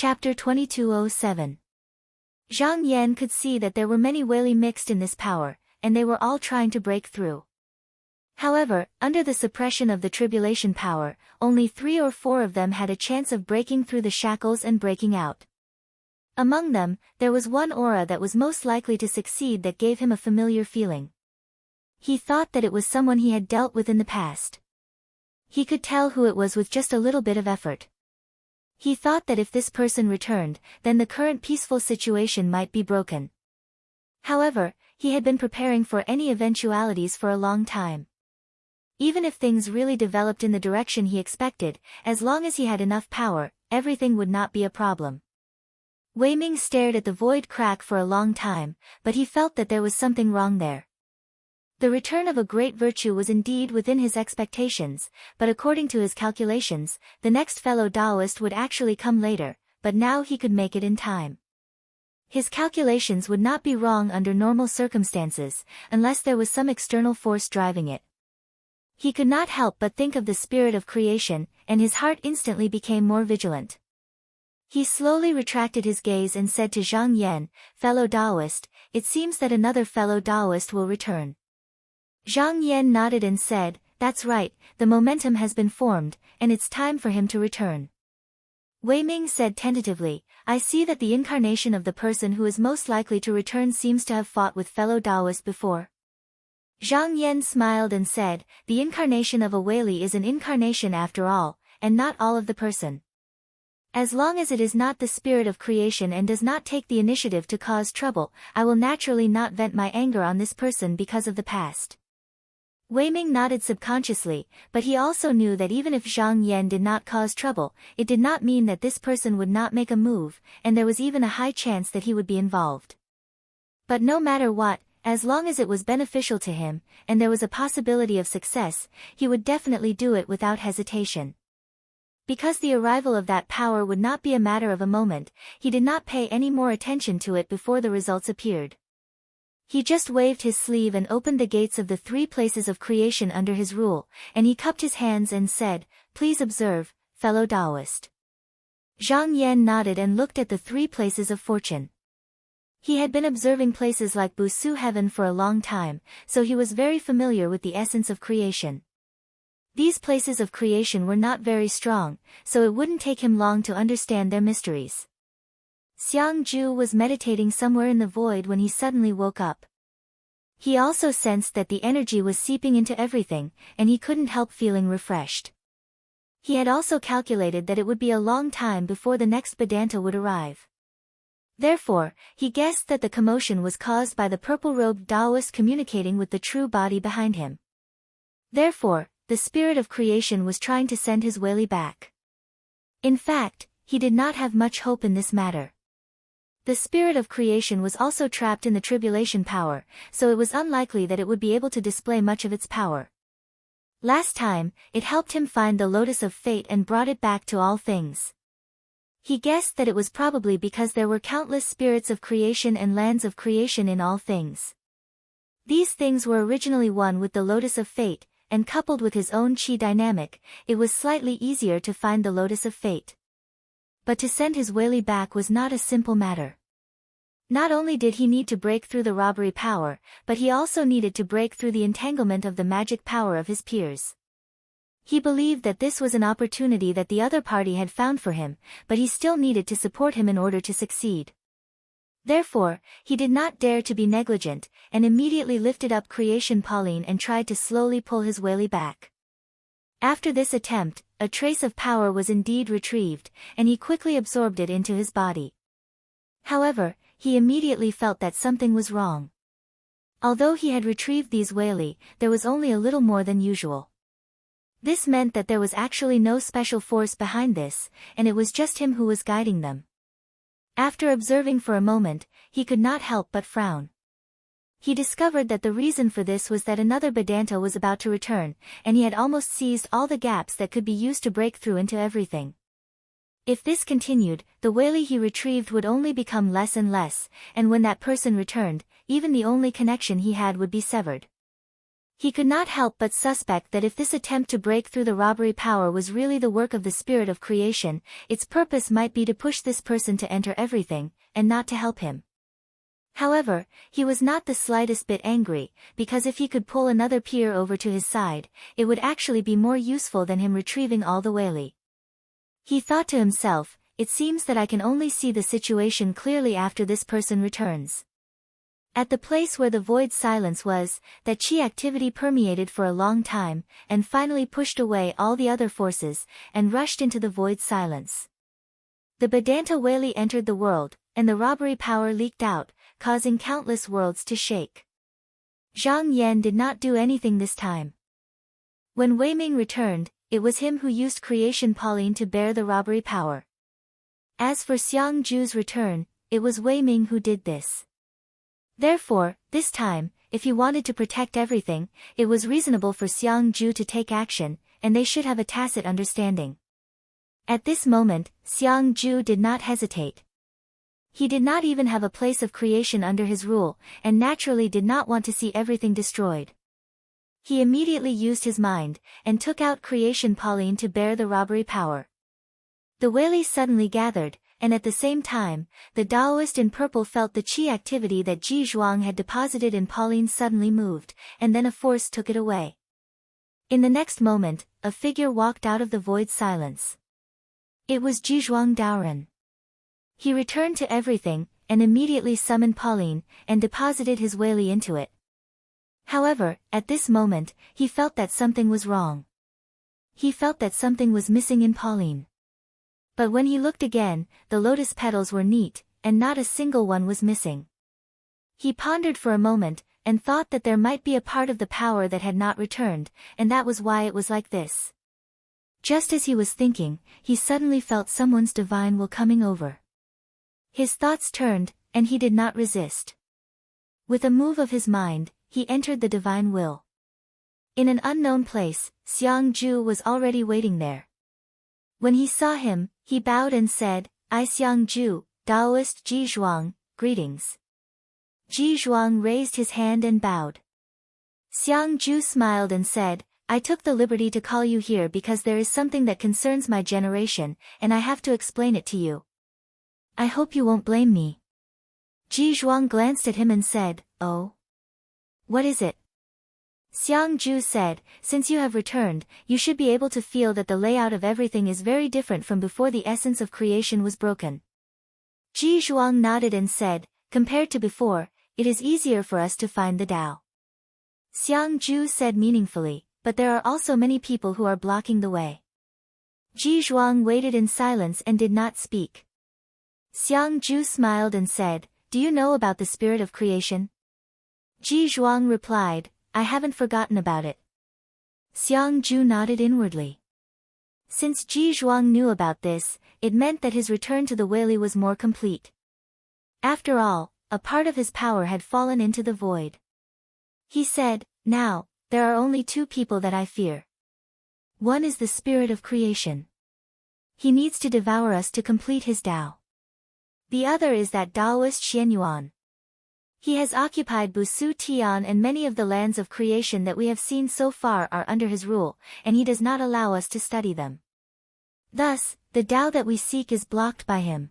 Chapter 2207. Zhang Yan could see that there were many Weili mixed in this power, and they were all trying to break through. However, under the suppression of the tribulation power, only 3 or 4 of them had a chance of breaking through the shackles and breaking out. Among them, there was one aura that was most likely to succeed that gave him a familiar feeling. He thought that it was someone he had dealt with in the past. He could tell who it was with just a little bit of effort. He thought that if this person returned, then the current peaceful situation might be broken. However, he had been preparing for any eventualities for a long time. Even if things really developed in the direction he expected, as long as he had enough power, everything would not be a problem. Wei Ming stared at the void crack for a long time, but he felt that there was something wrong there. The return of a great virtue was indeed within his expectations, but according to his calculations, the next fellow Taoist would actually come later, but now he could make it in time. His calculations would not be wrong under normal circumstances, unless there was some external force driving it. He could not help but think of the spirit of creation, and his heart instantly became more vigilant. He slowly retracted his gaze and said to Zhang Yan, "Fellow Taoist, it seems that another fellow Taoist will return." Zhang Yan nodded and said, "That's right, the momentum has been formed, and it's time for him to return." Wei Ming said tentatively, "I see that the incarnation of the person who is most likely to return seems to have fought with fellow Taoists before." Zhang Yan smiled and said, "The incarnation of a Weili is an incarnation after all, and not all of the person. As long as it is not the spirit of creation and does not take the initiative to cause trouble, I will naturally not vent my anger on this person because of the past." Wei Ming nodded subconsciously, but he also knew that even if Zhang Yan did not cause trouble, it did not mean that this person would not make a move, and there was even a high chance that he would be involved. But no matter what, as long as it was beneficial to him, and there was a possibility of success, he would definitely do it without hesitation. Because the arrival of that power would not be a matter of a moment, he did not pay any more attention to it before the results appeared. He just waved his sleeve and opened the gates of the 3 places of creation under his rule, and he cupped his hands and said, "Please observe, fellow Taoist." Zhang Yan nodded and looked at the 3 places of fortune. He had been observing places like Busu Heaven for a long time, so he was very familiar with the essence of creation. These places of creation were not very strong, so it wouldn't take him long to understand their mysteries. Xiang Ju was meditating somewhere in the void when he suddenly woke up. He also sensed that the energy was seeping into everything, and he couldn't help feeling refreshed. He had also calculated that it would be a long time before the next Vedanta would arrive. Therefore, he guessed that the commotion was caused by the purple-robed Taoist communicating with the true body behind him. Therefore, the spirit of creation was trying to send his Weili back. In fact, he did not have much hope in this matter. The spirit of creation was also trapped in the tribulation power, so it was unlikely that it would be able to display much of its power. Last time, it helped him find the lotus of fate and brought it back to all things. He guessed that it was probably because there were countless spirits of creation and lands of creation in all things. These things were originally one with the lotus of fate, and coupled with his own chi dynamic, it was slightly easier to find the lotus of fate. But to send his Weili back was not a simple matter. Not only did he need to break through the robbery power, but he also needed to break through the entanglement of the magic power of his peers. He believed that this was an opportunity that the other party had found for him, but he still needed to support him in order to succeed. Therefore, he did not dare to be negligent, and immediately lifted up Creation Pauline and tried to slowly pull his Weili back. After this attempt, a trace of power was indeed retrieved, and he quickly absorbed it into his body. However, he immediately felt that something was wrong. Although he had retrieved these Weili, there was only a little more than usual. This meant that there was actually no special force behind this, and it was just him who was guiding them. After observing for a moment, he could not help but frown. He discovered that the reason for this was that another Vedanta was about to return, and he had almost seized all the gaps that could be used to break through into everything. If this continued, the Weili he retrieved would only become less and less, and when that person returned, even the only connection he had would be severed. He could not help but suspect that if this attempt to break through the robbery power was really the work of the spirit of creation, its purpose might be to push this person to enter everything, and not to help him. However, he was not the slightest bit angry, because if he could pull another peer over to his side, it would actually be more useful than him retrieving all the whaley. He thought to himself, it seems that I can only see the situation clearly after this person returns. At the place where the void silence was, that chi activity permeated for a long time, and finally pushed away all the other forces, and rushed into the void silence. The Vedanta whaley entered the world, and the robbery power leaked out, causing countless worlds to shake. Zhang Yan did not do anything this time. When Wei Ming returned, it was him who used creation Pauline to bear the robbery power. As for Xiang Ju's return, it was Wei Ming who did this. Therefore, this time, if he wanted to protect everything, it was reasonable for Xiang Ju to take action, and they should have a tacit understanding. At this moment, Xiang Ju did not hesitate. He did not even have a place of creation under his rule, and naturally did not want to see everything destroyed. He immediately used his mind, and took out creation Pauline to bear the robbery power. The whaley suddenly gathered, and at the same time, the Taoist in purple felt the chi activity that Ji Zhuang had deposited in Pauline suddenly moved, and then a force took it away. In the next moment, a figure walked out of the void silence. It was Ji Zhuang Daoren. He returned to everything, and immediately summoned Pauline, and deposited his whaley into it. However, at this moment, he felt that something was wrong. He felt that something was missing in Pauline. But when he looked again, the lotus petals were neat, and not a single one was missing. He pondered for a moment, and thought that there might be a part of the power that had not returned, and that was why it was like this. Just as he was thinking, he suddenly felt someone's divine will coming over. His thoughts turned, and he did not resist. With a move of his mind, he entered the divine will. In an unknown place, Xiang Ju was already waiting there. When he saw him, he bowed and said, I Xiang Ju, Taoist Ji Zhuang, greetings. Ji Zhuang raised his hand and bowed. Xiang Ju smiled and said, I took the liberty to call you here because there is something that concerns my generation, and I have to explain it to you. I hope you won't blame me. Ji Zhuang glanced at him and said, Oh? What is it? Xiang Ju said, since you have returned, you should be able to feel that the layout of everything is very different from before the essence of creation was broken. Ji Zhuang nodded and said, compared to before, it is easier for us to find the Tao. Xiang Ju said meaningfully, but there are also many people who are blocking the way. Ji Zhuang waited in silence and did not speak. Xiang Ju smiled and said, do you know about the spirit of creation? Ji Zhuang replied, I haven't forgotten about it. Xiang Ju nodded inwardly. Since Ji Zhuang knew about this, it meant that his return to the whaley was more complete. After all, a part of his power had fallen into the void. He said, now, there are only two people that I fear. One is the spirit of creation. He needs to devour us to complete his Tao. The other is that Taoist Xianyuan. He has occupied Busu Tian, and many of the lands of creation that we have seen so far are under his rule, and he does not allow us to study them. Thus, the Tao that we seek is blocked by him.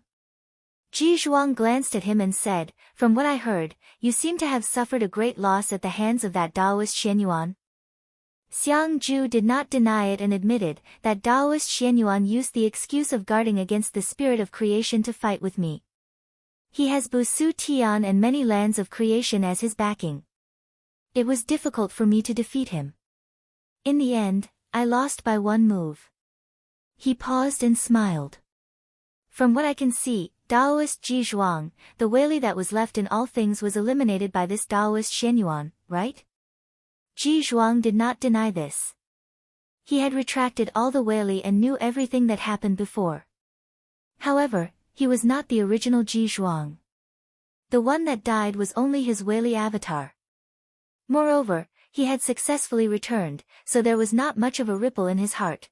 Ji Zhuang glanced at him and said, from what I heard, you seem to have suffered a great loss at the hands of that Taoist Xianyuan. Xiang Ju did not deny it and admitted that Taoist Xianyuan used the excuse of guarding against the spirit of creation to fight with me. He has Busu Tian and many lands of creation as his backing. It was difficult for me to defeat him. In the end, I lost by one move. He paused and smiled. From what I can see, Taoist Ji Zhuang, the whaley that was left in all things was eliminated by this Taoist Xianyuan, right? Ji Zhuang did not deny this. He had retracted all the whaley and knew everything that happened before. However, he was not the original Ji Zhuang. The one that died was only his whaley avatar. Moreover, he had successfully returned, so there was not much of a ripple in his heart.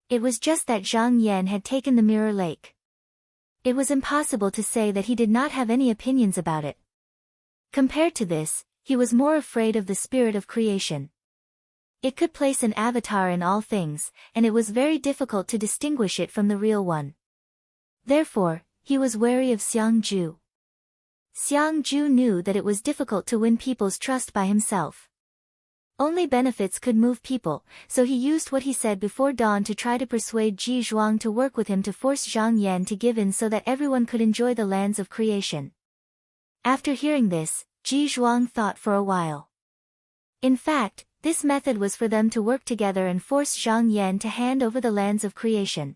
It was just that Zhang Yan had taken the mirror lake. It was impossible to say that he did not have any opinions about it. Compared to this, He was more afraid of the spirit of creation. It could place an avatar in all things, and it was very difficult to distinguish it from the real one. Therefore, he was wary of Xiang-ju. Xiang-ju knew that it was difficult to win people's trust by himself. Only benefits could move people, so he used what he said before dawn to try to persuade Ji Zhuang to work with him to force Zhang Yan to give in so that everyone could enjoy the lands of creation. After hearing this, Ji Zhuang thought for a while. In fact, this method was for them to work together and force Zhang Yan to hand over the lands of creation.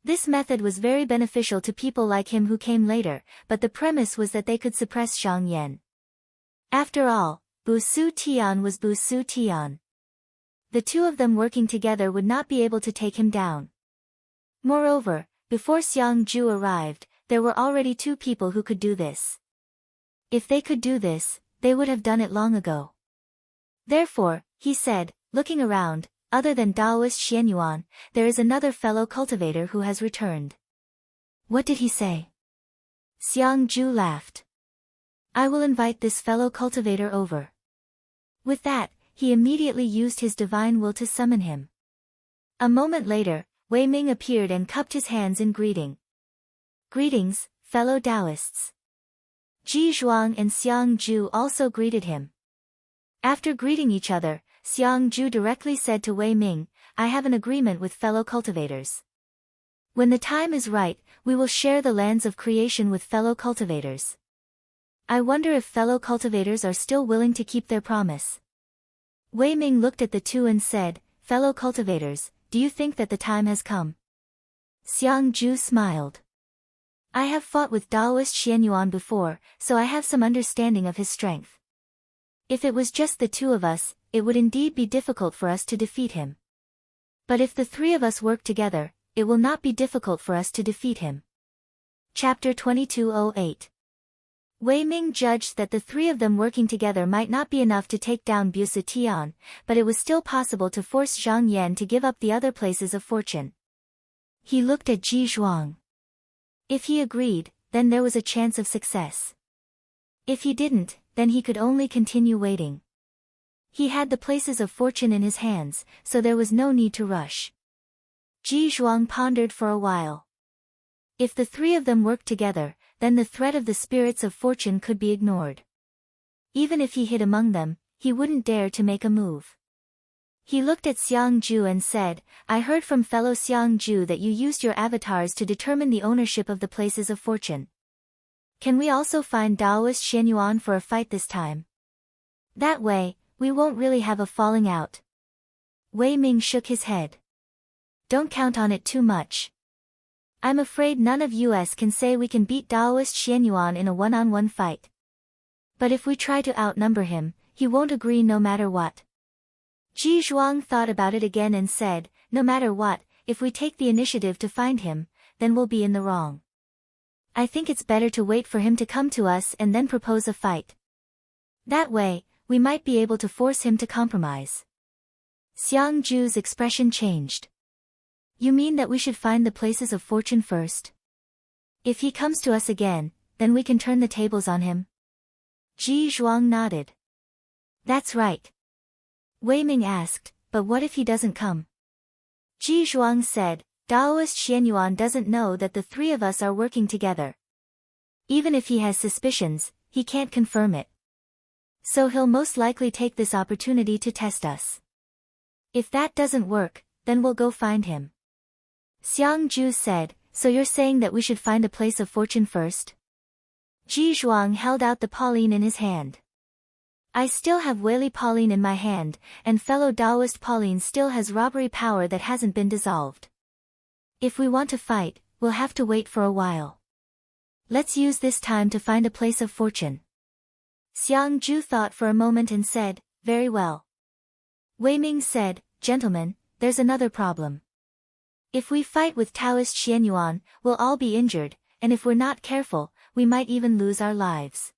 This method was very beneficial to people like him who came later, but the premise was that they could suppress Zhang Yan. After all, Bu Su Tian was Bu Su Tian. The two of them working together would not be able to take him down. Moreover, before Xiang-ju arrived, there were already two people who could do this. If they could do this, they would have done it long ago. Therefore, he said, looking around, other than Taoist Xianyuan, there is another fellow cultivator who has returned. What did he say? Xiang-ju laughed. I will invite this fellow cultivator over. With that, he immediately used his divine will to summon him. A moment later, Wei Ming appeared and cupped his hands in greeting. Greetings, fellow Taoists. Ji Zhuang and Xiang-ju also greeted him. After greeting each other, Xiang-ju directly said to Wei Ming, I have an agreement with fellow cultivators. When the time is right, we will share the lands of creation with fellow cultivators. I wonder if fellow cultivators are still willing to keep their promise. Wei Ming looked at the two and said, fellow cultivators, do you think that the time has come? Xiang-ju smiled. I have fought with Taoist Xianyuan before, so I have some understanding of his strength. If it was just the two of us, it would indeed be difficult for us to defeat him. But if the three of us work together, it will not be difficult for us to defeat him. Chapter 2208. Wei Ming judged that the three of them working together might not be enough to take down Bu Su Tian, but it was still possible to force Zhang Yan to give up the other places of fortune. He looked at Ji Zhuang. If he agreed, then there was a chance of success. If he didn't, then he could only continue waiting. He had the places of fortune in his hands, so there was no need to rush. Ji Zhuang pondered for a while. If the three of them worked together, then the threat of the spirits of fortune could be ignored. Even if he hid among them, he wouldn't dare to make a move. He looked at Xiang-ju and said, I heard from fellow Xiang-ju that you used your avatars to determine the ownership of the places of fortune. Can we also find Taoist Xianyuan for a fight this time? That way, we won't really have a falling out. Wei Ming shook his head. Don't count on it too much. I'm afraid none of us can say we can beat Taoist Xianyuan in a one-on-one fight. But if we try to outnumber him, he won't agree no matter what. Ji Zhuang thought about it again and said, no matter what, if we take the initiative to find him, then we'll be in the wrong. I think it's better to wait for him to come to us and then propose a fight. That way, we might be able to force him to compromise. Xiang-ju's expression changed. You mean that we should find the places of fortune first? If he comes to us again, then we can turn the tables on him? Ji Zhuang nodded. That's right. Wei Ming asked, but what if he doesn't come? Ji Zhuang said, Taoist Xianyuan doesn't know that the three of us are working together. Even if he has suspicions, he can't confirm it. So he'll most likely take this opportunity to test us. If that doesn't work, then we'll go find him. Xiang-ju said, so you're saying that we should find a place of fortune first? Ji Zhuang held out the Pauline in his hand. I still have Weili Pauline in my hand, and fellow Taoist Pauline still has robbery power that hasn't been dissolved. If we want to fight, we'll have to wait for a while. Let's use this time to find a place of fortune. Xiang-ju thought for a moment and said, very well. Wei Ming said, gentlemen, there's another problem. If we fight with Taoist Xianyuan, we'll all be injured, and if we're not careful, we might even lose our lives.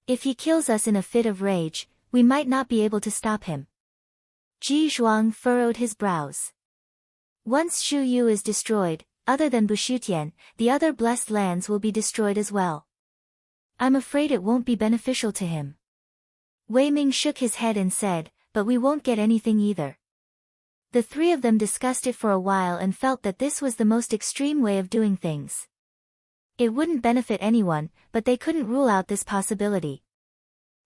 If he kills us in a fit of rage, we might not be able to stop him. Ji Zhuang furrowed his brows. Once Shu Yu is destroyed, other than Bushutian, the other blessed lands will be destroyed as well. I'm afraid it won't be beneficial to him. Wei Ming shook his head and said, but we won't get anything either. The three of them discussed it for a while and felt that this was the most extreme way of doing things. It wouldn't benefit anyone, but they couldn't rule out this possibility.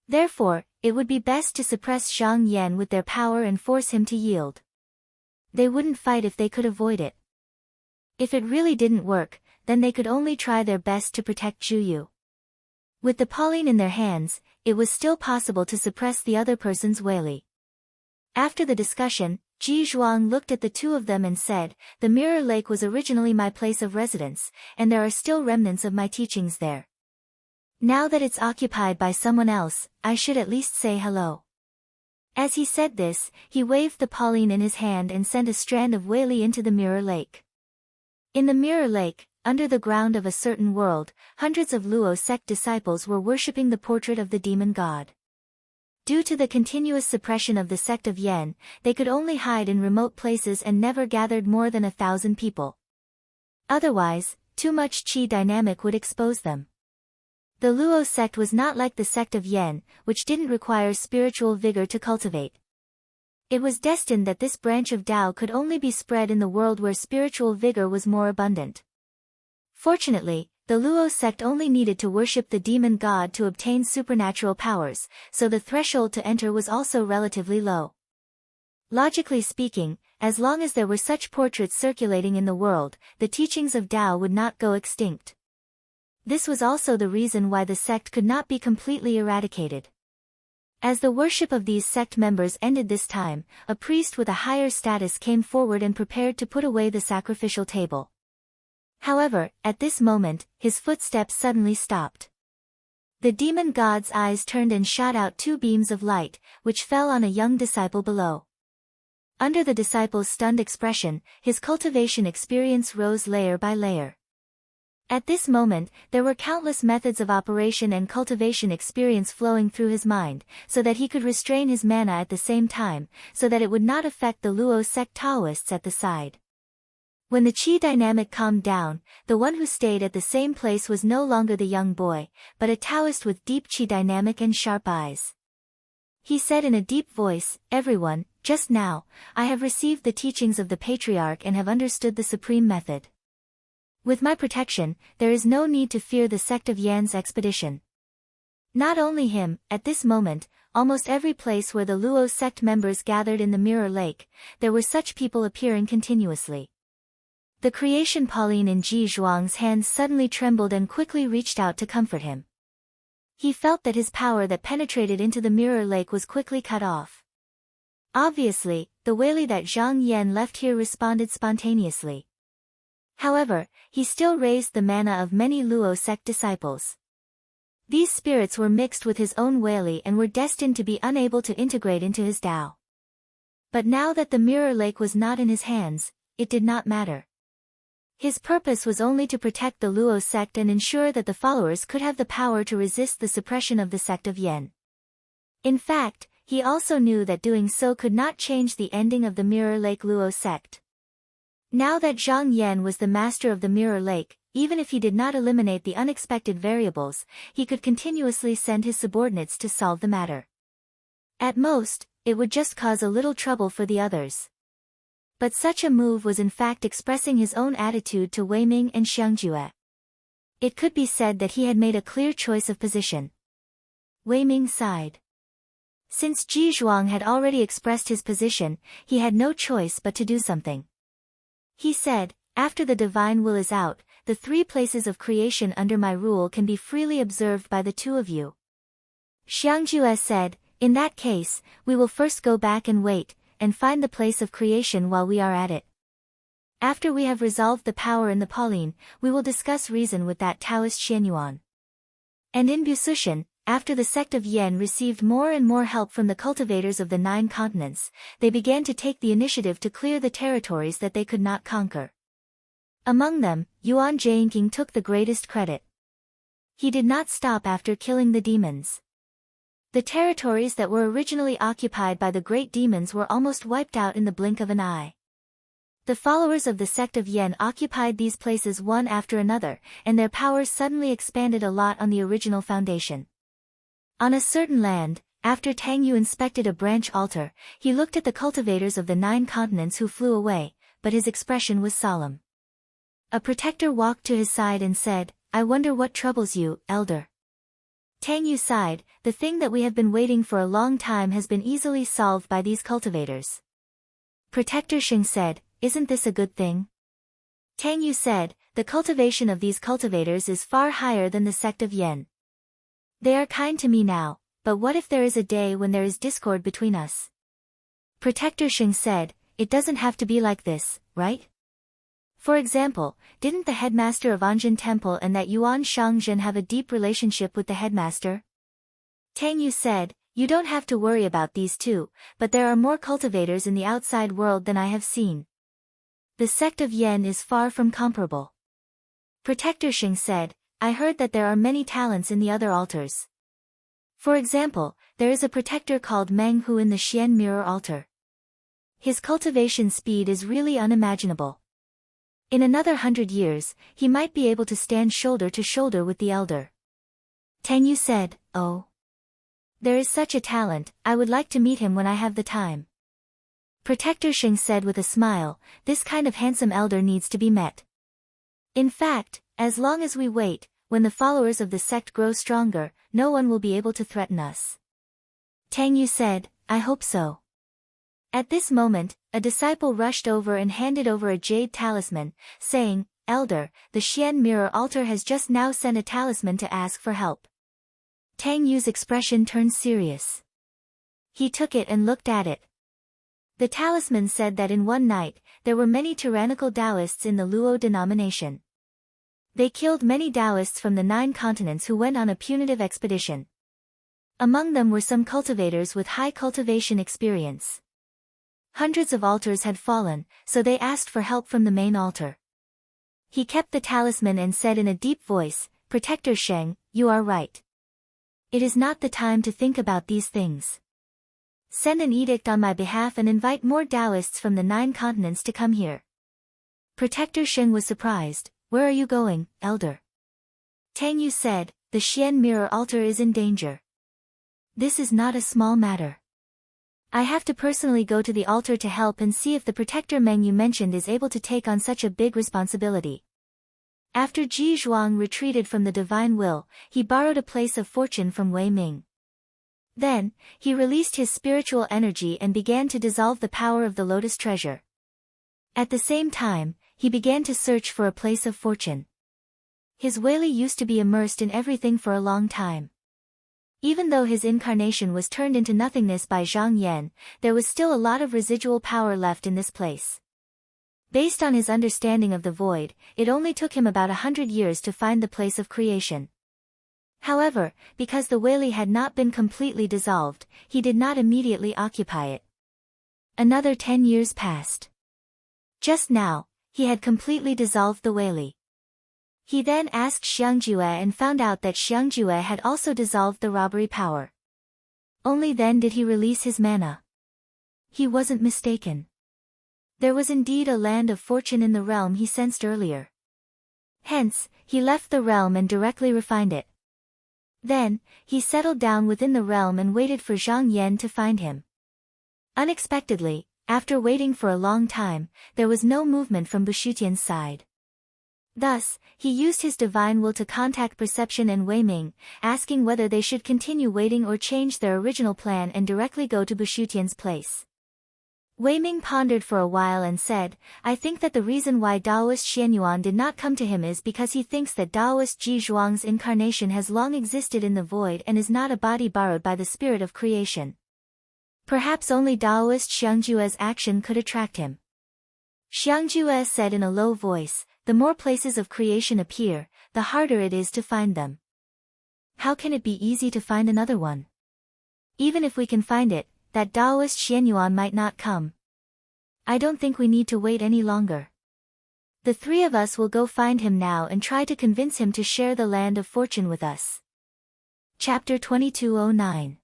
Therefore, it would be best to suppress Zhang Yan with their power and force him to yield. They wouldn't fight if they could avoid it. If it really didn't work, then they could only try their best to protect Zhu Yu. With the Pauline in their hands, it was still possible to suppress the other person's Weili. After the discussion, Ji Zhuang looked at the two of them and said, "The Mirror Lake was originally my place of residence, and there are still remnants of my teachings there. Now that it's occupied by someone else, I should at least say hello." As he said this, he waved the Pauline in his hand and sent a strand of Weili into the Mirror Lake. In the Mirror Lake, under the ground of a certain world, hundreds of Luo sect disciples were worshipping the portrait of the demon god. Due to the continuous suppression of the sect of Yen, they could only hide in remote places and never gathered more than 1,000 people. Otherwise, too much qi dynamic would expose them. The Luo sect was not like the sect of Yen, which didn't require spiritual vigor to cultivate. It was destined that this branch of Tao could only be spread in the world where spiritual vigor was more abundant. Fortunately, the Luo sect only needed to worship the demon god to obtain supernatural powers, so the threshold to enter was also relatively low. Logically speaking, as long as there were such portraits circulating in the world, the teachings of Tao would not go extinct. This was also the reason why the sect could not be completely eradicated. As the worship of these sect members ended this time, a priest with a higher status came forward and prepared to put away the sacrificial table. However, at this moment, his footsteps suddenly stopped. The demon god's eyes turned and shot out two beams of light, which fell on a young disciple below. Under the disciple's stunned expression, his cultivation experience rose layer by layer. At this moment, there were countless methods of operation and cultivation experience flowing through his mind, so that he could restrain his mana at the same time, so that it would not affect the Luo sect Taoists at the side. When the qi dynamic calmed down, the one who stayed at the same place was no longer the young boy, but a Taoist with deep qi dynamic and sharp eyes. He said in a deep voice, "Everyone, just now, I have received the teachings of the Patriarch and have understood the supreme method. With my protection, there is no need to fear the sect of Yan's expedition." Not only him, at this moment, almost every place where the Luo sect members gathered in the Mirror Lake, there were such people appearing continuously. The creation Pauline in Ji Zhuang's hands suddenly trembled and quickly reached out to comfort him. He felt that his power that penetrated into the Mirror Lake was quickly cut off. Obviously, the Weili that Zhang Yan left here responded spontaneously. However, he still raised the mana of many Luo sect disciples. These spirits were mixed with his own Weili and were destined to be unable to integrate into his Tao. But now that the Mirror Lake was not in his hands, it did not matter. His purpose was only to protect the Luo sect and ensure that the followers could have the power to resist the suppression of the sect of Yen. In fact, he also knew that doing so could not change the ending of the Mirror Lake Luo sect. Now that Zhang Yan was the master of the Mirror Lake, even if he did not eliminate the unexpected variables, he could continuously send his subordinates to solve the matter. At most, it would just cause a little trouble for the others. But such a move was in fact expressing his own attitude to Wei Ming and Xiangjue. It could be said that he had made a clear choice of position. Wei Ming sighed. Since Ji Zhuang had already expressed his position, he had no choice but to do something. He said, "After the divine will is out, the three places of creation under my rule can be freely observed by the two of you." Xiangjue said, "In that case, we will first go back and wait, and find the place of creation while we are at it. After we have resolved the power in the Pauline, we will discuss reason with that Taoist Xianyuan." And in Busushan, after the sect of Yen received more and more help from the cultivators of the 9 continents, they began to take the initiative to clear the territories that they could not conquer. Among them, Yuan Jianqing took the greatest credit. He did not stop after killing the demons. The territories that were originally occupied by the great demons were almost wiped out in the blink of an eye. The followers of the sect of Yen occupied these places one after another, and their powers suddenly expanded a lot on the original foundation. On a certain land, after Tang Yu inspected a branch altar, he looked at the cultivators of the 9 continents who flew away, but his expression was solemn. A protector walked to his side and said, "I wonder what troubles you, elder." Tang Yu sighed, "The thing that we have been waiting for a long time has been easily solved by these cultivators." Protector Xing said, "Isn't this a good thing?" Tang Yu said, "The cultivation of these cultivators is far higher than the sect of Yen. They are kind to me now, but what if there is a day when there is discord between us?" Protector Xing said, "It doesn't have to be like this, right? For example, didn't the headmaster of Anjin Temple and that Yuan Shangzhen have a deep relationship with the headmaster?" Tang Yu said, "You don't have to worry about these two, but there are more cultivators in the outside world than I have seen. The sect of Yen is far from comparable." Protector Xing said, "I heard that there are many talents in the other altars. For example, there is a protector called Meng Hu in the Xian Mirror altar. His cultivation speed is really unimaginable. In another 100 years, he might be able to stand shoulder to shoulder with the elder." Tang Yu said, "Oh. There is such a talent, I would like to meet him when I have the time." Protector Xing said with a smile, "This kind of handsome elder needs to be met. In fact, as long as we wait, when the followers of the sect grow stronger, no one will be able to threaten us." Tang Yu said, "I hope so." At this moment, a disciple rushed over and handed over a jade talisman, saying, "Elder, the Xian Mirror altar has just now sent a talisman to ask for help." Tang Yu's expression turned serious. He took it and looked at it. The talisman said that in one night, there were many tyrannical Taoists in the Luo denomination. They killed many Taoists from the 9 continents who went on a punitive expedition. Among them were some cultivators with high cultivation experience. Hundreds of altars had fallen, so they asked for help from the main altar. He kept the talisman and said in a deep voice, "Protector Sheng, you are right. It is not the time to think about these things. Send an edict on my behalf and invite more Taoists from the 9 continents to come here." Protector Sheng was surprised. "Where are you going, elder?" Tang Yu said, "The Xian Mirror altar is in danger. This is not a small matter. I have to personally go to the altar to help and see if the protector Meng you mentioned is able to take on such a big responsibility." After Ji Zhuang retreated from the divine will, he borrowed a place of fortune from Wei Ming. Then, he released his spiritual energy and began to dissolve the power of the lotus treasure. At the same time, he began to search for a place of fortune. His Weili used to be immersed in everything for a long time. Even though his incarnation was turned into nothingness by Zhang Yan, there was still a lot of residual power left in this place. Based on his understanding of the void, it only took him about 100 years to find the place of creation. However, because the Weili had not been completely dissolved, he did not immediately occupy it. Another 10 years passed. Just now, he had completely dissolved the Weili. He then asked Xiangjue and found out that Xiangjue had also dissolved the robbery power. Only then did he release his mana. He wasn't mistaken. There was indeed a land of fortune in the realm he sensed earlier. Hence, he left the realm and directly refined it. Then, he settled down within the realm and waited for Zhang Yan to find him. Unexpectedly, after waiting for a long time, there was no movement from Bushutian's side. Thus, he used his divine will to contact Perception and Wei Ming, asking whether they should continue waiting or change their original plan and directly go to Bushutian's place. Wei Ming pondered for a while and said, "I think that the reason why Daoist Xianyuan did not come to him is because he thinks that Daoist Ji Zhuang's incarnation has long existed in the void and is not a body borrowed by the spirit of creation. Perhaps only Daoist Xiangjue's action could attract him." Xiangjue said in a low voice, "The more places of creation appear, the harder it is to find them. How can it be easy to find another one? Even if we can find it, that Daoist Xianyuan might not come. I don't think we need to wait any longer. The 3 of us will go find him now and try to convince him to share the land of fortune with us." Chapter 2209.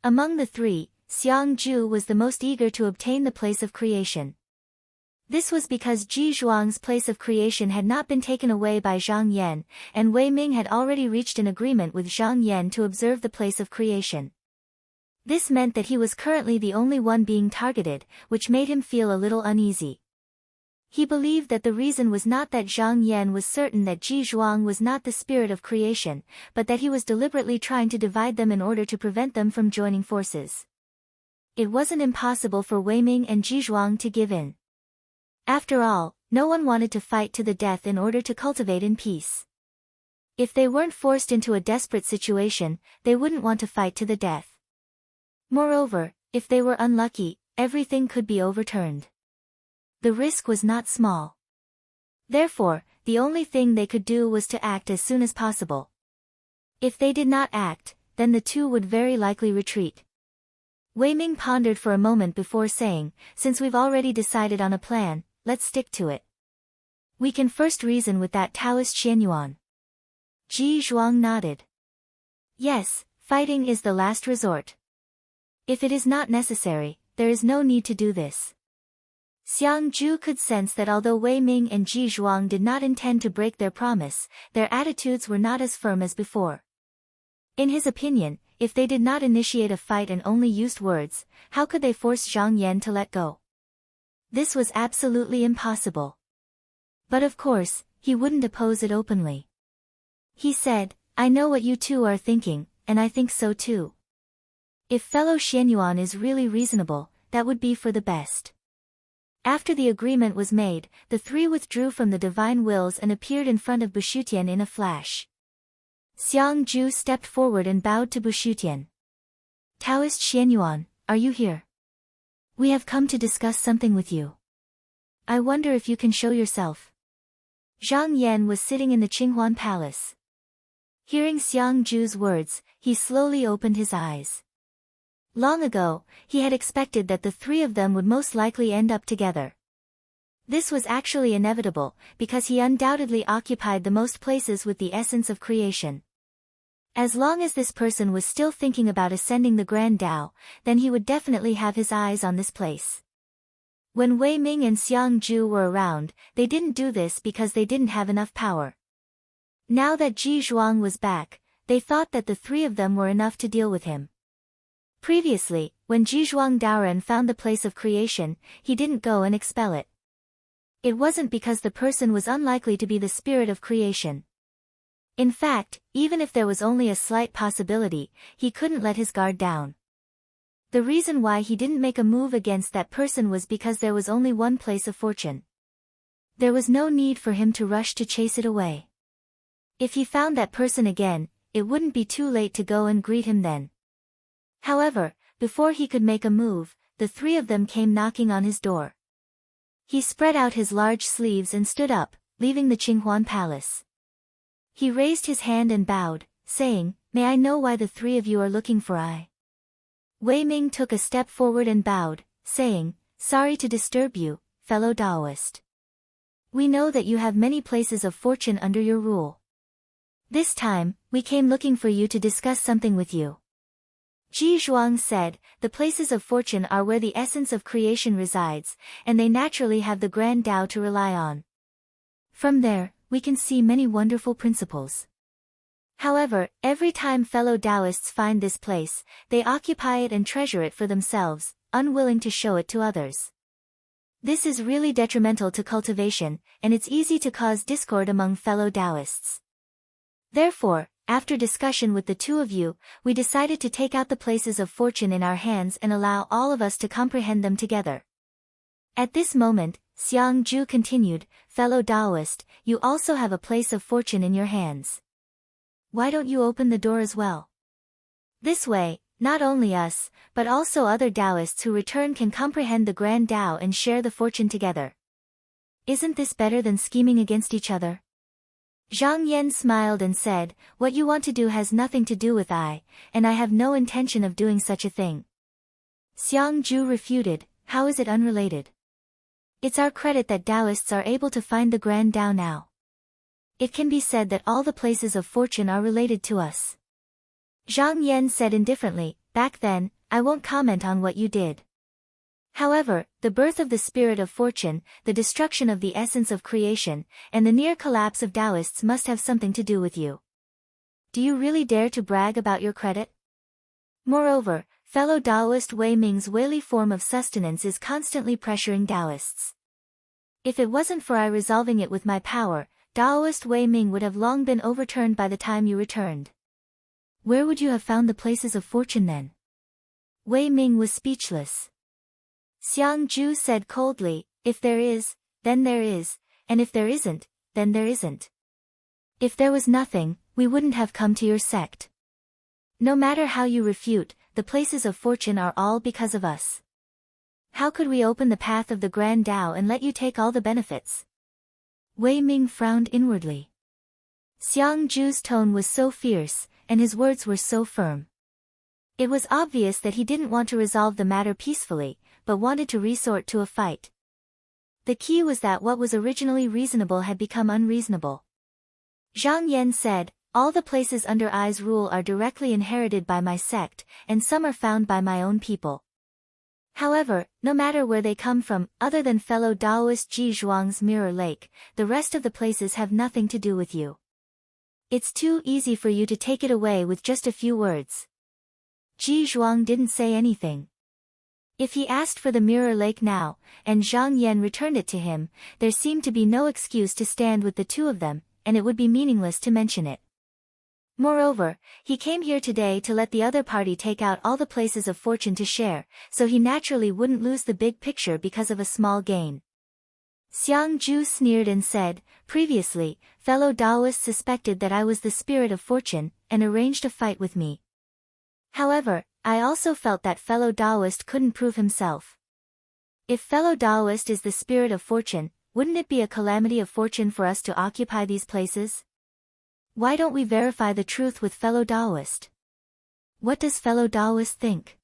Among the 3, Xiang Ju was the most eager to obtain the place of creation. This was because Ji Zhuang's place of creation had not been taken away by Zhang Yan, and Wei Ming had already reached an agreement with Zhang Yan to observe the place of creation. This meant that he was currently the only one being targeted, which made him feel a little uneasy. He believed that the reason was not that Zhang Yan was certain that Ji Zhuang was not the spirit of creation, but that he was deliberately trying to divide them in order to prevent them from joining forces. It wasn't impossible for Wei Ming and Ji Zhuang to give in. After all, no one wanted to fight to the death in order to cultivate in peace. If they weren't forced into a desperate situation, they wouldn't want to fight to the death. Moreover, if they were unlucky, everything could be overturned. The risk was not small. Therefore, the only thing they could do was to act as soon as possible. If they did not act, then the two would very likely retreat. Wei Ming pondered for a moment before saying, "Since we've already decided on a plan, let's stick to it. We can first reason with that Taoist Xianyuan." Ji Zhuang nodded. "Yes, fighting is the last resort. If it is not necessary, there is no need to do this." Xiang Ju could sense that although Wei Ming and Ji Zhuang did not intend to break their promise, their attitudes were not as firm as before. In his opinion, if they did not initiate a fight and only used words, how could they force Zhang Yan to let go? This was absolutely impossible. But of course, he wouldn't oppose it openly. He said, "I know what you two are thinking, and I think so too. If fellow Xianyuan is really reasonable, that would be for the best." After the agreement was made, the three withdrew from the divine wills and appeared in front of Bushutian in a flash. Xiang Ju stepped forward and bowed to Bushutian. "Taoist Xianyuan, are you here? We have come to discuss something with you. I wonder if you can show yourself." Zhang Yan was sitting in the Qinghuan Palace. Hearing Xiang Ju's words, he slowly opened his eyes. Long ago, he had expected that the three of them would most likely end up together. This was actually inevitable, because he undoubtedly occupied the most places with the essence of creation. As long as this person was still thinking about ascending the Grand Tao, then he would definitely have his eyes on this place. When Wei Ming and Xiang Ju were around, they didn't do this because they didn't have enough power. Now that Ji Zhuang was back, they thought that the three of them were enough to deal with him. Previously, when Ji Zhuang Daoren found the place of creation, he didn't go and expel it. It wasn't because the person was unlikely to be the spirit of creation. In fact, even if there was only a slight possibility, he couldn't let his guard down. The reason why he didn't make a move against that person was because there was only one place of fortune. There was no need for him to rush to chase it away. If he found that person again, it wouldn't be too late to go and greet him then. However, before he could make a move, the three of them came knocking on his door. He spread out his large sleeves and stood up, leaving the Qinghuan Palace. He raised his hand and bowed, saying, "May I know why the three of you are looking for I?" Wei Ming took a step forward and bowed, saying, "Sorry to disturb you, fellow Taoist. We know that you have many places of fortune under your rule. This time, we came looking for you to discuss something with you." Ji Zhuang said, "The places of fortune are where the essence of creation resides, and they naturally have the Grand Tao to rely on. From there, we can see many wonderful principles. However, every time fellow Taoists find this place, they occupy it and treasure it for themselves, unwilling to show it to others. This is really detrimental to cultivation, and it's easy to cause discord among fellow Taoists. Therefore, after discussion with the two of you, we decided to take out the places of fortune in our hands and allow all of us to comprehend them together." At this moment, Xiang Ju continued, "Fellow Taoist, you also have a place of fortune in your hands. Why don't you open the door as well? This way, not only us, but also other Taoists who return can comprehend the Grand Tao and share the fortune together. Isn't this better than scheming against each other?" Zhang Yan smiled and said, "What you want to do has nothing to do with I, and I have no intention of doing such a thing." Xiang Ju refuted, "How is it unrelated? It's our credit that Taoists are able to find the Grand Tao now. It can be said that all the places of fortune are related to us." Zhang Yan said indifferently, "Back then, I won't comment on what you did. However, the birth of the spirit of fortune, the destruction of the essence of creation, and the near collapse of Taoists must have something to do with you. Do you really dare to brag about your credit? Moreover, Fellow Taoist Wei Ming's Weili form of sustenance is constantly pressuring Taoists. If it wasn't for I resolving it with my power, Taoist Wei Ming would have long been overturned by the time you returned. Where would you have found the places of fortune then? Wei Ming was speechless. Xiang Ju said coldly, if there is, then there is, and if there isn't, then there isn't. If there was nothing, we wouldn't have come to your sect. No matter how you refute, the places of fortune are all because of us. How could we open the path of the Grand Tao and let you take all the benefits? Wei Ming frowned inwardly. Xiang Ju's tone was so fierce, and his words were so firm. It was obvious that he didn't want to resolve the matter peacefully, but wanted to resort to a fight. The key was that what was originally reasonable had become unreasonable. Zhang Yan said, all the places under I's rule are directly inherited by my sect, and some are found by my own people. However, no matter where they come from, other than fellow Taoist Ji Zhuang's Mirror Lake, the rest of the places have nothing to do with you. It's too easy for you to take it away with just a few words. Ji Zhuang didn't say anything. If he asked for the Mirror Lake now, and Zhang Yan returned it to him, there seemed to be no excuse to stand with the two of them, and it would be meaningless to mention it. Moreover, he came here today to let the other party take out all the places of fortune to share, so he naturally wouldn't lose the big picture because of a small gain. Xiang Ju sneered and said, previously, fellow Taoists suspected that I was the spirit of fortune, and arranged a fight with me. However, I also felt that fellow Taoist couldn't prove himself. If fellow Taoist is the spirit of fortune, wouldn't it be a calamity of fortune for us to occupy these places? Why don't we verify the truth with fellow Taoist? What does fellow Taoist think?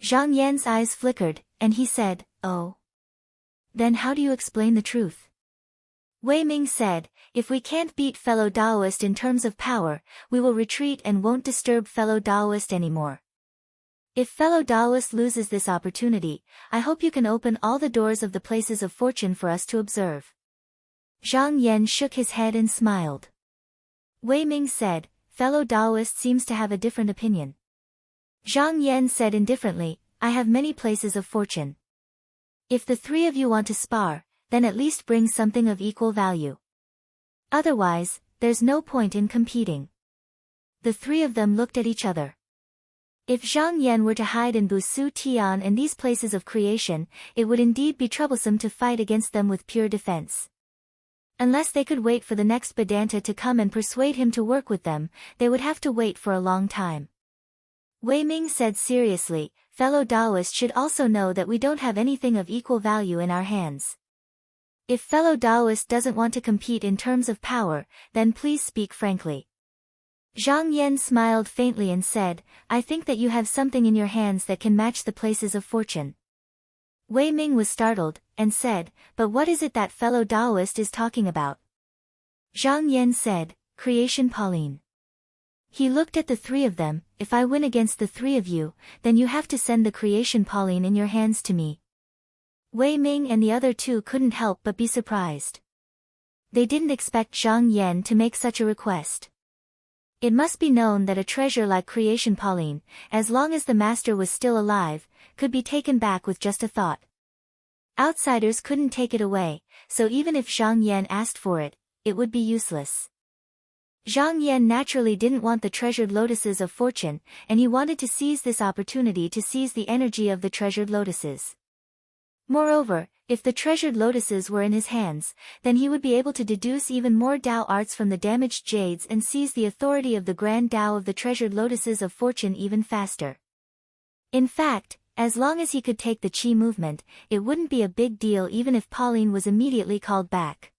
Zhang Yan's eyes flickered, and he said, oh. Then how do you explain the truth? Wei Ming said, if we can't beat fellow Taoist in terms of power, we will retreat and won't disturb fellow Taoist anymore. If fellow Taoist loses this opportunity, I hope you can open all the doors of the places of fortune for us to observe. Zhang Yan shook his head and smiled. Wei Ming said, fellow Taoist seems to have a different opinion. Zhang Yan said indifferently, I have many places of fortune. If the three of you want to spar, then at least bring something of equal value. Otherwise, there's no point in competing. The three of them looked at each other. If Zhang Yan were to hide in Busu Tian and these places of creation, it would indeed be troublesome to fight against them with pure defense. Unless they could wait for the next Vedanta to come and persuade him to work with them, they would have to wait for a long time. Wei Ming said seriously, fellow Taoist should also know that we don't have anything of equal value in our hands. If fellow Taoist doesn't want to compete in terms of power, then please speak frankly. Zhang Yan smiled faintly and said, I think that you have something in your hands that can match the places of fortune. Wei Ming was startled, and said, but what is it that fellow Taoist is talking about? Zhang Yan said, creation Pauline. He looked at the three of them, if I win against the three of you, then you have to send the creation Pauline in your hands to me. Wei Ming and the other two couldn't help but be surprised. They didn't expect Zhang Yan to make such a request. It must be known that a treasure like creation Pauline, as long as the master was still alive, could be taken back with just a thought. Outsiders couldn't take it away, so even if Zhang Yan asked for it, it would be useless. Zhang Yan naturally didn't want the treasured lotuses of fortune, and he wanted to seize this opportunity to seize the energy of the treasured lotuses. Moreover, if the treasured lotuses were in his hands, then he would be able to deduce even more Tao arts from the damaged jades and seize the authority of the grand Tao of the treasured lotuses of fortune even faster. In fact, as long as he could take the Qi movement, it wouldn't be a big deal even if Pauline was immediately called back.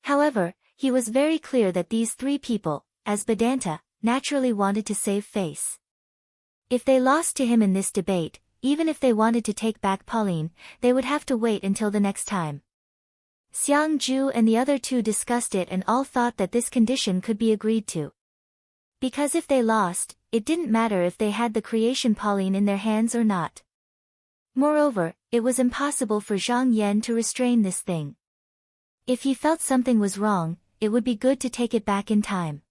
However, he was very clear that these three people, as Vedanta, naturally wanted to save face. If they lost to him in this debate, even if they wanted to take back Pauline, they would have to wait until the next time. Xiang Ju and the other two discussed it and all thought that this condition could be agreed to. Because if they lost, it didn't matter if they had the creation Pauline in their hands or not. Moreover, it was impossible for Zhang Yan to restrain this thing. If he felt something was wrong, it would be good to take it back in time.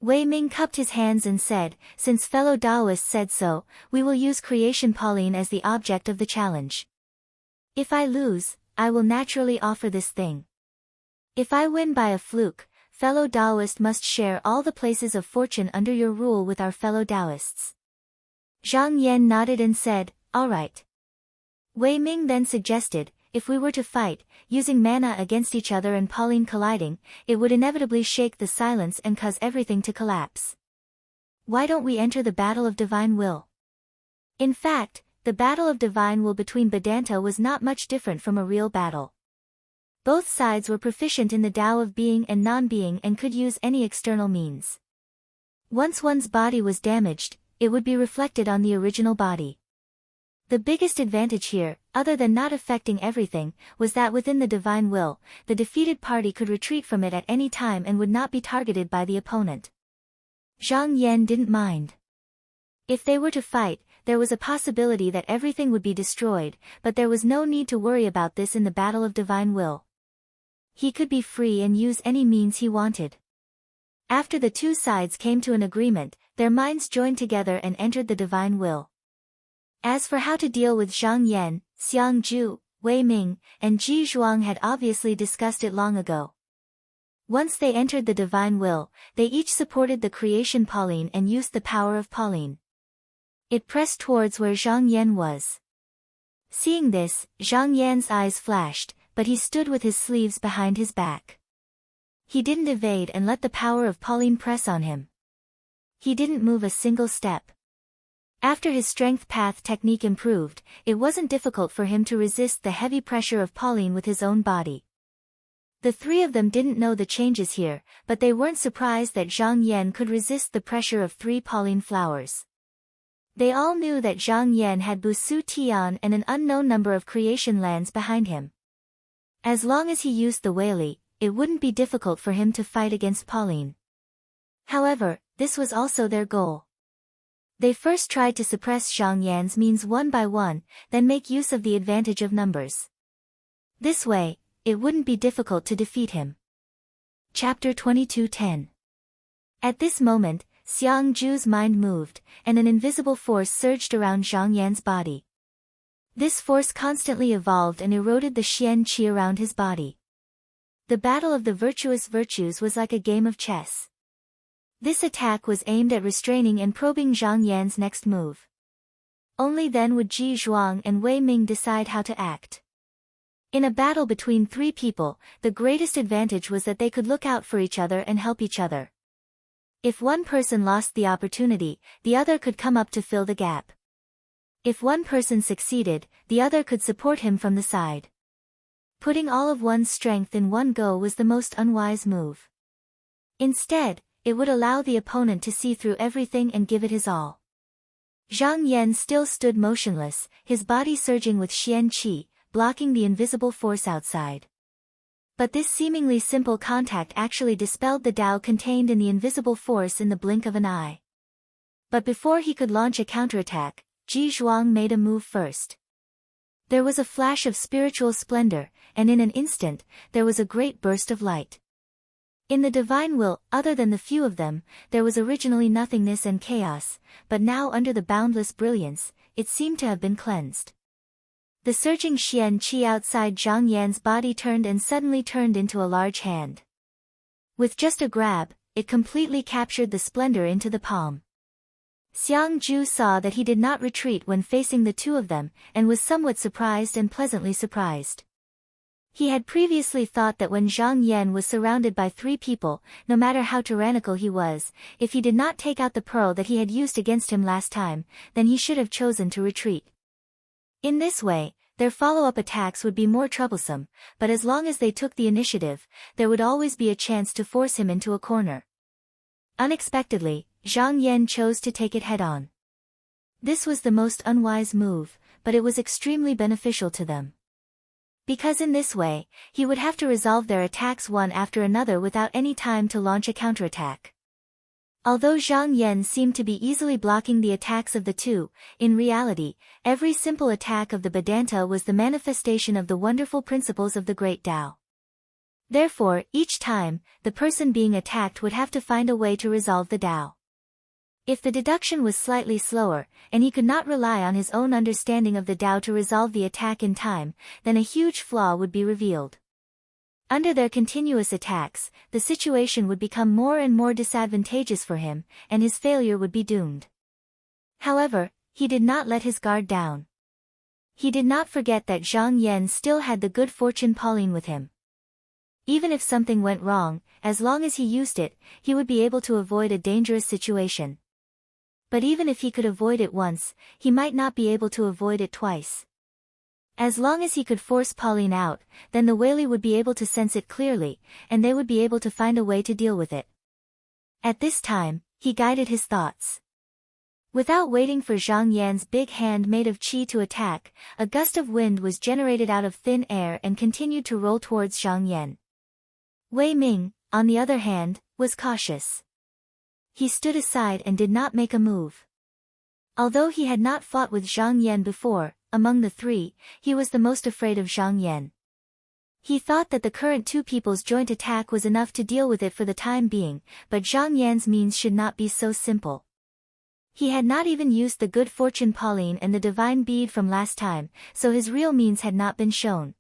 Wei Ming cupped his hands and said, since fellow Taoists said so, we will use creation Pauline as the object of the challenge. If I lose, I will naturally offer this thing. If I win by a fluke, fellow Taoist must share all the places of fortune under your rule with our fellow Taoists. Zhang Yan nodded and said, all right. Wei Ming then suggested, if we were to fight, using mana against each other and Pauline colliding, it would inevitably shake the silence and cause everything to collapse. Why don't we enter the battle of divine will? In fact, the battle of divine will between Vedanta was not much different from a real battle. Both sides were proficient in the Tao of being and non-being and could use any external means. Once one's body was damaged, it would be reflected on the original body. The biggest advantage here, other than not affecting everything, was that within the divine will, the defeated party could retreat from it at any time and would not be targeted by the opponent. Zhang Yan didn't mind. If they were to fight, there was a possibility that everything would be destroyed, but there was no need to worry about this in the battle of divine will. He could be free and use any means he wanted. After the two sides came to an agreement, their minds joined together and entered the divine will. As for how to deal with Zhang Yan, Xiang Zhu, Wei Ming, and Ji Zhuang had obviously discussed it long ago. Once they entered the divine will, they each supported the creation Pauline and used the power of Pauline. It pressed towards where Zhang Yan was. Seeing this, Zhang Yan's eyes flashed, but he stood with his sleeves behind his back. He didn't evade and let the power of Pauline press on him. He didn't move a single step. After his strength path technique improved, it wasn't difficult for him to resist the heavy pressure of Pauline with his own body. The three of them didn't know the changes here, but they weren't surprised that Zhang Yan could resist the pressure of 3 Pauline flowers. They all knew that Zhang Yan had Busu Tian and an unknown number of creation lands behind him. As long as he used the Weili, it wouldn't be difficult for him to fight against Pauline. However, this was also their goal. They first tried to suppress Zhang Yan's means one by one, then make use of the advantage of numbers. This way, it wouldn't be difficult to defeat him. Chapter 22:10. At this moment, Xiang Zhu's mind moved, and an invisible force surged around Zhang Yan's body. This force constantly evolved and eroded the Xian Qi around his body. The battle of the virtuous virtues was like a game of chess. This attack was aimed at restraining and probing Zhang Yan's next move. Only then would Ji Zhuang and Wei Ming decide how to act. In a battle between 3 people, the greatest advantage was that they could look out for each other and help each other. If one person lost the opportunity, the other could come up to fill the gap. If one person succeeded, the other could support him from the side. Putting all of one's strength in one go was the most unwise move. Instead, it would allow the opponent to see through everything and give it his all. Zhang Yan still stood motionless, his body surging with Xian Qi, blocking the invisible force outside. But this seemingly simple contact actually dispelled the Tao contained in the invisible force in the blink of an eye. But before he could launch a counterattack, Ji Zhuang made a move first. There was a flash of spiritual splendor, and in an instant, there was a great burst of light. In the divine will, other than the few of them, there was originally nothingness and chaos, but now under the boundless brilliance, it seemed to have been cleansed. The surging Xian Qi outside Zhang Yan's body turned and suddenly turned into a large hand. With just a grab, it completely captured the splendor into the palm. Xiang Zhu saw that he did not retreat when facing the two of them, and was somewhat surprised and pleasantly surprised. He had previously thought that when Zhang Yan was surrounded by 3 people, no matter how tyrannical he was, if he did not take out the pearl that he had used against him last time, then he should have chosen to retreat. In this way, their follow-up attacks would be more troublesome, but as long as they took the initiative, there would always be a chance to force him into a corner. Unexpectedly, Zhang Yan chose to take it head-on. This was the most unwise move, but it was extremely beneficial to them. Because in this way, he would have to resolve their attacks one after another without any time to launch a counterattack. Although Zhang Yan seemed to be easily blocking the attacks of the two, in reality, every simple attack of the Vedanta was the manifestation of the wonderful principles of the Great Tao. Therefore, each time, the person being attacked would have to find a way to resolve the Tao. If the deduction was slightly slower, and he could not rely on his own understanding of the Tao to resolve the attack in time, then a huge flaw would be revealed. Under their continuous attacks, the situation would become more and more disadvantageous for him, and his failure would be doomed. However, he did not let his guard down. He did not forget that Zhang Yan still had the good fortune Pauline with him. Even if something went wrong, as long as he used it, he would be able to avoid a dangerous situation. But even if he could avoid it once, he might not be able to avoid it twice. As long as he could force Pauline out, then the Whaley would be able to sense it clearly, and they would be able to find a way to deal with it. At this time, he guided his thoughts. Without waiting for Zhang Yan's big hand made of qi to attack, a gust of wind was generated out of thin air and continued to roll towards Zhang Yan. Wei Ming, on the other hand, was cautious. He stood aside and did not make a move. Although he had not fought with Zhang Yan before, among the three, he was the most afraid of Zhang Yan. He thought that the current two people's joint attack was enough to deal with it for the time being, but Zhang Yan's means should not be so simple. He had not even used the good fortune Pauline and the divine bead from last time, so his real means had not been shown.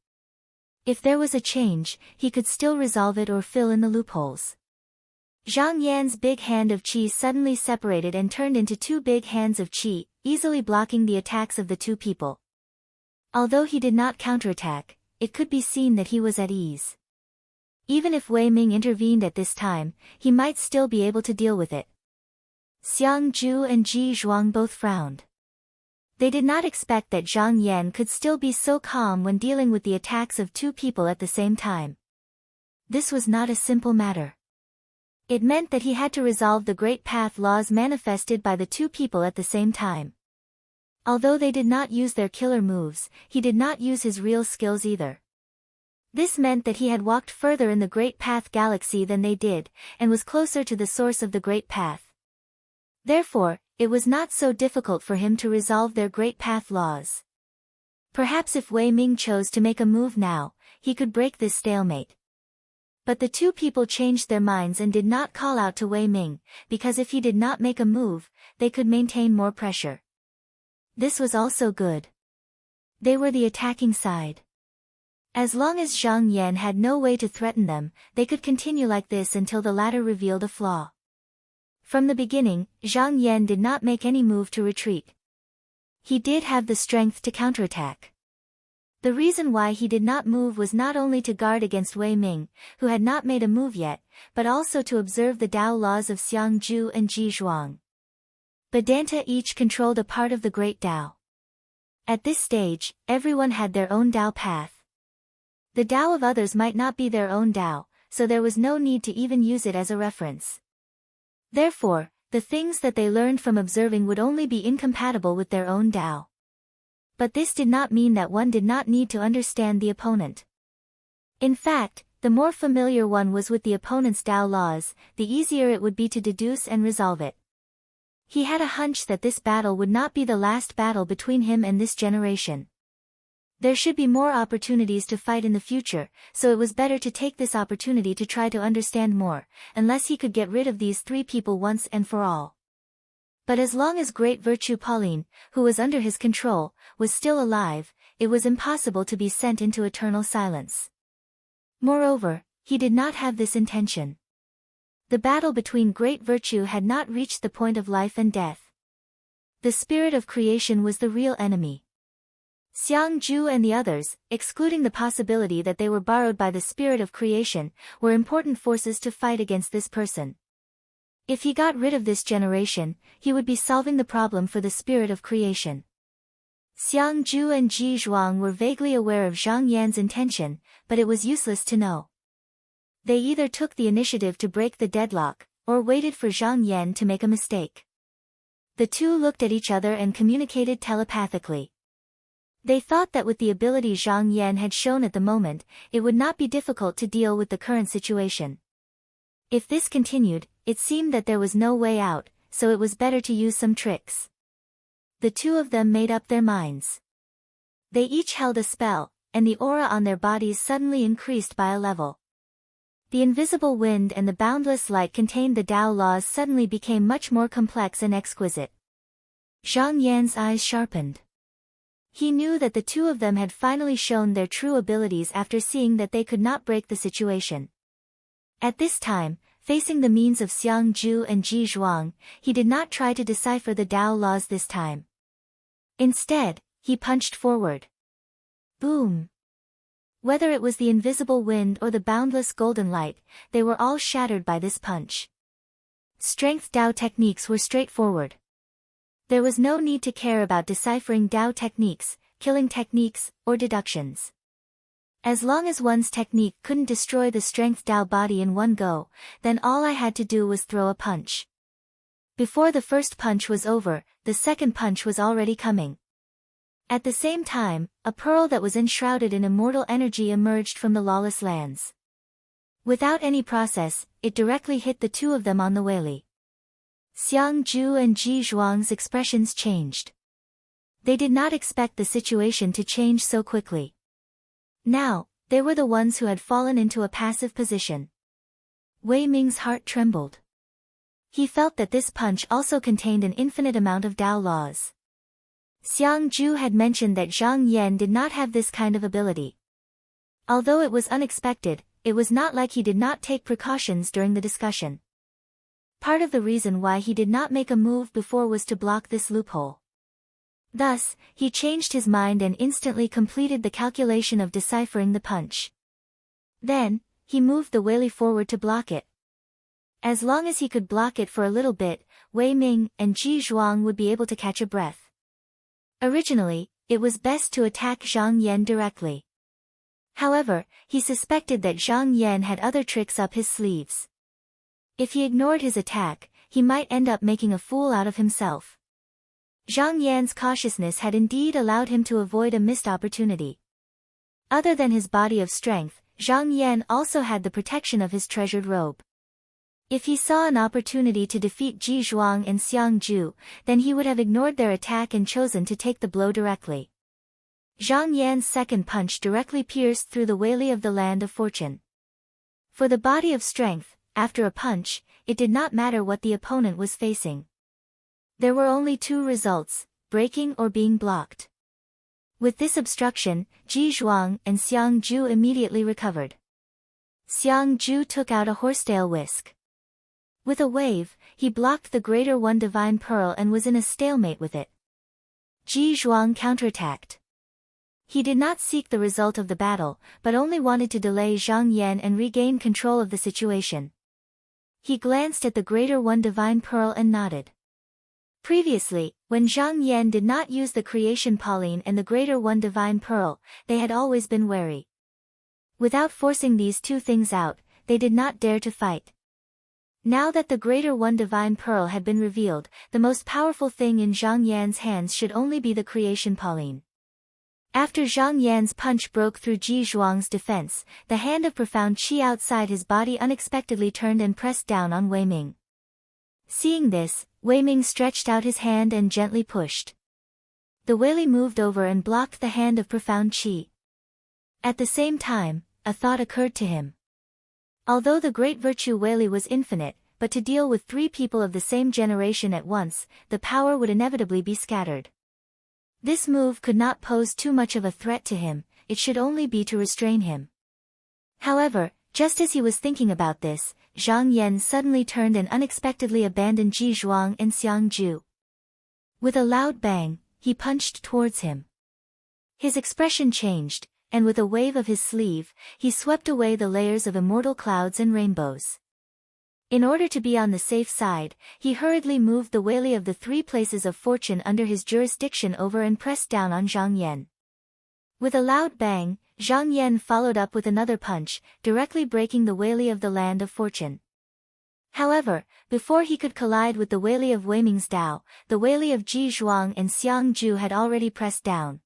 If there was a change, he could still resolve it or fill in the loopholes. Zhang Yan's big hand of qi suddenly separated and turned into two big hands of qi, easily blocking the attacks of the two people. Although he did not counterattack, it could be seen that he was at ease. Even if Wei Ming intervened at this time, he might still be able to deal with it. Xiang Zhu and Ji Zhuang both frowned. They did not expect that Zhang Yan could still be so calm when dealing with the attacks of two people at the same time. This was not a simple matter. It meant that he had to resolve the great path laws manifested by the two people at the same time. Although they did not use their killer moves, he did not use his real skills either. This meant that he had walked further in the Great Path galaxy than they did, and was closer to the source of the Great Path. Therefore, it was not so difficult for him to resolve their Great Path laws. Perhaps if Wei Ming chose to make a move now, he could break this stalemate. But the two people changed their minds and did not call out to Wei Ming, because if he did not make a move, they could maintain more pressure. This was also good. They were the attacking side. As long as Zhang Yan had no way to threaten them, they could continue like this until the latter revealed a flaw. From the beginning, Zhang Yan did not make any move to retreat. He did have the strength to counterattack. The reason why he did not move was not only to guard against Wei Ming, who had not made a move yet, but also to observe the Tao laws of Xiang Zhu and Ji Zhuang. Vedanta each controlled a part of the great Tao. At this stage, everyone had their own Tao path. The Tao of others might not be their own Tao, so there was no need to even use it as a reference. Therefore, the things that they learned from observing would only be incompatible with their own Tao. But this did not mean that one did not need to understand the opponent. In fact, the more familiar one was with the opponent's Tao laws, the easier it would be to deduce and resolve it. He had a hunch that this battle would not be the last battle between him and this generation. There should be more opportunities to fight in the future, so it was better to take this opportunity to try to understand more, unless he could get rid of these three people once and for all. But as long as Great Virtue Pauline, who was under his control, was still alive, it was impossible to be sent into eternal silence. Moreover, he did not have this intention. The battle between Great Virtue had not reached the point of life and death. The spirit of creation was the real enemy. Xiang Zhu and the others, excluding the possibility that they were borrowed by the spirit of creation, were important forces to fight against this person. If he got rid of this generation, he would be solving the problem for the spirit of creation. Xiang Zhu and Ji Zhuang were vaguely aware of Zhang Yan's intention, but it was useless to know. They either took the initiative to break the deadlock, or waited for Zhang Yan to make a mistake. The two looked at each other and communicated telepathically. They thought that with the ability Zhang Yan had shown at the moment, it would not be difficult to deal with the current situation. If this continued, it seemed that there was no way out, so it was better to use some tricks. The two of them made up their minds. They each held a spell, and the aura on their bodies suddenly increased by a level. The invisible wind and the boundless light contained the Tao laws suddenly became much more complex and exquisite. Zhang Yan's eyes sharpened. He knew that the two of them had finally shown their true abilities after seeing that they could not break the situation. At this time, facing the means of Xiang Zhu and Ji Zhuang, he did not try to decipher the Tao laws this time. Instead, he punched forward. Boom! Whether it was the invisible wind or the boundless golden light, they were all shattered by this punch. Strength Tao techniques were straightforward. There was no need to care about deciphering Tao techniques, killing techniques, or deductions. As long as one's technique couldn't destroy the strength Tao body in one go, then all I had to do was throw a punch. Before the first punch was over, the second punch was already coming. At the same time, a pearl that was enshrouded in immortal energy emerged from the lawless lands. Without any process, it directly hit the two of them on the Weili. Xiang Zhu and Ji Zhuang's expressions changed. They did not expect the situation to change so quickly. Now, they were the ones who had fallen into a passive position. Wei Ming's heart trembled. He felt that this punch also contained an infinite amount of Tao laws. Xiang Zhu had mentioned that Zhang Yan did not have this kind of ability. Although it was unexpected, it was not like he did not take precautions during the discussion. Part of the reason why he did not make a move before was to block this loophole. Thus, he changed his mind and instantly completed the calculation of deciphering the punch. Then, he moved the Weili forward to block it. As long as he could block it for a little bit, Wei Ming and Ji Zhuang would be able to catch a breath. Originally, it was best to attack Zhang Yan directly. However, he suspected that Zhang Yan had other tricks up his sleeves. If he ignored his attack, he might end up making a fool out of himself. Zhang Yan's cautiousness had indeed allowed him to avoid a missed opportunity. Other than his body of strength, Zhang Yan also had the protection of his treasured robe. If he saw an opportunity to defeat Ji Zhuang and Xiang Zhu, then he would have ignored their attack and chosen to take the blow directly. Zhang Yan's second punch directly pierced through the Weili of the Land of Fortune. For the body of strength, after a punch, it did not matter what the opponent was facing. There were only two results, breaking or being blocked. With this obstruction, Ji Zhuang and Xiang Zhu immediately recovered. Xiang Zhu took out a horsetail whisk. With a wave, he blocked the Greater One Divine Pearl and was in a stalemate with it. Ji Zhuang counterattacked. He did not seek the result of the battle, but only wanted to delay Zhang Yan and regain control of the situation. He glanced at the Greater One Divine Pearl and nodded. Previously, when Zhang Yan did not use the Creation Pauline and the Greater One Divine Pearl, they had always been wary. Without forcing these two things out, they did not dare to fight. Now that the Greater One Divine Pearl had been revealed, the most powerful thing in Zhang Yan's hands should only be the Creation Pauline. After Zhang Yan's punch broke through Ji Zhuang's defense, the hand of profound qi outside his body unexpectedly turned and pressed down on Wei Ming. Seeing this, Wei Ming stretched out his hand and gently pushed. The Weili moved over and blocked the hand of profound qi. At the same time, a thought occurred to him. Although the great virtue Weili was infinite, but to deal with three people of the same generation at once, the power would inevitably be scattered. This move could not pose too much of a threat to him, it should only be to restrain him. However, just as he was thinking about this, Zhang Yan suddenly turned and unexpectedly abandoned Ji Zhuang and Xiang Zhu. With a loud bang, he punched towards him. His expression changed, and with a wave of his sleeve, he swept away the layers of immortal clouds and rainbows. In order to be on the safe side, he hurriedly moved the Weili of the three places of fortune under his jurisdiction over and pressed down on Zhang Yan. With a loud bang, Zhang Yan followed up with another punch, directly breaking the Weili of the Land of Fortune. However, before he could collide with the Weili of Wei Ming's Tao, the Weili of Ji Zhuang and Xiang Zhu had already pressed down.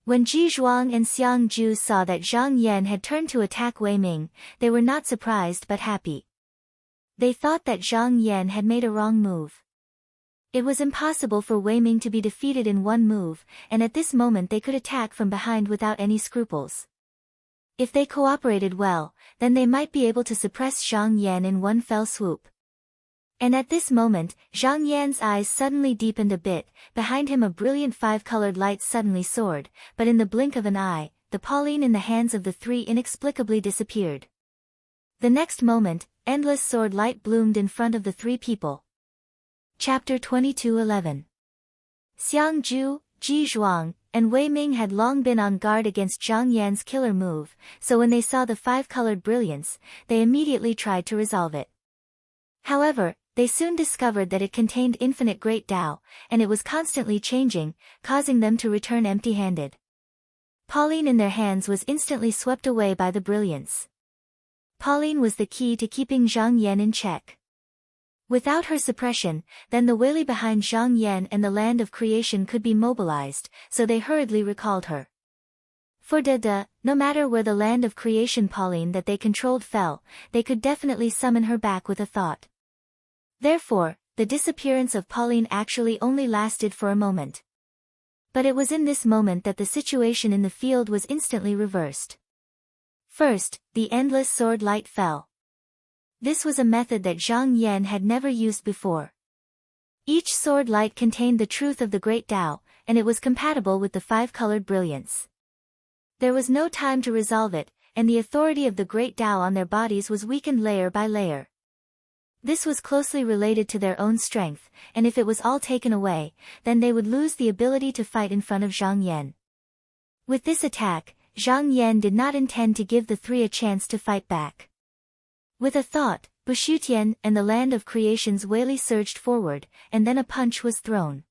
When Ji Zhuang and Xiang Zhu saw that Zhang Yan had turned to attack Wei Ming, they were not surprised but happy. They thought that Zhang Yan had made a wrong move. It was impossible for Wei Ming to be defeated in one move, and at this moment they could attack from behind without any scruples. If they cooperated well, then they might be able to suppress Zhang Yan in one fell swoop. And at this moment, Zhang Yan's eyes suddenly deepened a bit, behind him a brilliant five-colored light suddenly soared, but in the blink of an eye, the Pauline in the hands of the three inexplicably disappeared. The next moment, endless sword light bloomed in front of the three people. Chapter 22:11. Xiang Zhu, Ji Zhuang, and Wei Ming had long been on guard against Zhang Yan's killer move, so when they saw the five-colored brilliance, they immediately tried to resolve it. However, they soon discovered that it contained infinite great Tao, and it was constantly changing, causing them to return empty-handed. Pauline in their hands was instantly swept away by the brilliance. Pauline was the key to keeping Zhang Yan in check. Without her suppression, then the Weili behind Zhang Yan and the land of creation could be mobilized, so they hurriedly recalled her. For no matter where the land of creation Pauline that they controlled fell, they could definitely summon her back with a thought. Therefore, the disappearance of Pauline actually only lasted for a moment. But it was in this moment that the situation in the field was instantly reversed. First, the endless sword light fell. This was a method that Zhang Yan had never used before. Each sword light contained the truth of the great Tao, and it was compatible with the five-colored brilliance. There was no time to resolve it, and the authority of the great Tao on their bodies was weakened layer by layer. This was closely related to their own strength, and if it was all taken away, then they would lose the ability to fight in front of Zhang Yan. With this attack, Zhang Yan did not intend to give the three a chance to fight back. With a thought, Bushutian and the land of creation's Weili surged forward, and then a punch was thrown.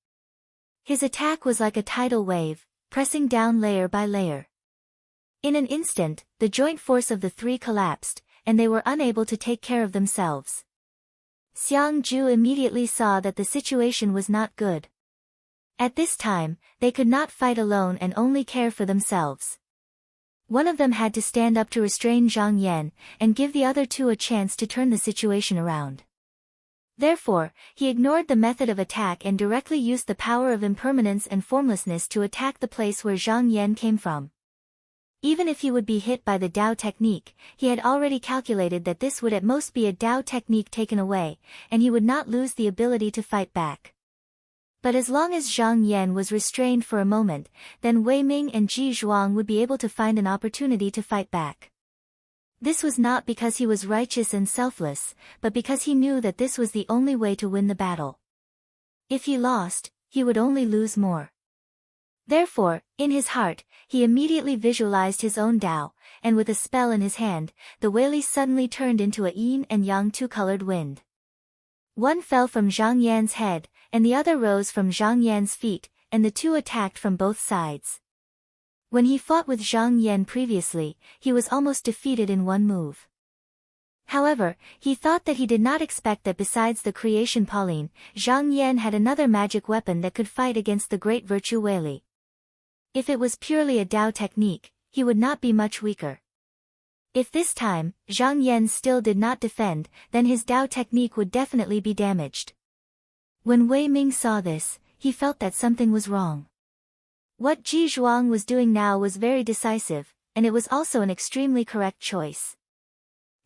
His attack was like a tidal wave, pressing down layer by layer. In an instant, the joint force of the three collapsed, and they were unable to take care of themselves. Xiang Zhu immediately saw that the situation was not good. At this time, they could not fight alone and only care for themselves. One of them had to stand up to restrain Zhang Yan, and give the other two a chance to turn the situation around. Therefore, he ignored the method of attack and directly used the power of impermanence and formlessness to attack the place where Zhang Yan came from. Even if he would be hit by the Dao technique, he had already calculated that this would at most be a Dao technique taken away, and he would not lose the ability to fight back. But as long as Zhang Yan was restrained for a moment, then Wei Ming and Ji Zhuang would be able to find an opportunity to fight back. This was not because he was righteous and selfless, but because he knew that this was the only way to win the battle. If he lost, he would only lose more. Therefore, in his heart, he immediately visualized his own Tao, and with a spell in his hand, the Weili suddenly turned into a yin and yang two-colored wind. One fell from Zhang Yan's head, and the other rose from Zhang Yan's feet, and the two attacked from both sides. When he fought with Zhang Yan previously, he was almost defeated in one move. However, he thought that he did not expect that besides the creation Pauline, Zhang Yan had another magic weapon that could fight against the great virtue Weili. If it was purely a Dao technique, he would not be much weaker. If this time, Zhang Yan still did not defend, then his Dao technique would definitely be damaged. When Wei Ming saw this, he felt that something was wrong. What Ji Zhuang was doing now was very decisive, and it was also an extremely correct choice.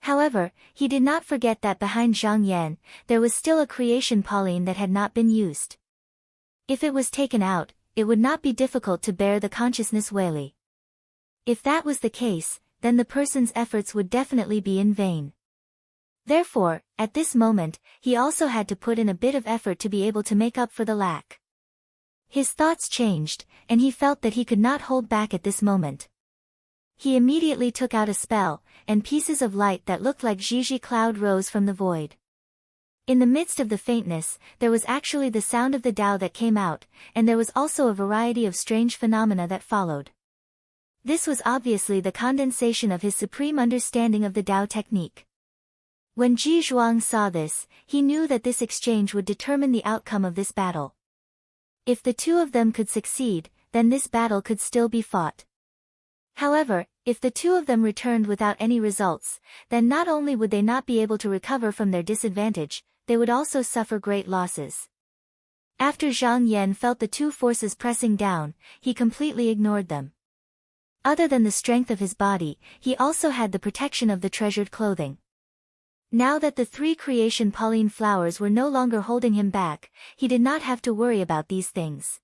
However, he did not forget that behind Zhang Yan, there was still a creation Pauline that had not been used. If it was taken out, it would not be difficult to bear the consciousness Weili. If that was the case, then the person's efforts would definitely be in vain. Therefore, at this moment, he also had to put in a bit of effort to be able to make up for the lack. His thoughts changed, and he felt that he could not hold back at this moment. He immediately took out a spell, and pieces of light that looked like Gigi cloud rose from the void. In the midst of the faintness, there was actually the sound of the Tao that came out, and there was also a variety of strange phenomena that followed. This was obviously the condensation of his supreme understanding of the Tao technique. When Ji Zhuang saw this, he knew that this exchange would determine the outcome of this battle. If the two of them could succeed, then this battle could still be fought. However, if the two of them returned without any results, then not only would they not be able to recover from their disadvantage, they would also suffer great losses. After Zhang Yan felt the two forces pressing down, he completely ignored them. Other than the strength of his body, he also had the protection of the treasured clothing. Now that the 3 creation Pauline flowers were no longer holding him back, he did not have to worry about these things.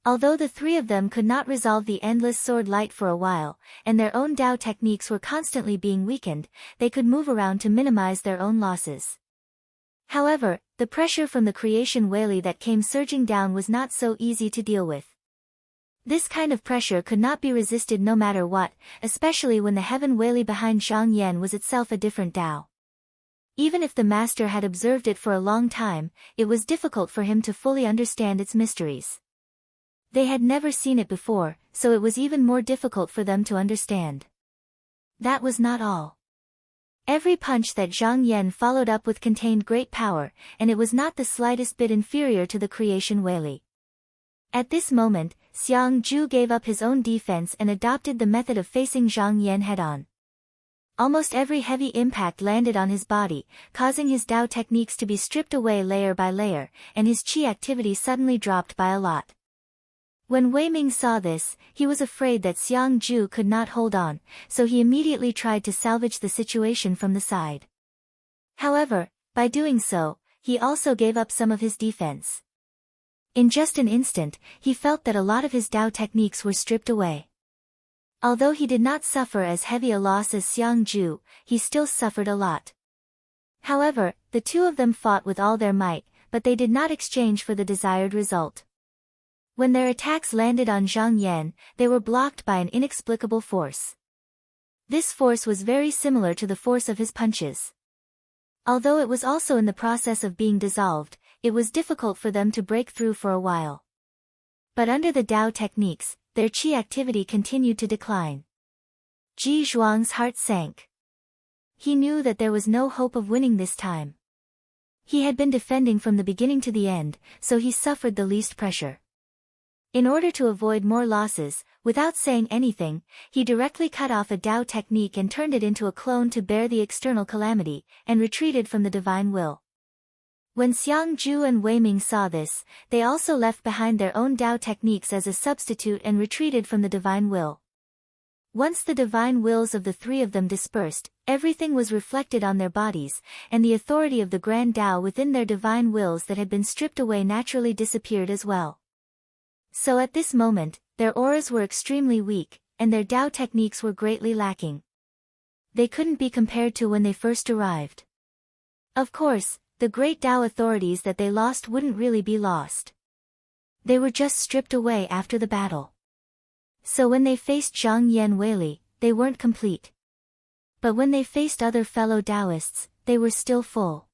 Although the 3 of them could not resolve the endless sword light for a while, and their own Tao techniques were constantly being weakened, they could move around to minimize their own losses. However, the pressure from the creation Weili that came surging down was not so easy to deal with. This kind of pressure could not be resisted no matter what, especially when the heaven Weili behind Zhang Yan was itself a different Tao. Even if the master had observed it for a long time, it was difficult for him to fully understand its mysteries. They had never seen it before, so it was even more difficult for them to understand. That was not all. Every punch that Zhang Yan followed up with contained great power, and it was not the slightest bit inferior to the creation Weili. At this moment, Xiang Zhu gave up his own defense and adopted the method of facing Zhang Yan head-on. Almost every heavy impact landed on his body, causing his Tao techniques to be stripped away layer by layer, and his qi activity suddenly dropped by a lot. When Wei Ming saw this, he was afraid that Xiang Zhu could not hold on, so he immediately tried to salvage the situation from the side. However, by doing so, he also gave up some of his defense. In just an instant, he felt that a lot of his Tao techniques were stripped away. Although he did not suffer as heavy a loss as Xiang Zhu, he still suffered a lot. However, the 2 of them fought with all their might, but they did not exchange for the desired result. When their attacks landed on Zhang Yan, they were blocked by an inexplicable force. This force was very similar to the force of his punches. Although it was also in the process of being dissolved, it was difficult for them to break through for a while. But under the Tao techniques, their qi activity continued to decline. Ji Zhuang's heart sank. He knew that there was no hope of winning this time. He had been defending from the beginning to the end, so he suffered the least pressure. In order to avoid more losses, without saying anything, he directly cut off a Tao technique and turned it into a clone to bear the external calamity, and retreated from the divine will. When Xiang Zhu and Wei Ming saw this, they also left behind their own Tao techniques as a substitute and retreated from the divine will. Once the divine wills of the 3 of them dispersed, everything was reflected on their bodies, and the authority of the grand Tao within their divine wills that had been stripped away naturally disappeared as well. So at this moment, their auras were extremely weak, and their Tao techniques were greatly lacking. They couldn't be compared to when they first arrived. Of course, the great Tao authorities that they lost wouldn't really be lost. They were just stripped away after the battle. So when they faced Zhang Yan Weili, they weren't complete. But when they faced other fellow Taoists, they were still full.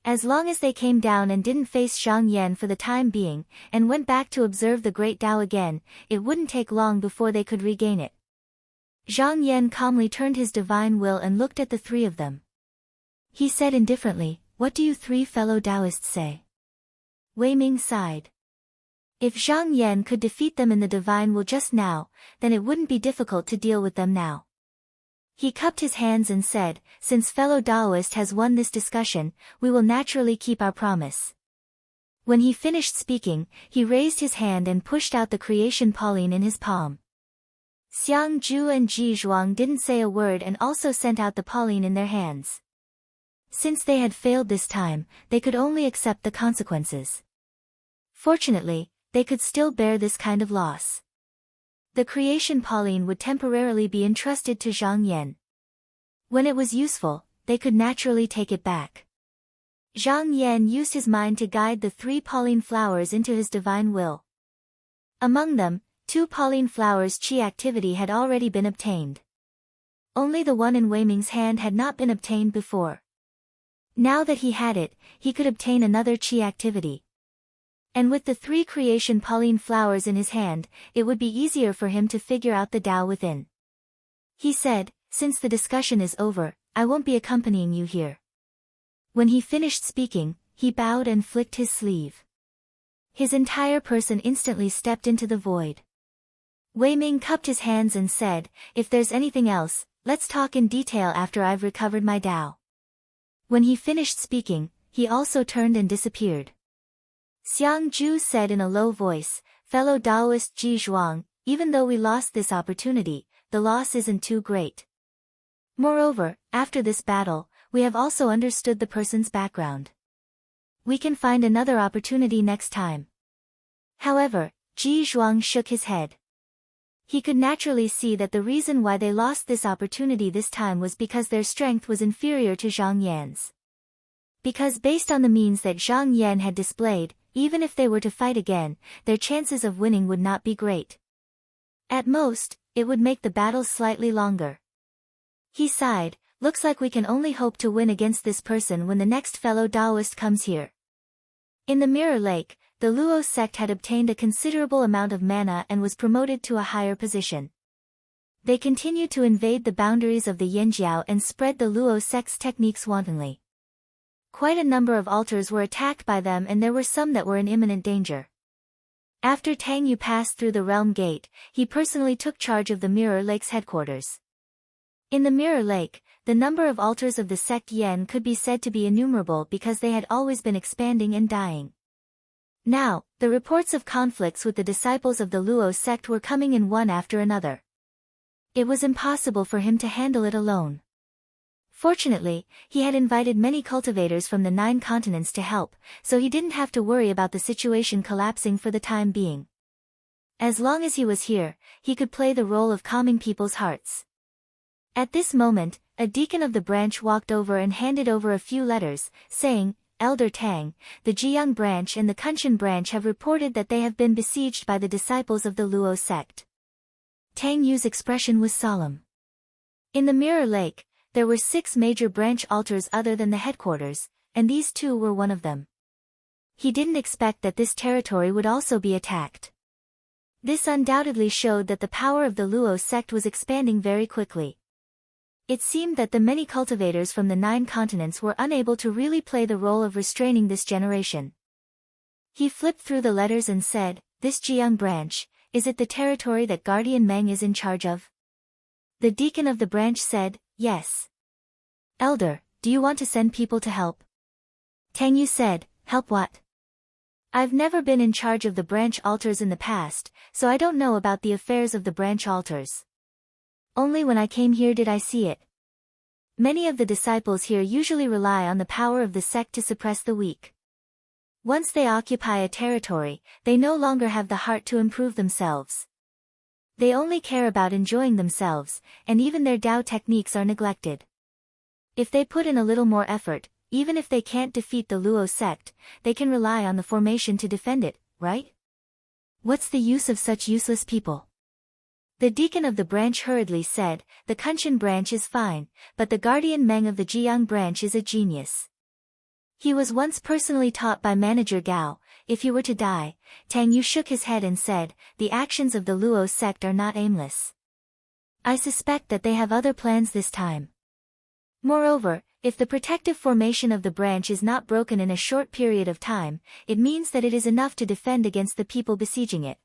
As long as they came down and didn't face Zhang Yan for the time being, and went back to observe the great Tao again, it wouldn't take long before they could regain it. Zhang Yan calmly turned his divine will and looked at the 3 of them. He said indifferently, "What do you 3 fellow Taoists say?" Wei Ming sighed. If Zhang Yan could defeat them in the divine will just now, then it wouldn't be difficult to deal with them now. He cupped his hands and said, "Since fellow Taoist has won this discussion, we will naturally keep our promise." When he finished speaking, he raised his hand and pushed out the creation Pauline in his palm. Xiang Zhu and Ji Zhuang didn't say a word and also sent out the Pauline in their hands. Since they had failed this time, they could only accept the consequences. Fortunately, they could still bear this kind of loss. The creation Pauline would temporarily be entrusted to Zhang Yan. When it was useful, they could naturally take it back. Zhang Yan used his mind to guide the 3 Pauline flowers into his divine will. Among them, 2 Pauline flowers' qi activity had already been obtained. Only the one in Wei Ming's hand had not been obtained before. Now that he had it, he could obtain another qi activity. And with the 3 creation Pauline flowers in his hand, it would be easier for him to figure out the Tao within. He said, "Since the discussion is over, I won't be accompanying you here." When he finished speaking, he bowed and flicked his sleeve. His entire person instantly stepped into the void. Wei Ming cupped his hands and said, "If there's anything else, let's talk in detail after I've recovered my Tao." When he finished speaking, he also turned and disappeared. Xiang Zhu said in a low voice, "Fellow Taoist Ji Zhuang, even though we lost this opportunity, the loss isn't too great. Moreover, after this battle, we have also understood the person's background. We can find another opportunity next time. However, Ji Zhuang shook his head. He could naturally see that the reason why they lost this opportunity this time was because their strength was inferior to Zhang Yan's. Because based on the means that Zhang Yan had displayed, even if they were to fight again, their chances of winning would not be great. At most, it would make the battles slightly longer. He sighed, looks like we can only hope to win against this person when the next fellow Taoist comes here. In the Mirror Lake, the Luo sect had obtained a considerable amount of mana and was promoted to a higher position. They continued to invade the boundaries of the Yanjiao and spread the Luo sect's techniques wantonly. Quite a number of altars were attacked by them and there were some that were in imminent danger. After Tang Yu passed through the Realm Gate, he personally took charge of the Mirror Lake's headquarters. In the Mirror Lake, the number of altars of the sect Yen could be said to be innumerable because they had always been expanding and dying. Now, the reports of conflicts with the disciples of the Luo sect were coming in one after another. It was impossible for him to handle it alone. Fortunately, he had invited many cultivators from the 9 continents to help, so he didn't have to worry about the situation collapsing for the time being. As long as he was here, he could play the role of calming people's hearts. At this moment, a deacon of the branch walked over and handed over a few letters, saying, "Elder Tang, the Jiang branch and the Kunshan branch have reported that they have been besieged by the disciples of the Luo sect." Tang Yu's expression was solemn. In the Mirror Lake, there were 6 major branch altars other than the headquarters, and these 2 were one of them. He didn't expect that this territory would also be attacked. This undoubtedly showed that the power of the Luo sect was expanding very quickly. It seemed that the many cultivators from the 9 continents were unable to really play the role of restraining this generation. He flipped through the letters and said, "This Jiang branch, is it the territory that Guardian Meng is in charge of?" The deacon of the branch said, "Yes." "Elder, do you want to send people to help?" Tang Yu said, "Help what?" "I've never been in charge of the branch altars in the past, so I don't know about the affairs of the branch altars. Only when I came here did I see it. Many of the disciples here usually rely on the power of the sect to suppress the weak. Once they occupy a territory, they no longer have the heart to improve themselves. They only care about enjoying themselves, and even their Tao techniques are neglected. If they put in a little more effort, even if they can't defeat the Luo sect, they can rely on the formation to defend it, right? What's the use of such useless people?" The deacon of the branch hurriedly said, "The Kunshan branch is fine, but the Guardian Meng of the Jiang branch is a genius. He was once personally taught by Manager Gao. If he were to die." Tang Yu shook his head and said, "The actions of the Luo sect are not aimless. I suspect that they have other plans this time. Moreover, if the protective formation of the branch is not broken in a short period of time, it means that it is enough to defend against the people besieging it.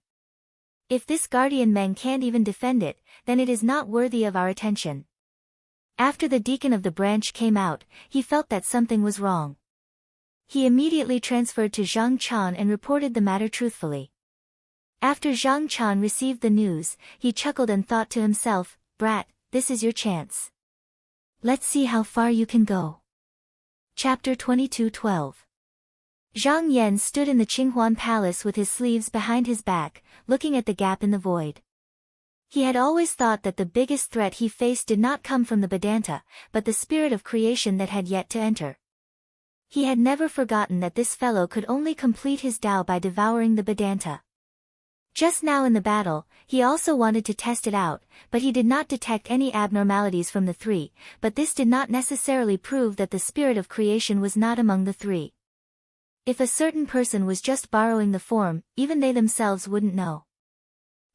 If this Guardian Meng can't even defend it, then it is not worthy of our attention." After the deacon of the branch came out, he felt that something was wrong. He immediately transferred to Zhang Chan and reported the matter truthfully. After Zhang Chan received the news, he chuckled and thought to himself, "Brat, this is your chance. Let's see how far you can go." Chapter 22:12. Zhang Yan stood in the Qinghuan Palace with his sleeves behind his back, looking at the gap in the void. He had always thought that the biggest threat he faced did not come from the Vedanta, but the spirit of creation that had yet to enter. He had never forgotten that this fellow could only complete his Tao by devouring the Vedanta. Just now in the battle, he also wanted to test it out, but he did not detect any abnormalities from the 3, but this did not necessarily prove that the spirit of creation was not among the 3. If a certain person was just borrowing the form, even they themselves wouldn't know.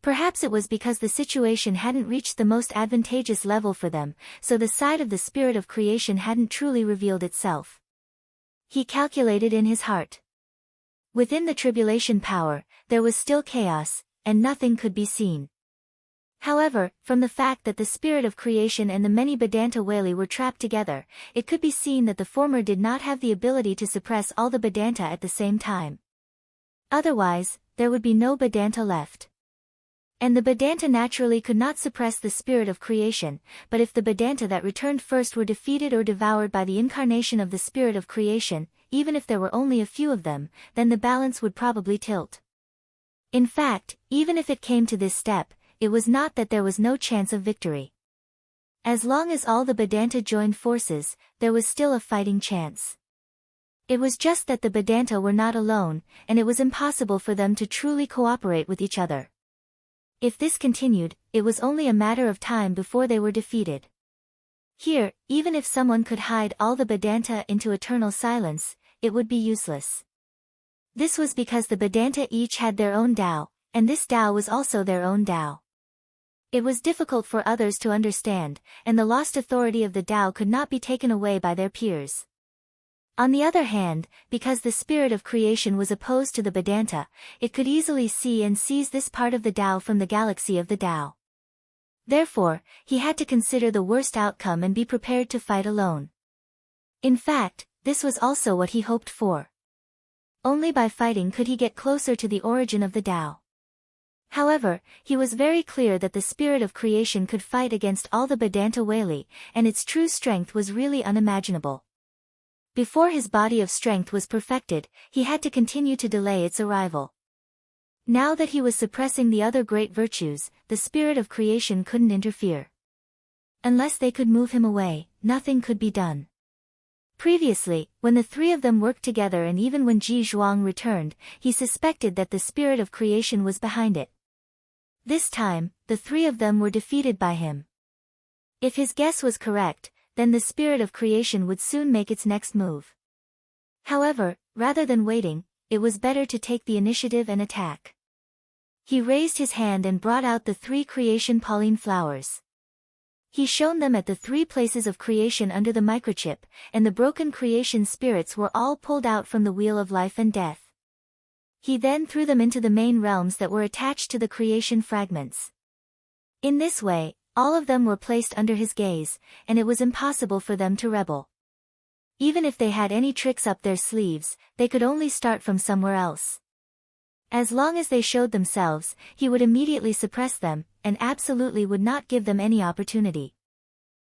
Perhaps it was because the situation hadn't reached the most advantageous level for them, so the side of the spirit of creation hadn't truly revealed itself. He calculated in his heart. Within the tribulation power, there was still chaos, and nothing could be seen. However, from the fact that the spirit of creation and the many Vedanta Wali were trapped together, it could be seen that the former did not have the ability to suppress all the Vedanta at the same time. Otherwise, there would be no Vedanta left. And the Vedanta naturally could not suppress the spirit of creation, but if the Vedanta that returned first were defeated or devoured by the incarnation of the spirit of creation, even if there were only a few of them, then the balance would probably tilt. In fact, even if it came to this step, it was not that there was no chance of victory. As long as all the Vedanta joined forces, there was still a fighting chance. It was just that the Vedanta were not alone, and it was impossible for them to truly cooperate with each other. If this continued, it was only a matter of time before they were defeated. Here, even if someone could hide all the Vedanta into eternal silence, it would be useless. This was because the Vedanta each had their own Tao, and this Tao was also their own Tao. It was difficult for others to understand, and the lost authority of the Tao could not be taken away by their peers. On the other hand, because the spirit of creation was opposed to the Vedanta, it could easily see and seize this part of the Tao from the galaxy of the Tao. Therefore, he had to consider the worst outcome and be prepared to fight alone. In fact, this was also what he hoped for. Only by fighting could he get closer to the origin of the Tao. However, he was very clear that the spirit of creation could fight against all the Vedanta Wali, and its true strength was really unimaginable. Before his body of strength was perfected, he had to continue to delay its arrival. Now that he was suppressing the other great virtues, the spirit of creation couldn't interfere. Unless they could move him away, nothing could be done. Previously, when the three of them worked together and even when Ji Zhuang returned, he suspected that the spirit of creation was behind it. This time, the three of them were defeated by him. If his guess was correct, then the spirit of creation would soon make its next move. However, rather than waiting, it was better to take the initiative and attack. He raised his hand and brought out the 3 creation Pauline flowers. He shone them at the 3 places of creation under the microchip, and the broken creation spirits were all pulled out from the wheel of life and death. He then threw them into the main realms that were attached to the creation fragments. In this way, all of them were placed under his gaze, and it was impossible for them to rebel. Even if they had any tricks up their sleeves, they could only start from somewhere else. As long as they showed themselves, he would immediately suppress them, and absolutely would not give them any opportunity.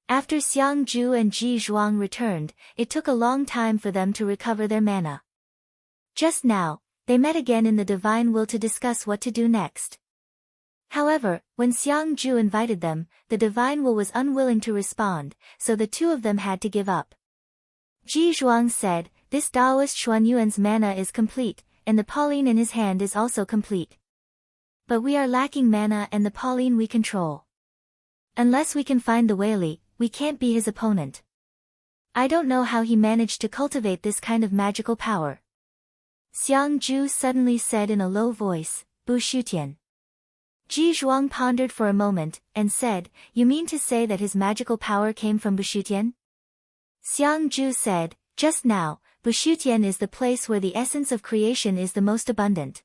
After Xiang Ju and Ji Zhuang returned, it took a long time for them to recover their mana. Just now, they met again in the divine will to discuss what to do next. However, when Xiang Ju invited them, the divine will was unwilling to respond, so the two of them had to give up. Ji Zhuang said, "This Taoist Xuanyuan's mana is complete, and the Pauline in his hand is also complete. But we are lacking mana and the Pauline we control. Unless we can find the Wali, we can't be his opponent. I don't know how he managed to cultivate this kind of magical power." Xiang Ju suddenly said in a low voice, "Bu Shutian." Ji Zhuang pondered for a moment, and said, "You mean to say that his magical power came from Bushutian?" Xiang Ju said, "Just now, Bushutian is the place where the essence of creation is the most abundant.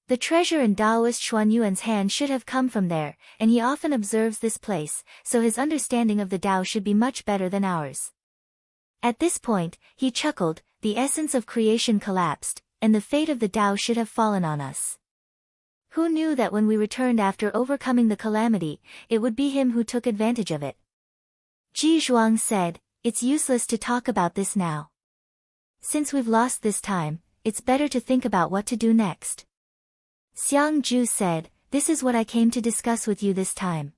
The treasure in Taoist Xuanyuan's hand should have come from there, and he often observes this place, so his understanding of the Tao should be much better than ours." At this point, he chuckled, "The essence of creation collapsed, and the fate of the Tao should have fallen on us. Who knew that when we returned after overcoming the calamity, it would be him who took advantage of it?" Ji Zhuang said, "It's useless to talk about this now. Since we've lost this time, it's better to think about what to do next." Xiang Ju said, "This is what I came to discuss with you this time.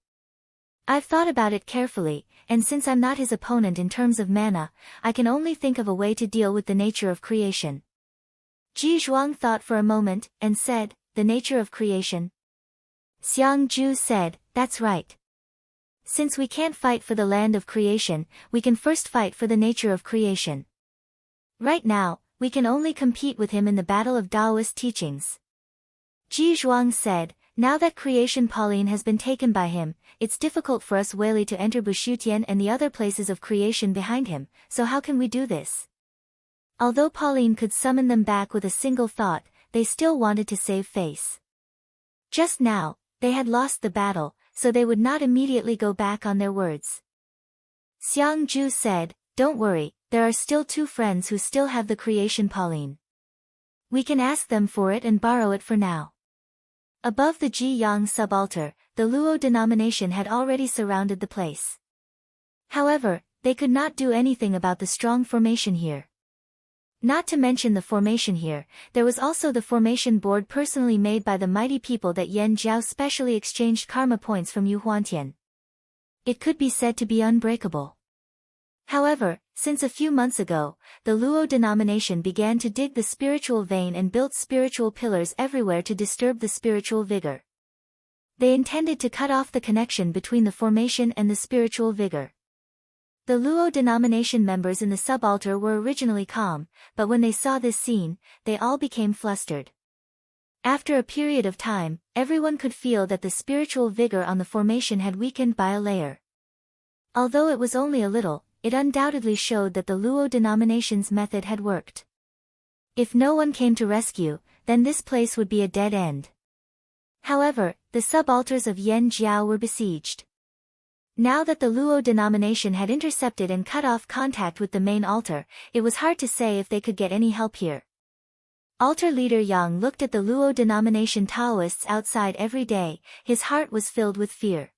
I've thought about it carefully, and since I'm not his opponent in terms of mana, I can only think of a way to deal with the nature of creation." Ji Zhuang thought for a moment, and said, "The nature of creation?" Xiang Ju said, "That's right. Since we can't fight for the land of creation, we can first fight for the nature of creation. Right now, we can only compete with him in the battle of Taoist teachings." Ji Zhuang said, "Now that creation Pauline has been taken by him, it's difficult for us Wei to enter Bushutian and the other places of creation behind him, so how can we do this?" Although Pauline could summon them back with a single thought, they still wanted to save face. Just now, they had lost the battle, so they would not immediately go back on their words. Xiang Ju said, "Don't worry, there are still 2 friends who still have the creation Pauline. We can ask them for it and borrow it for now. Above the Ji-yang subaltar, the Luo denomination had already surrounded the place. However, they could not do anything about the strong formation here. Not to mention the formation here, there was also the formation board personally made by the mighty people that Yan Jiao specially exchanged karma points from Yu Huantian. It could be said to be unbreakable. However, since a few months ago, the Luo denomination began to dig the spiritual vein and built spiritual pillars everywhere to disturb the spiritual vigor. They intended to cut off the connection between the formation and the spiritual vigor. The Luo denomination members in the subaltar were originally calm, but when they saw this scene, they all became flustered. After a period of time, everyone could feel that the spiritual vigor on the formation had weakened by a layer. Although it was only a little, it undoubtedly showed that the Luo denomination's method had worked. If no one came to rescue, then this place would be a dead end. However, the subaltars of Yan Jiao were besieged. Now that the Luo denomination had intercepted and cut off contact with the main altar, it was hard to say if they could get any help here. Altar leader Yang looked at the Luo denomination Taoists outside every day. His heart was filled with fear.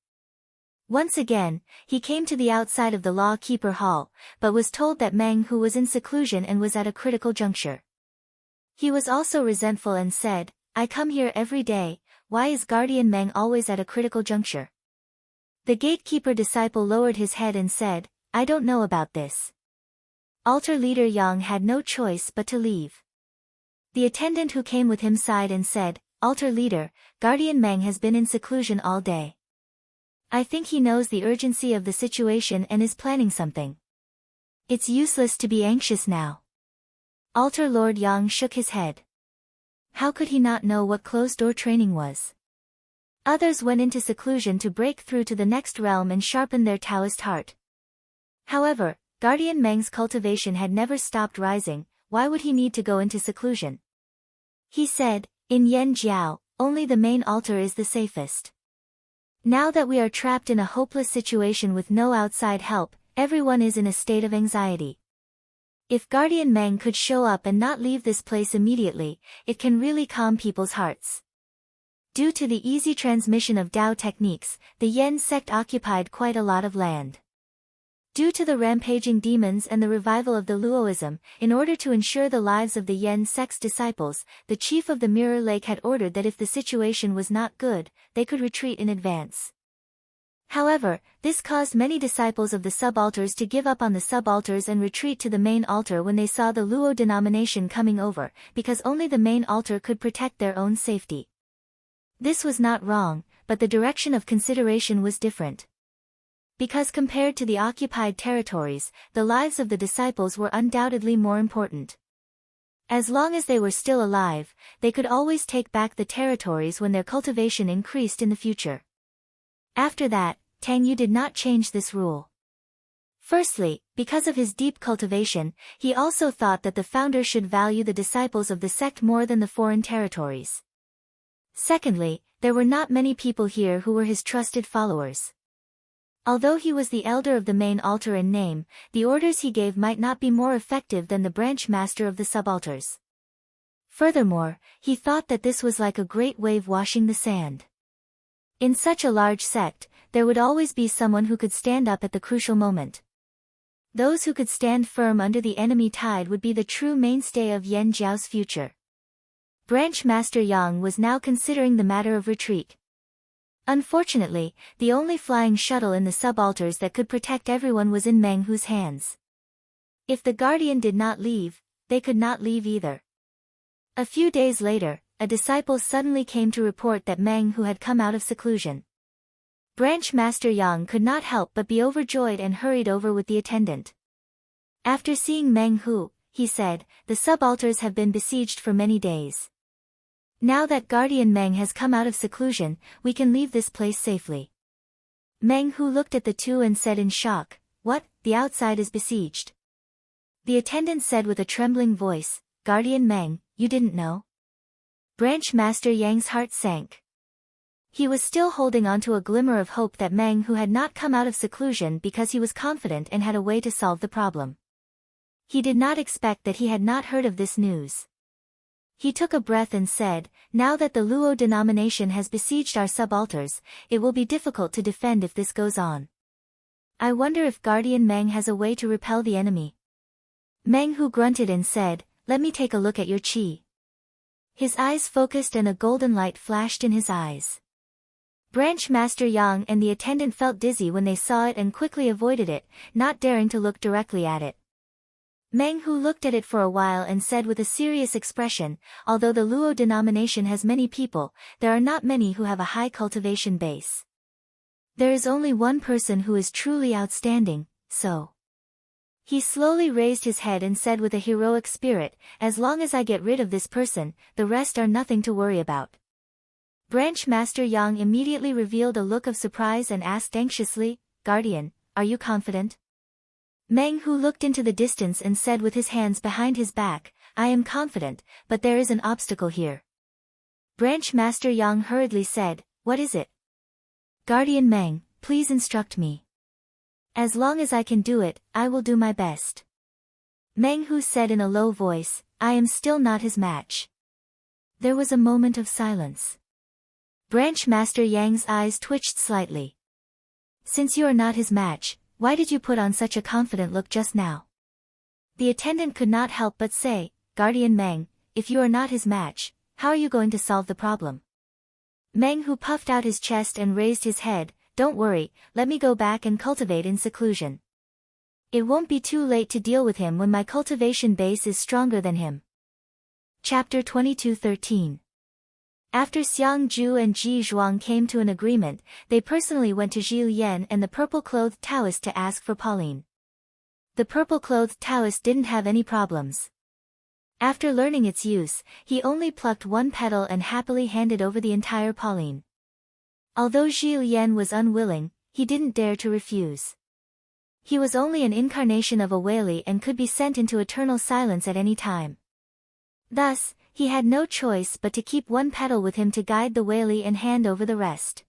Once again, he came to the outside of the Law Keeper Hall, but was told that Meng Hu was in seclusion and was at a critical juncture. He was also resentful and said, "I come here every day, why is Guardian Meng always at a critical juncture?" The gatekeeper disciple lowered his head and said, "I don't know about this." Altar leader Yang had no choice but to leave. The attendant who came with him sighed and said, "Altar leader, Guardian Meng has been in seclusion all day. I think he knows the urgency of the situation and is planning something. It's useless to be anxious now." Altar Lord Yang shook his head. How could he not know what closed-door training was? Others went into seclusion to break through to the next realm and sharpen their Taoist heart. However, Guardian Meng's cultivation had never stopped rising. Why would he need to go into seclusion? He said, "In Yan Jiao, only the main altar is the safest. Now that we are trapped in a hopeless situation with no outside help, everyone is in a state of anxiety. If Guardian Meng could show up and not leave this place immediately, it can really calm people's hearts." Due to the easy transmission of Dao techniques, the Yen sect occupied quite a lot of land. Due to the rampaging demons and the revival of the Luoism, in order to ensure the lives of the Yen sect's disciples, the chief of the Mirror Lake had ordered that if the situation was not good, they could retreat in advance. However, this caused many disciples of the subaltars to give up on the subaltars and retreat to the main altar when they saw the Luo denomination coming over, because only the main altar could protect their own safety. This was not wrong, but the direction of consideration was different. Because compared to the occupied territories, the lives of the disciples were undoubtedly more important. As long as they were still alive, they could always take back the territories when their cultivation increased in the future. After that, Tang Yu did not change this rule. Firstly, because of his deep cultivation, he also thought that the founder should value the disciples of the sect more than the foreign territories. Secondly, there were not many people here who were his trusted followers. Although he was the elder of the main altar in name, the orders he gave might not be more effective than the branch master of the subaltars. Furthermore, he thought that this was like a great wave washing the sand. In such a large sect, there would always be someone who could stand up at the crucial moment. Those who could stand firm under the enemy tide would be the true mainstay of Yan Jiao's future. Branch Master Yang was now considering the matter of retreat. Unfortunately, the only flying shuttle in the subaltars that could protect everyone was in Meng Hu's hands. If the guardian did not leave, they could not leave either. A few days later, a disciple suddenly came to report that Meng Hu had come out of seclusion. Branch Master Yang could not help but be overjoyed and hurried over with the attendant. After seeing Meng Hu, he said, "The subaltars have been besieged for many days. Now that Guardian Meng has come out of seclusion, we can leave this place safely." Meng Hu looked at the two and said in shock, "What, the outside is besieged?" The attendant said with a trembling voice, "Guardian Meng, you didn't know?" Branch Master Yang's heart sank. He was still holding on to a glimmer of hope that Meng Hu had not come out of seclusion because he was confident and had a way to solve the problem. He did not expect that he had not heard of this news. He took a breath and said, now that the Luo denomination has besieged our subaltars, it will be difficult to defend if this goes on. I wonder if Guardian Meng has a way to repel the enemy. Meng Hu grunted and said, let me take a look at your qi. His eyes focused and a golden light flashed in his eyes. Branch Master Yang and the attendant felt dizzy when they saw it and quickly avoided it, not daring to look directly at it. Meng Hu looked at it for a while and said with a serious expression, although the Luo denomination has many people, there are not many who have a high cultivation base. There is only one person who is truly outstanding, so. He slowly raised his head and said with a heroic spirit, as long as I get rid of this person, the rest are nothing to worry about. Branch Master Yang immediately revealed a look of surprise and asked anxiously, Guardian, are you confident? Meng Hu looked into the distance and said with his hands behind his back, I am confident, but there is an obstacle here. Branch Master Yang hurriedly said, what is it? Guardian Meng, please instruct me. As long as I can do it, I will do my best. Meng Hu said in a low voice, I am still not his match. There was a moment of silence. Branch Master Yang's eyes twitched slightly. Since you are not his match, why did you put on such a confident look just now? The attendant could not help but say, Guardian Meng, if you are not his match, how are you going to solve the problem? Meng Hu puffed out his chest and raised his head, don't worry, let me go back and cultivate in seclusion. It won't be too late to deal with him when my cultivation base is stronger than him. Chapter 22:13. After Xiang Zhu and Ji Zhuang came to an agreement, they personally went to Zhi Yan and the purple-clothed Taoist to ask for Pauline. The purple-clothed Taoist didn't have any problems. After learning its use, he only plucked one petal and happily handed over the entire Pauline. Although Zhi Yan was unwilling, he didn't dare to refuse. He was only an incarnation of a Weili and could be sent into eternal silence at any time. Thus, he had no choice but to keep one petal with him to guide the Weili and hand over the rest.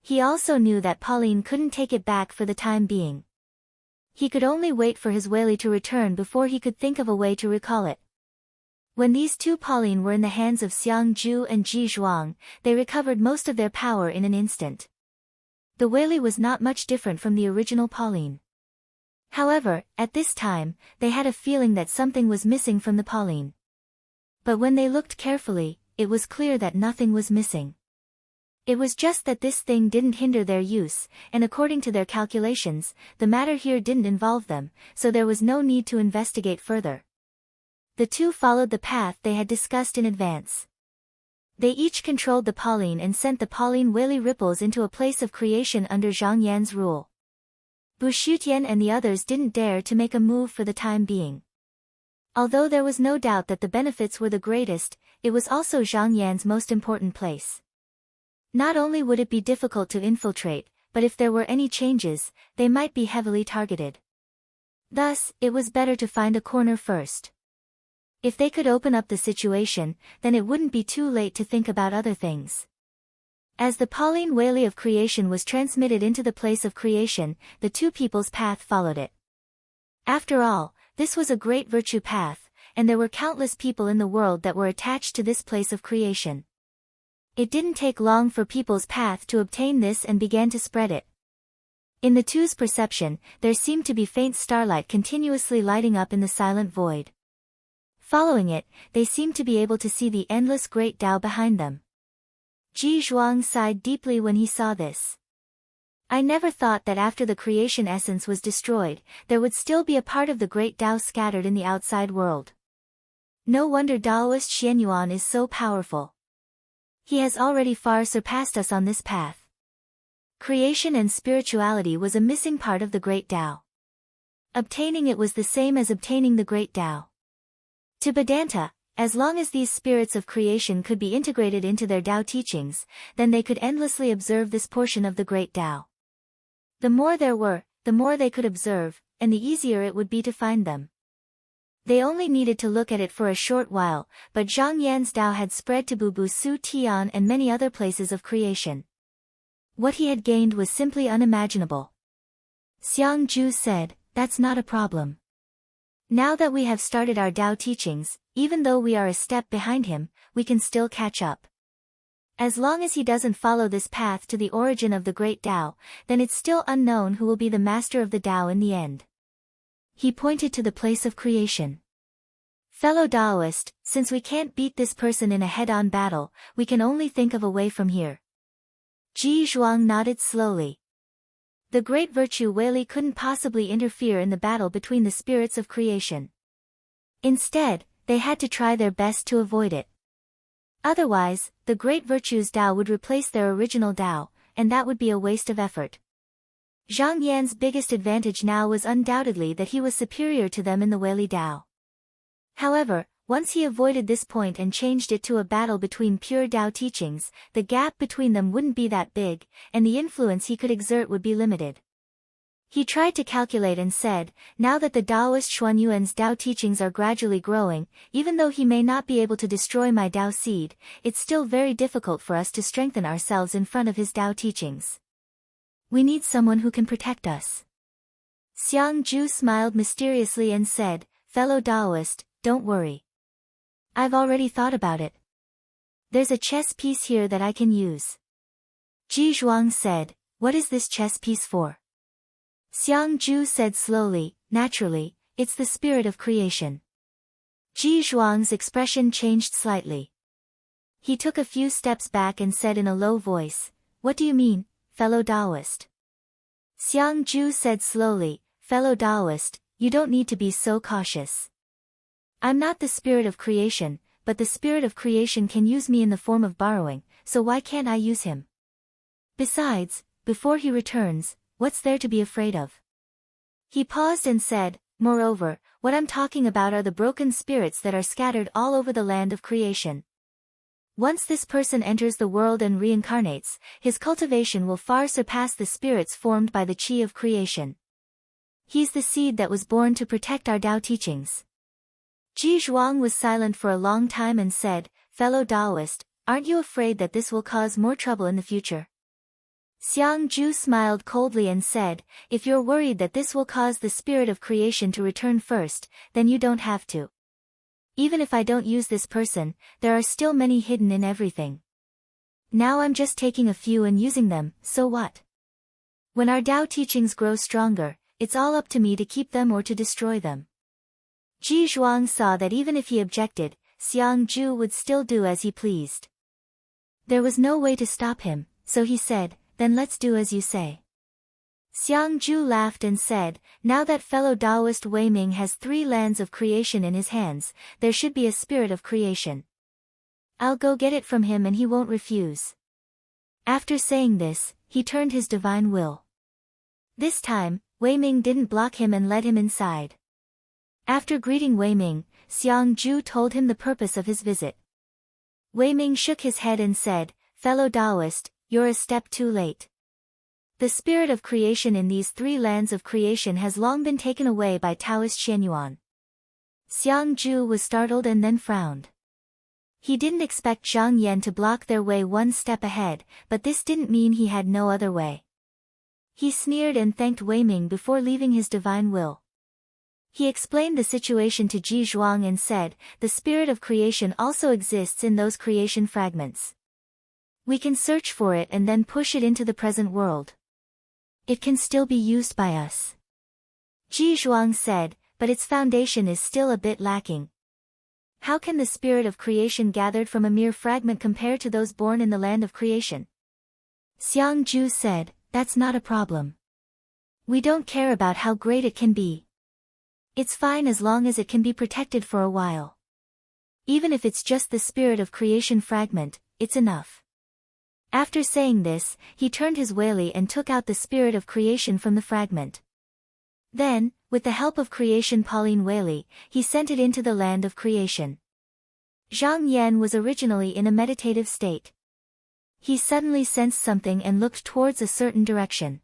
He also knew that Pauline couldn't take it back for the time being. He could only wait for his Weili to return before he could think of a way to recall it. When these two Pauline were in the hands of Xiang Zhu and Ji Zhuang, they recovered most of their power in an instant. The Weili was not much different from the original Pauline. However, at this time, they had a feeling that something was missing from the Pauline. But when they looked carefully, it was clear that nothing was missing. It was just that this thing didn't hinder their use, and according to their calculations, the matter here didn't involve them, so there was no need to investigate further. The two followed the path they had discussed in advance. They each controlled the Pauline and sent the Pauline Weili ripples into a place of creation under Zhang Yan's rule. Bu Shutian and the others didn't dare to make a move for the time being. Although there was no doubt that the benefits were the greatest, it was also Zhang Yan's most important place. Not only would it be difficult to infiltrate, but if there were any changes, they might be heavily targeted. Thus, it was better to find a corner first. If they could open up the situation, then it wouldn't be too late to think about other things. As the Pauline Weili of creation was transmitted into the place of creation, the two people's path followed it. After all, this was a great virtue path, and there were countless people in the world that were attached to this place of creation. It didn't take long for people's path to obtain this and began to spread it. In the two's perception, there seemed to be faint starlight continuously lighting up in the silent void. Following it, they seemed to be able to see the endless great Tao behind them. Ji Zhuang sighed deeply when he saw this. I never thought that after the creation essence was destroyed, there would still be a part of the great Tao scattered in the outside world. No wonder Taoist Xianyuan is so powerful. He has already far surpassed us on this path. Creation and spirituality was a missing part of the great Tao. Obtaining it was the same as obtaining the great Tao. To Vedanta, as long as these spirits of creation could be integrated into their Tao teachings, then they could endlessly observe this portion of the great Tao. The more there were, the more they could observe, and the easier it would be to find them. They only needed to look at it for a short while, but Zhang Yan's Tao had spread to Bubu Su Tian and many other places of creation. What he had gained was simply unimaginable. Xiang Zhu said, that's not a problem. Now that we have started our Tao teachings, even though we are a step behind him, we can still catch up. As long as he doesn't follow this path to the origin of the great Tao, then it's still unknown who will be the master of the Tao in the end. He pointed to the place of creation. Fellow Taoist, since we can't beat this person in a head-on battle, we can only think of a way from here. Ji Zhuang nodded slowly. The great virtue Weili couldn't possibly interfere in the battle between the spirits of creation. Instead, they had to try their best to avoid it. Otherwise, the great virtue's Tao would replace their original Tao, and that would be a waste of effort. Zhang Yan's biggest advantage now was undoubtedly that he was superior to them in the Weili Tao. However, once he avoided this point and changed it to a battle between pure Tao teachings, the gap between them wouldn't be that big, and the influence he could exert would be limited. He tried to calculate and said, now that the Taoist Xuanyuan's Tao teachings are gradually growing, even though he may not be able to destroy my Tao seed, it's still very difficult for us to strengthen ourselves in front of his Tao teachings. We need someone who can protect us. Xiang Ju smiled mysteriously and said, fellow Taoist, don't worry. I've already thought about it. There's a chess piece here that I can use. Ji Zhuang said, what is this chess piece for? Xiang Ju said slowly, naturally, it's the spirit of creation. Ji Zhuang's expression changed slightly. He took a few steps back and said in a low voice, what do you mean, fellow Taoist? Xiang Ju said slowly, fellow Taoist, you don't need to be so cautious. I'm not the spirit of creation, but the spirit of creation can use me in the form of borrowing, so why can't I use him? Besides, before he returns, what's there to be afraid of? He paused and said, moreover, what I'm talking about are the broken spirits that are scattered all over the land of creation. Once this person enters the world and reincarnates, his cultivation will far surpass the spirits formed by the qi of creation. He's the seed that was born to protect our Tao teachings. Ji Zhuang was silent for a long time and said, fellow Taoist, aren't you afraid that this will cause more trouble in the future? Xiang Ju smiled coldly and said, if you're worried that this will cause the spirit of creation to return first, then you don't have to. Even if I don't use this person, there are still many hidden in everything. Now I'm just taking a few and using them, so what? When our Tao teachings grow stronger, it's all up to me to keep them or to destroy them. Ji Zhuang saw that even if he objected, Xiang Ju would still do as he pleased. There was no way to stop him, so he said, then let's do as you say. Xiang Ju laughed and said, now that fellow Taoist Wei Ming has 3 lands of creation in his hands, there should be a spirit of creation. I'll go get it from him and he won't refuse. After saying this, he turned his divine will. This time, Wei Ming didn't block him and led him inside. After greeting Wei Ming, Xiang Ju told him the purpose of his visit. Wei Ming shook his head and said, fellow Taoist, you're a step too late. The spirit of creation in these 3 lands of creation has long been taken away by Taoist Xianyuan. Xiang Ju was startled and then frowned. He didn't expect Zhang Yan to block their way one step ahead, but this didn't mean he had no other way. He sneered and thanked Wei Ming before leaving his divine will. He explained the situation to Ji Zhuang and said, the spirit of creation also exists in those creation fragments. We can search for it and then push it into the present world. It can still be used by us. Ji Zhuang said, but its foundation is still a bit lacking. How can the spirit of creation gathered from a mere fragment compare to those born in the land of creation? Xiang Ju said, that's not a problem. We don't care about how great it can be. It's fine as long as it can be protected for a while. Even if it's just the spirit of creation fragment, it's enough. After saying this, he turned his Weili and took out the spirit of creation from the fragment. Then, with the help of creation Pauline Weili, he sent it into the land of creation. Zhang Yan was originally in a meditative state. He suddenly sensed something and looked towards a certain direction.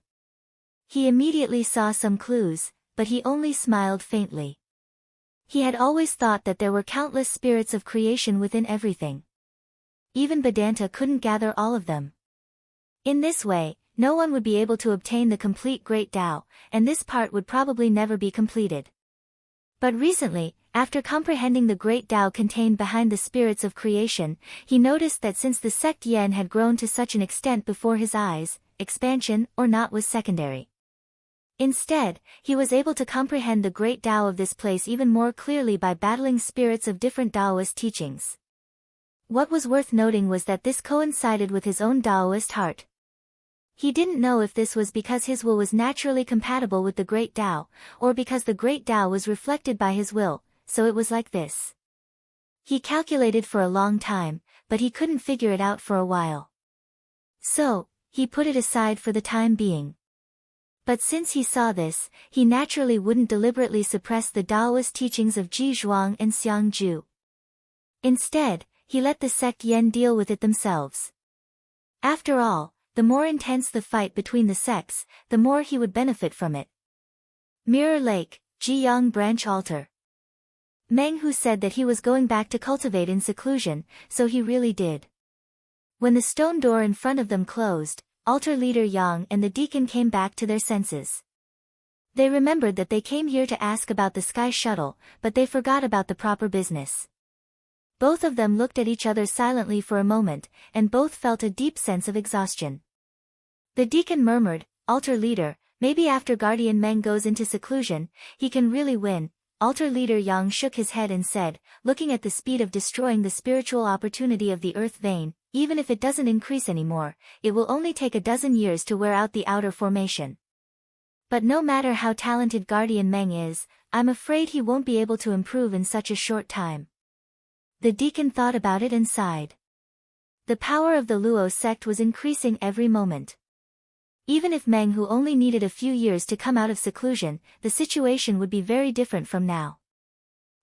He immediately saw some clues, but he only smiled faintly. He had always thought that there were countless spirits of creation within everything. Even Vedanta couldn't gather all of them. In this way, no one would be able to obtain the complete Great Tao, and this part would probably never be completed. But recently, after comprehending the great Tao contained behind the spirits of creation, he noticed that since the sect Yen had grown to such an extent before his eyes, expansion or not was secondary. Instead, he was able to comprehend the great Tao of this place even more clearly by battling spirits of different Taoist teachings. What was worth noting was that this coincided with his own Taoist heart. He didn't know if this was because his will was naturally compatible with the great Tao, or because the great Tao was reflected by his will, so it was like this. He calculated for a long time, but he couldn't figure it out for a while. So, he put it aside for the time being. But since he saw this, he naturally wouldn't deliberately suppress the Taoist teachings of Ji Zhuang and Xiang Ju. Instead, he let the sect Yen deal with it themselves. After all, the more intense the fight between the sects, the more he would benefit from it. Mirror Lake, Jiyang Branch Altar. Meng Hu said that he was going back to cultivate in seclusion, so he really did. When the stone door in front of them closed, altar leader Yang and the deacon came back to their senses. They remembered that they came here to ask about the sky shuttle, but they forgot about the proper business. Both of them looked at each other silently for a moment, and both felt a deep sense of exhaustion. The deacon murmured, "Altar leader, maybe after Guardian Meng goes into seclusion, he can really win." Altar leader Yang shook his head and said, "Looking at the speed of destroying the spiritual opportunity of the earth vein, even if it doesn't increase anymore, it will only take a dozen years to wear out the outer formation. But no matter how talented Guardian Meng is, I'm afraid he won't be able to improve in such a short time." The deacon thought about it and sighed. The power of the Luo sect was increasing every moment. Even if Meng Hu only needed a few years to come out of seclusion, the situation would be very different from now.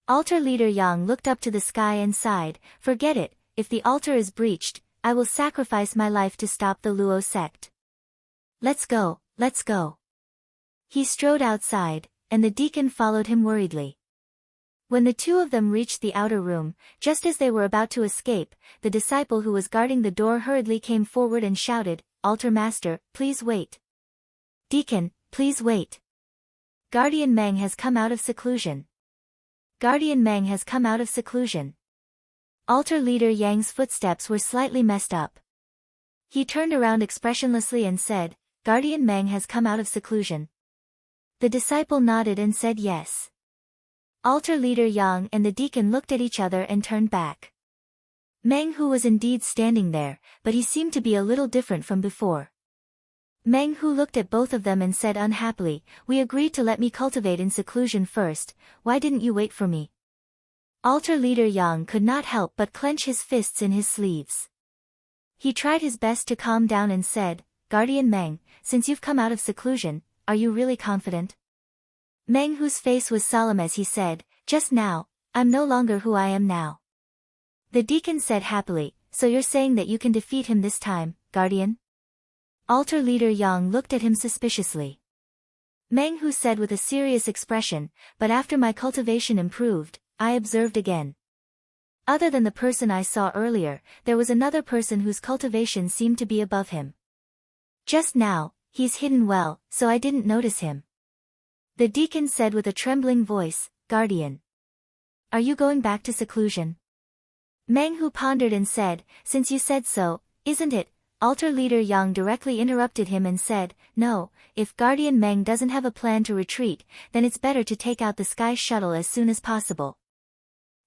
Altar leader Yang looked up to the sky and sighed, "Forget it, if the altar is breached, I will sacrifice my life to stop the Luo sect. Let's go, let's go." He strode outside, and the deacon followed him worriedly. When the two of them reached the outer room, just as they were about to escape, the disciple who was guarding the door hurriedly came forward and shouted, "Altar master, please wait. Deacon, please wait. Guardian Meng has come out of seclusion. Guardian Meng has come out of seclusion." Altar leader Yang's footsteps were slightly messed up. He turned around expressionlessly and said, "Guardian Meng has come out of seclusion." The disciple nodded and said yes. Altar leader Yang and the deacon looked at each other and turned back. Meng Hu was indeed standing there, but he seemed to be a little different from before. Meng Hu looked at both of them and said unhappily, "We agreed to let me cultivate in seclusion first, why didn't you wait for me?" Altar leader Yang could not help but clench his fists in his sleeves. He tried his best to calm down and said, "Guardian Meng, since you've come out of seclusion, are you really confident?" Meng Hu's face was solemn as he said, "Just now, I'm no longer who I am now." The deacon said happily, "So you're saying that you can defeat him this time, Guardian?" Altar leader Yang looked at him suspiciously. Meng Hu said with a serious expression, "But after my cultivation improved, I observed again. Other than the person I saw earlier, there was another person whose cultivation seemed to be above him. Just now, he's hidden well, so I didn't notice him." The deacon said with a trembling voice, "Guardian, are you going back to seclusion?" Meng Hu pondered and said, "Since you said so, isn't it?" Altar leader Yang directly interrupted him and said, "No, if Guardian Meng doesn't have a plan to retreat, then it's better to take out the sky shuttle as soon as possible.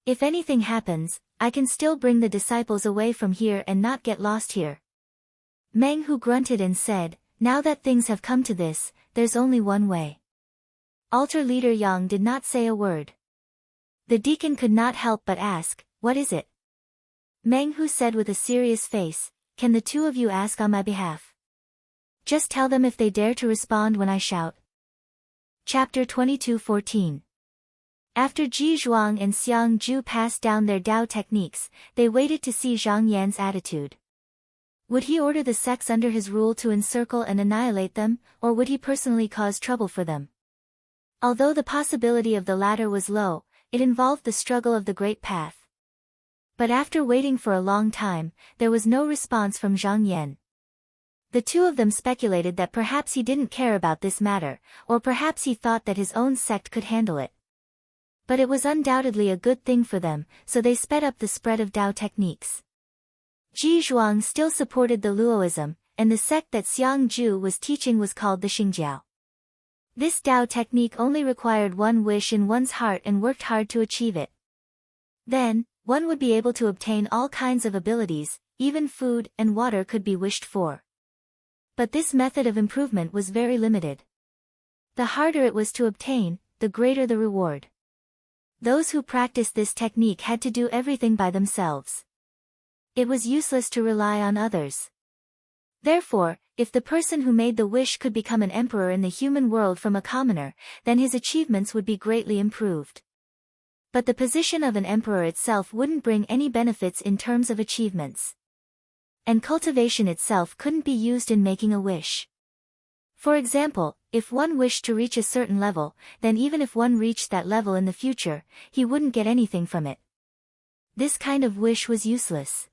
If anything happens, I can still bring the disciples away from here and not get lost here." Meng Hu grunted and said, "Now that things have come to this, there's only one way." Altar leader Yang did not say a word. The deacon could not help but ask, "What is it?" Meng Hu said with a serious face, "Can the two of you ask on my behalf? Just tell them if they dare to respond when I shout." Chapter 22:14. After Ji Zhuang and Xiang Ju passed down their Dao techniques, they waited to see Zhang Yan's attitude. Would he order the sects under his rule to encircle and annihilate them, or would he personally cause trouble for them? Although the possibility of the latter was low, it involved the struggle of the Great Path. But after waiting for a long time, there was no response from Zhang Yan. The two of them speculated that perhaps he didn't care about this matter, or perhaps he thought that his own sect could handle it. But it was undoubtedly a good thing for them, so they sped up the spread of Tao techniques. Ji Zhuang still supported the Luoism, and the sect that Xiang Ju was teaching was called the Xingjiao. This Tao technique only required one wish in one's heart and worked hard to achieve it. Then, one would be able to obtain all kinds of abilities, even food and water could be wished for. But this method of improvement was very limited. The harder it was to obtain, the greater the reward. Those who practiced this technique had to do everything by themselves. It was useless to rely on others. Therefore, if the person who made the wish could become an emperor in the human world from a commoner, then his achievements would be greatly improved. But the position of an emperor itself wouldn't bring any benefits in terms of achievements. And cultivation itself couldn't be used in making a wish. For example, if one wished to reach a certain level, then even if one reached that level in the future, he wouldn't get anything from it. This kind of wish was useless.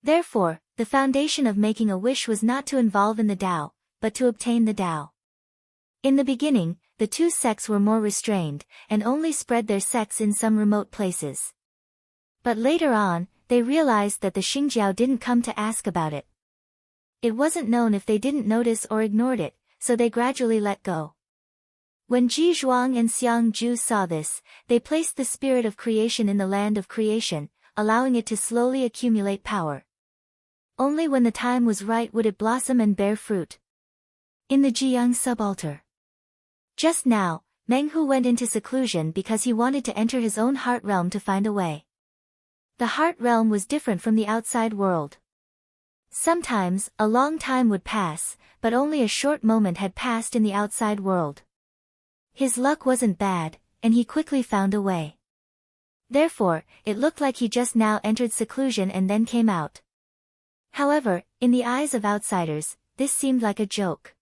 Therefore, the foundation of making a wish was not to involve in the Tao, but to obtain the Tao. In the beginning, the two sects were more restrained, and only spread their sects in some remote places. But later on, they realized that the Xingjiao didn't come to ask about it. It wasn't known if they didn't notice or ignored it, so they gradually let go. When Ji Zhuang and Xiang Ju saw this, they placed the spirit of creation in the land of creation, allowing it to slowly accumulate power. Only when the time was right would it blossom and bear fruit. In the Jiyang subaltar. Just now, Meng Hu went into seclusion because he wanted to enter his own heart realm to find a way. The heart realm was different from the outside world. Sometimes, a long time would pass, but only a short moment had passed in the outside world. His luck wasn't bad, and he quickly found a way. Therefore, it looked like he just now entered seclusion and then came out. However, in the eyes of outsiders, this seemed like a joke.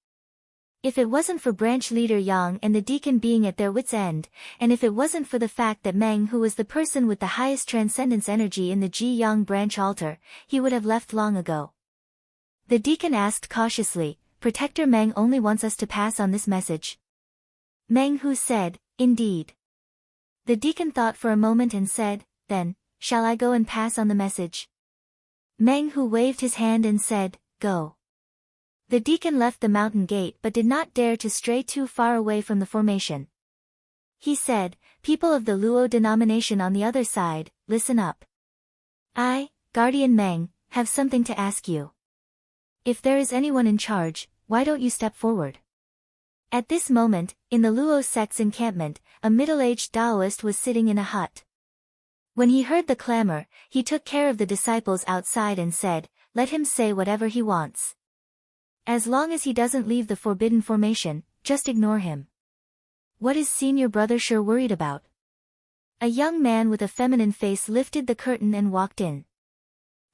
If it wasn't for branch leader Yang and the deacon being at their wits' end, and if it wasn't for the fact that Meng Hu was the person with the highest transcendence energy in the Ji Yang branch altar, he would have left long ago. The deacon asked cautiously, "Protector Meng only wants us to pass on this message?" Meng Hu said, "Indeed." The deacon thought for a moment and said, "Then, shall I go and pass on the message?" Meng Hu waved his hand and said, "Go." The deacon left the mountain gate but did not dare to stray too far away from the formation. He said, "People of the Luo denomination on the other side, listen up. I, Guardian Meng, have something to ask you. If there is anyone in charge, why don't you step forward?" At this moment, in the Luo sect's encampment, a middle-aged Taoist was sitting in a hut. When he heard the clamor, he took care of the disciples outside and said, "Let him say whatever he wants. As long as he doesn't leave the forbidden formation, just ignore him." "What is senior brother sure worried about?" A young man with a feminine face lifted the curtain and walked in.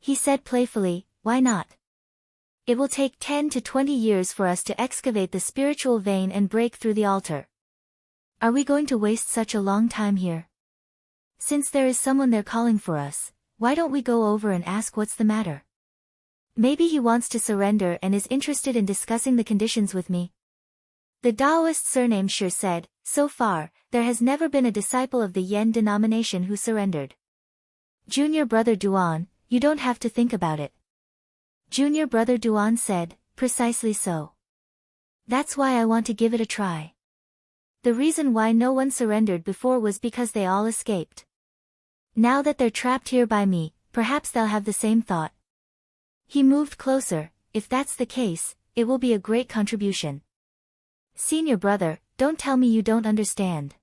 He said playfully, "Why not? It will take 10 to 20 years for us to excavate the spiritual vein and break through the altar. Are we going to waste such a long time here? Since there is someone there calling for us, why don't we go over and ask what's the matter? Maybe he wants to surrender and is interested in discussing the conditions with me." The Taoist surnamed Shi said, "So far, there has never been a disciple of the Yen denomination who surrendered. Junior brother Duan, you don't have to think about it." Junior brother Duan said, "Precisely so. That's why I want to give it a try. The reason why no one surrendered before was because they all escaped. Now that they're trapped here by me, perhaps they'll have the same thought." He moved closer. "If that's the case, it will be a great contribution. Senior brother, don't tell me you don't understand.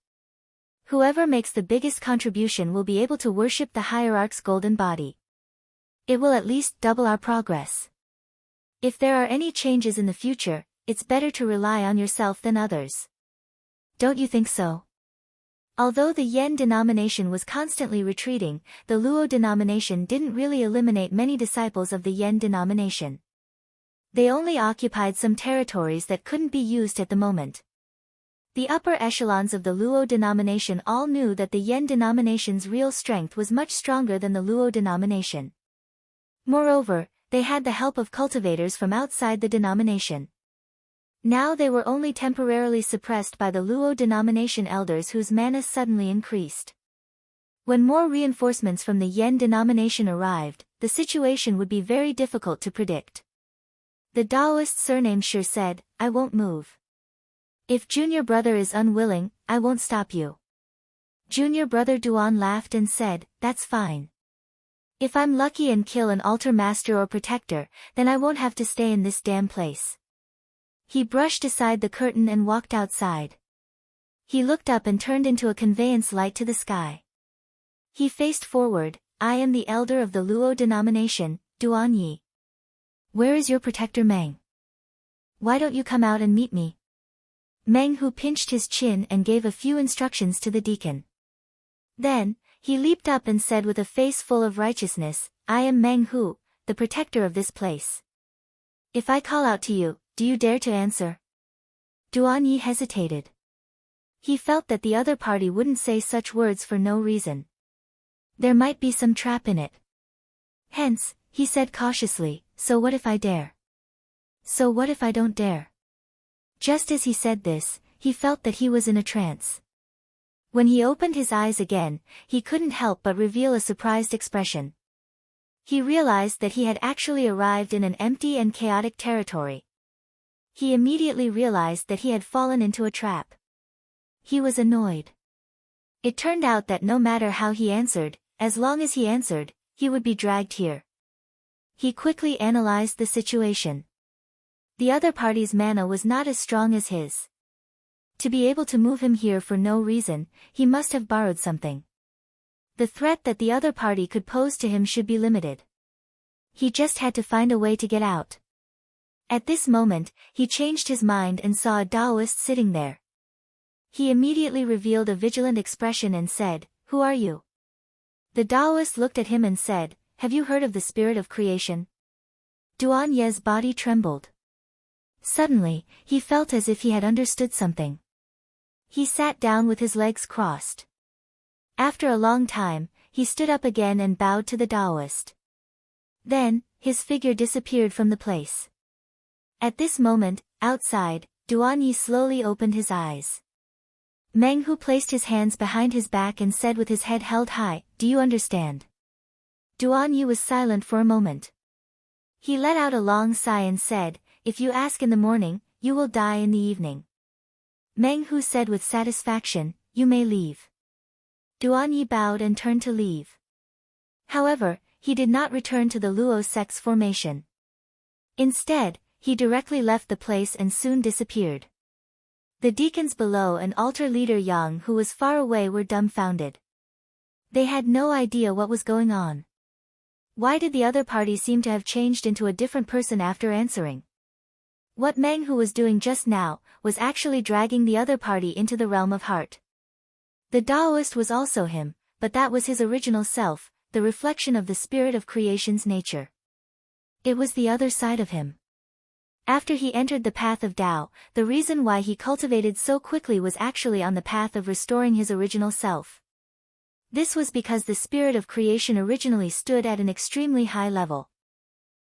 Whoever makes the biggest contribution will be able to worship the hierarch's golden body. It will at least double our progress. If there are any changes in the future, it's better to rely on yourself than others. Don't you think so?" Although the Yen denomination was constantly retreating, the Luo denomination didn't really eliminate many disciples of the Yen denomination. They only occupied some territories that couldn't be used at the moment. The upper echelons of the Luo denomination all knew that the Yen denomination's real strength was much stronger than the Luo denomination. Moreover, they had the help of cultivators from outside the denomination. Now they were only temporarily suppressed by the Luo denomination elders whose mana suddenly increased. When more reinforcements from the Yen denomination arrived, the situation would be very difficult to predict. The Taoist surnamed Shi said, "I won't move. If junior brother is unwilling, I won't stop you." Junior brother Duan laughed and said, "That's fine. If I'm lucky and kill an altar master or protector, then I won't have to stay in this damn place." He brushed aside the curtain and walked outside. He looked up and turned into a conveyance light to the sky. He faced forward. "I am the elder of the Luo denomination, Duan Yi. Where is your protector Meng? Why don't you come out and meet me?" Meng Hu pinched his chin and gave a few instructions to the deacon. Then, he leaped up and said with a face full of righteousness, "I am Meng Hu, the protector of this place. If I call out to you, do you dare to answer?" Duan Yi hesitated. He felt that the other party wouldn't say such words for no reason. There might be some trap in it. Hence, he said cautiously, "So what if I dare? So what if I don't dare?" Just as he said this, he felt that he was in a trance. When he opened his eyes again, he couldn't help but reveal a surprised expression. He realized that he had actually arrived in an empty and chaotic territory. He immediately realized that he had fallen into a trap. He was annoyed. It turned out that no matter how he answered, as long as he answered, he would be dragged here. He quickly analyzed the situation. The other party's mana was not as strong as his. To be able to move him here for no reason, he must have borrowed something. The threat that the other party could pose to him should be limited. He just had to find a way to get out. At this moment, he changed his mind and saw a Taoist sitting there. He immediately revealed a vigilant expression and said, "Who are you?" The Taoist looked at him and said, "Have you heard of the spirit of creation?" Duan Ye's body trembled. Suddenly, he felt as if he had understood something. He sat down with his legs crossed. After a long time, he stood up again and bowed to the Taoist. Then, his figure disappeared from the place. At this moment, outside, Duan Yi slowly opened his eyes. Meng Hu placed his hands behind his back and said with his head held high, "Do you understand?" Duan Yi was silent for a moment. He let out a long sigh and said, "If you ask in the morning, you will die in the evening." Meng Hu said with satisfaction, "You may leave." Duan Yi bowed and turned to leave. However, he did not return to the Luo sect's formation. Instead, he directly left the place and soon disappeared. The deacons below and altar leader Yang, who was far away, were dumbfounded. They had no idea what was going on. Why did the other party seem to have changed into a different person after answering? What Meng Hu was doing just now, was actually dragging the other party into the realm of heart. The Taoist was also him, but that was his original self, the reflection of the spirit of creation's nature. It was the other side of him. After he entered the path of Tao, the reason why he cultivated so quickly was actually on the path of restoring his original self. This was because the spirit of creation originally stood at an extremely high level.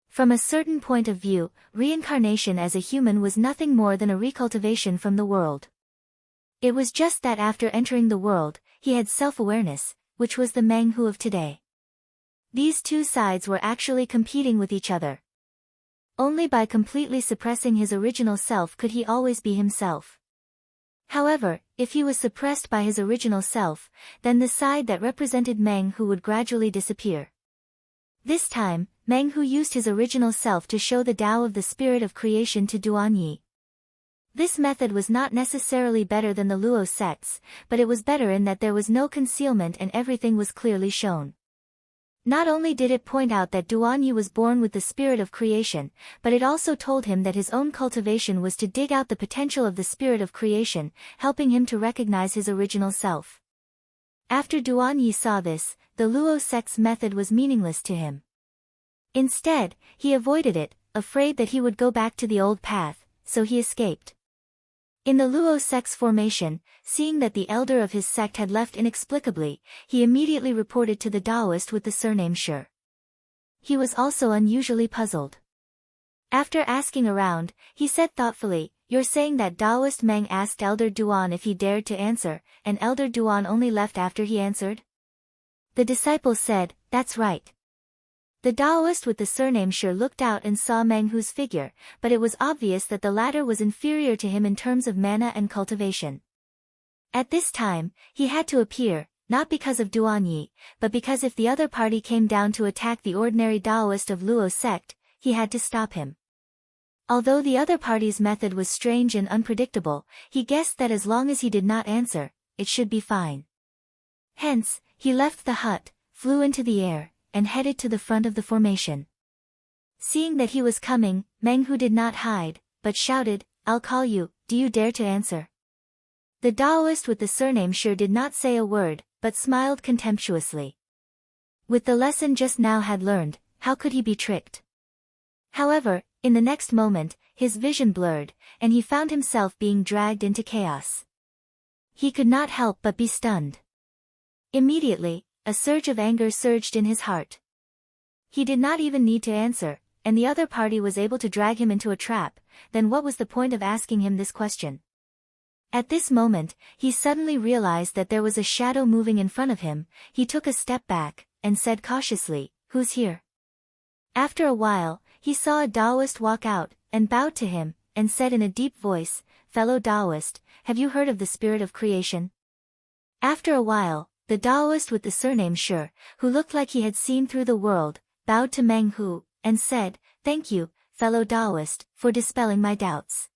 From a certain point of view, reincarnation as a human was nothing more than a recultivation from the world. It was just that after entering the world, he had self-awareness, which was the Meng Hu of today. These two sides were actually competing with each other. Only by completely suppressing his original self could he always be himself. However, if he was suppressed by his original self, then the side that represented Meng Hu would gradually disappear. This time, Meng Hu used his original self to show the Tao of the spirit of creation to Duan Yi. This method was not necessarily better than the Luo sects, but it was better in that there was no concealment and everything was clearly shown. Not only did it point out that Duan Yi was born with the spirit of creation, but it also told him that his own cultivation was to dig out the potential of the spirit of creation, helping him to recognize his original self. After Duan Yi saw this, the Luo sect's method was meaningless to him. Instead, he avoided it, afraid that he would go back to the old path, so he escaped. In the Luo sect's formation, seeing that the elder of his sect had left inexplicably, he immediately reported to the Taoist with the surname Shi. He was also unusually puzzled. After asking around, he said thoughtfully, you're saying that Taoist Meng asked Elder Duan if he dared to answer, and Elder Duan only left after he answered? The disciple said, that's right. The Taoist with the surname Shi looked out and saw Meng Hu's figure, but it was obvious that the latter was inferior to him in terms of mana and cultivation. At this time, he had to appear, not because of Duan Yi, but because if the other party came down to attack the ordinary Taoist of Luo sect, he had to stop him. Although the other party's method was strange and unpredictable, he guessed that as long as he did not answer, it should be fine. Hence, he left the hut, flew into the air, and headed to the front of the formation. Seeing that he was coming, Meng Hu did not hide, but shouted, I'll call you, do you dare to answer? The Taoist with the surname Shi did not say a word, but smiled contemptuously. With the lesson just now had learned, how could he be tricked? However, in the next moment, his vision blurred, and he found himself being dragged into chaos. He could not help but be stunned. Immediately, a surge of anger surged in his heart. He did not even need to answer, and the other party was able to drag him into a trap, then what was the point of asking him this question? At this moment, he suddenly realized that there was a shadow moving in front of him. He took a step back, and said cautiously, who's here? After a while, he saw a Taoist walk out, and bowed to him, and said in a deep voice, fellow Taoist, have you heard of the spirit of creation? After a while, the Taoist with the surname Shi, who looked like he had seen through the world, bowed to Meng Hu, and said, thank you, fellow Taoist, for dispelling my doubts.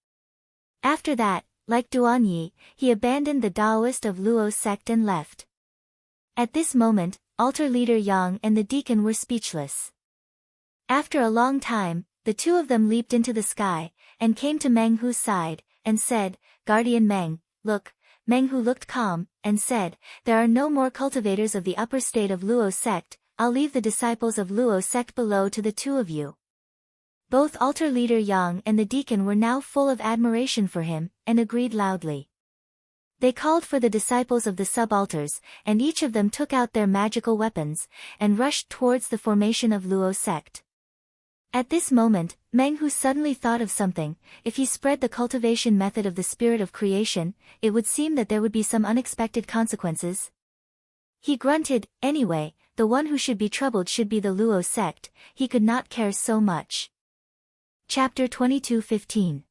After that, like Duan Yi, he abandoned the Taoist of Luo sect and left. At this moment, altar leader Yang and the deacon were speechless. After a long time, the two of them leaped into the sky, and came to Meng Hu's side, and said, Guardian Meng, look. Meng Hu looked calm, and said, there are no more cultivators of the upper state of Luo sect, I'll leave the disciples of Luo sect below to the two of you. Both altar leader Yang and the deacon were now full of admiration for him, and agreed loudly. They called for the disciples of the subalters, and each of them took out their magical weapons, and rushed towards the formation of Luo sect. At this moment, Meng Hu suddenly thought of something. If he spread the cultivation method of the spirit of creation, it would seem that there would be some unexpected consequences. He grunted, anyway, the one who should be troubled should be the Luo sect, he could not care so much. Chapter 22:15.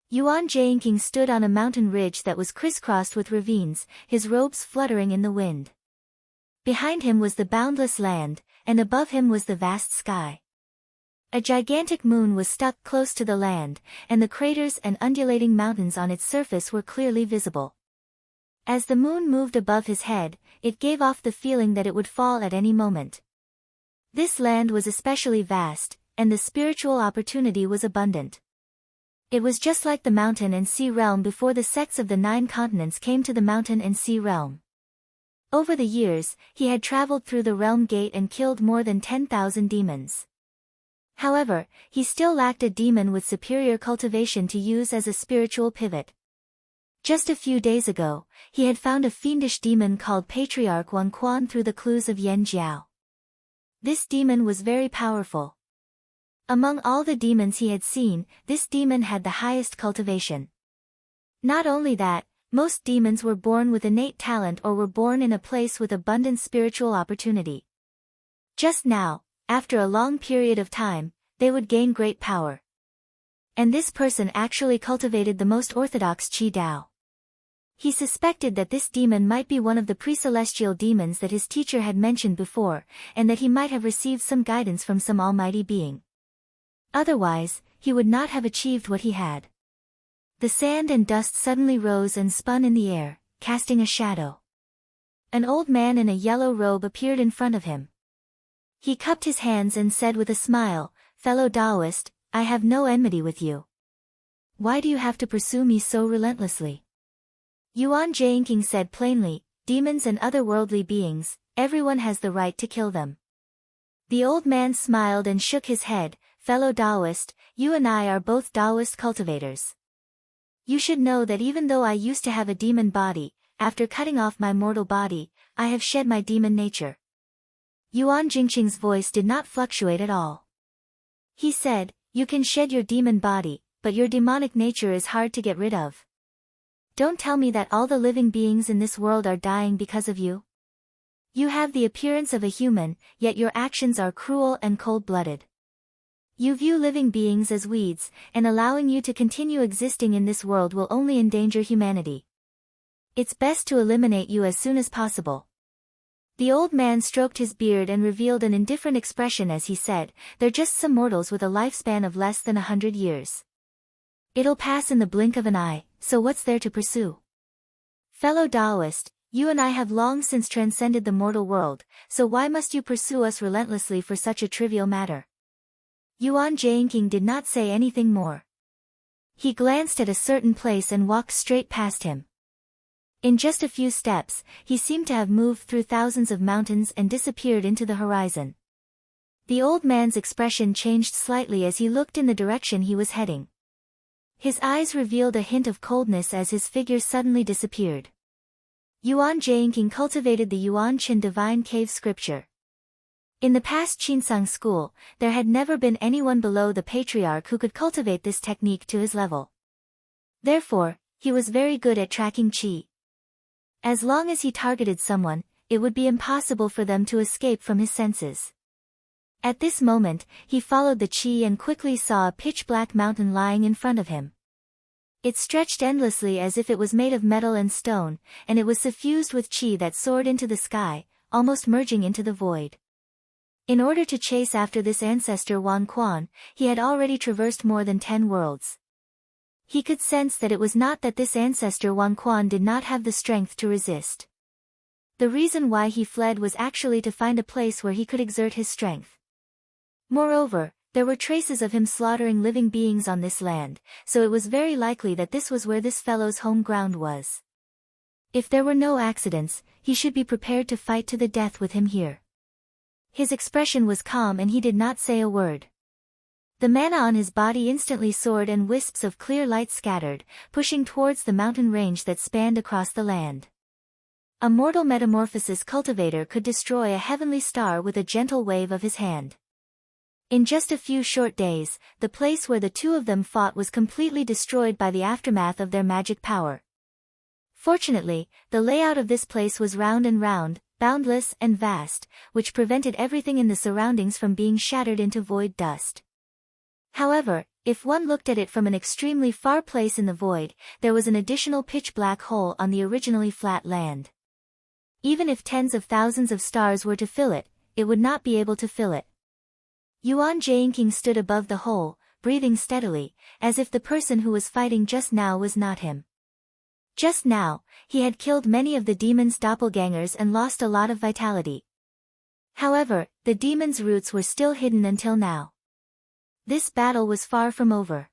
Yuan Jianqing stood on a mountain ridge that was crisscrossed with ravines, his robes fluttering in the wind. Behind him was the boundless land, and above him was the vast sky. A gigantic moon was stuck close to the land, and the craters and undulating mountains on its surface were clearly visible. As the moon moved above his head, it gave off the feeling that it would fall at any moment. This land was especially vast, and the spiritual opportunity was abundant. It was just like the mountain and sea realm before the sects of the 9 continents came to the mountain and sea realm. Over the years, he had traveled through the realm gate and killed more than 10,000 demons. However, he still lacked a demon with superior cultivation to use as a spiritual pivot. Just a few days ago, he had found a fiendish demon called Patriarch Wan Quan through the clues of Yan Jiao. This demon was very powerful. Among all the demons he had seen, this demon had the highest cultivation. Not only that, most demons were born with innate talent or were born in a place with abundant spiritual opportunity. Just now, after a long period of time, they would gain great power. And this person actually cultivated the most orthodox Qi Dao. He suspected that this demon might be one of the pre-celestial demons that his teacher had mentioned before, and that he might have received some guidance from some almighty being. Otherwise, he would not have achieved what he had. The sand and dust suddenly rose and spun in the air, casting a shadow. An old man in a yellow robe appeared in front of him. He cupped his hands and said with a smile, "Fellow Taoist, I have no enmity with you. Why do you have to pursue me so relentlessly?" Yuan Jianqing said plainly, "Demons and other worldly beings, everyone has the right to kill them." The old man smiled and shook his head, "Fellow Taoist, you and I are both Taoist cultivators. You should know that even though I used to have a demon body, after cutting off my mortal body, I have shed my demon nature." Yuan Jingqing's voice did not fluctuate at all. He said, "You can shed your demon body, but your demonic nature is hard to get rid of. Don't tell me that all the living beings in this world are dying because of you. You have the appearance of a human, yet your actions are cruel and cold-blooded. You view living beings as weeds, and allowing you to continue existing in this world will only endanger humanity. It's best to eliminate you as soon as possible. The old man stroked his beard and revealed an indifferent expression as he said, "They're just some mortals with a lifespan of less than 100 years. It'll pass in the blink of an eye, so what's there to pursue? Fellow Taoist, you and I have long since transcended the mortal world, so why must you pursue us relentlessly for such a trivial matter?" Yuan Jianqing did not say anything more. He glanced at a certain place and walked straight past him. In just a few steps, he seemed to have moved through thousands of mountains and disappeared into the horizon. The old man's expression changed slightly as he looked in the direction he was heading. His eyes revealed a hint of coldness as his figure suddenly disappeared. Yuan Jianqing cultivated the Yuan Qin Divine Cave scripture. In the past Qinsang school, there had never been anyone below the patriarch who could cultivate this technique to his level. Therefore, he was very good at tracking qi. As long as he targeted someone, it would be impossible for them to escape from his senses. At this moment, he followed the qi and quickly saw a pitch-black mountain lying in front of him. It stretched endlessly as if it was made of metal and stone, and it was suffused with qi that soared into the sky, almost merging into the void. In order to chase after this ancestor Wan Quan, he had already traversed more than 10 worlds. He could sense that it was not that this ancestor Wan Quan did not have the strength to resist. The reason why he fled was actually to find a place where he could exert his strength. Moreover, there were traces of him slaughtering living beings on this land, so it was very likely that this was where this fellow's home ground was. If there were no accidents, he should be prepared to fight to the death with him here. His expression was calm and he did not say a word. The mana on his body instantly soared and wisps of clear light scattered, pushing towards the mountain range that spanned across the land. A mortal metamorphosis cultivator could destroy a heavenly star with a gentle wave of his hand. In just a few short days, the place where the two of them fought was completely destroyed by the aftermath of their magic power. Fortunately, the layout of this place was round and round, boundless and vast, which prevented everything in the surroundings from being shattered into void dust. However, if one looked at it from an extremely far place in the void, there was an additional pitch-black hole on the originally flat land. Even if tens of thousands of stars were to fill it, it would not be able to fill it. Yuan Jianqing stood above the hole, breathing steadily, as if the person who was fighting just now was not him. Just now, he had killed many of the demon's doppelgangers and lost a lot of vitality. However, the demon's roots were still hidden until now. This battle was far from over.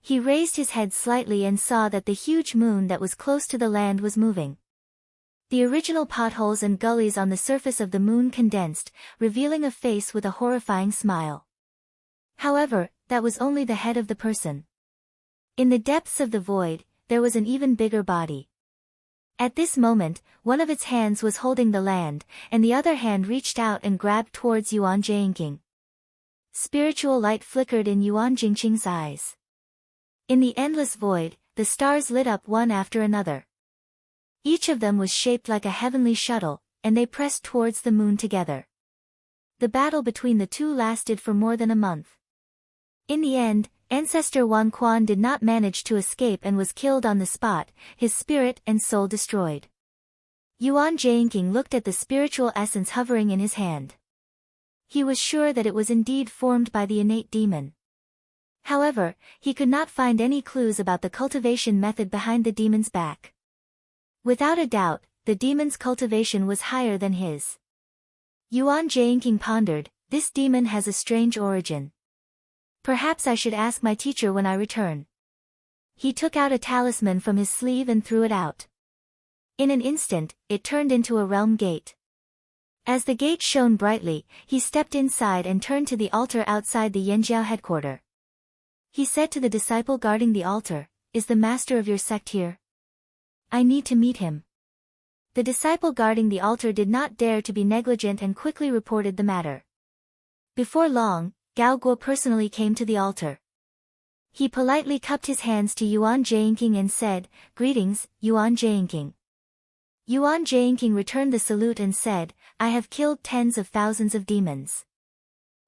He raised his head slightly and saw that the huge moon that was close to the land was moving. The original potholes and gullies on the surface of the moon condensed, revealing a face with a horrifying smile. However, that was only the head of the person. In the depths of the void, there was an even bigger body. At this moment, one of its hands was holding the land, and the other hand reached out and grabbed towards Yuan Jianqing. Spiritual light flickered in Yuan Jianqing's eyes. In the endless void, the stars lit up one after another. Each of them was shaped like a heavenly shuttle, and they pressed towards the moon together. The battle between the two lasted for more than a month. In the end, Ancestor Wan Quan did not manage to escape and was killed on the spot, his spirit and soul destroyed. Yuan Jianqing looked at the spiritual essence hovering in his hand. He was sure that it was indeed formed by the innate demon. However, he could not find any clues about the cultivation method behind the demon's back. Without a doubt, the demon's cultivation was higher than his. Yuan Jianqing pondered, this demon has a strange origin. Perhaps I should ask my teacher when I return. He took out a talisman from his sleeve and threw it out. In an instant, it turned into a realm gate. As the gate shone brightly, he stepped inside and turned to the altar outside the Yanjiao headquarters. He said to the disciple guarding the altar, "Is the master of your sect here? I need to meet him." The disciple guarding the altar did not dare to be negligent and quickly reported the matter. Before long, Gao Guo personally came to the altar. He politely cupped his hands to Yuan Jianqing and said, "Greetings, Yuan Jianqing." Yuan Jianqing returned the salute and said, "I have killed tens of thousands of demons.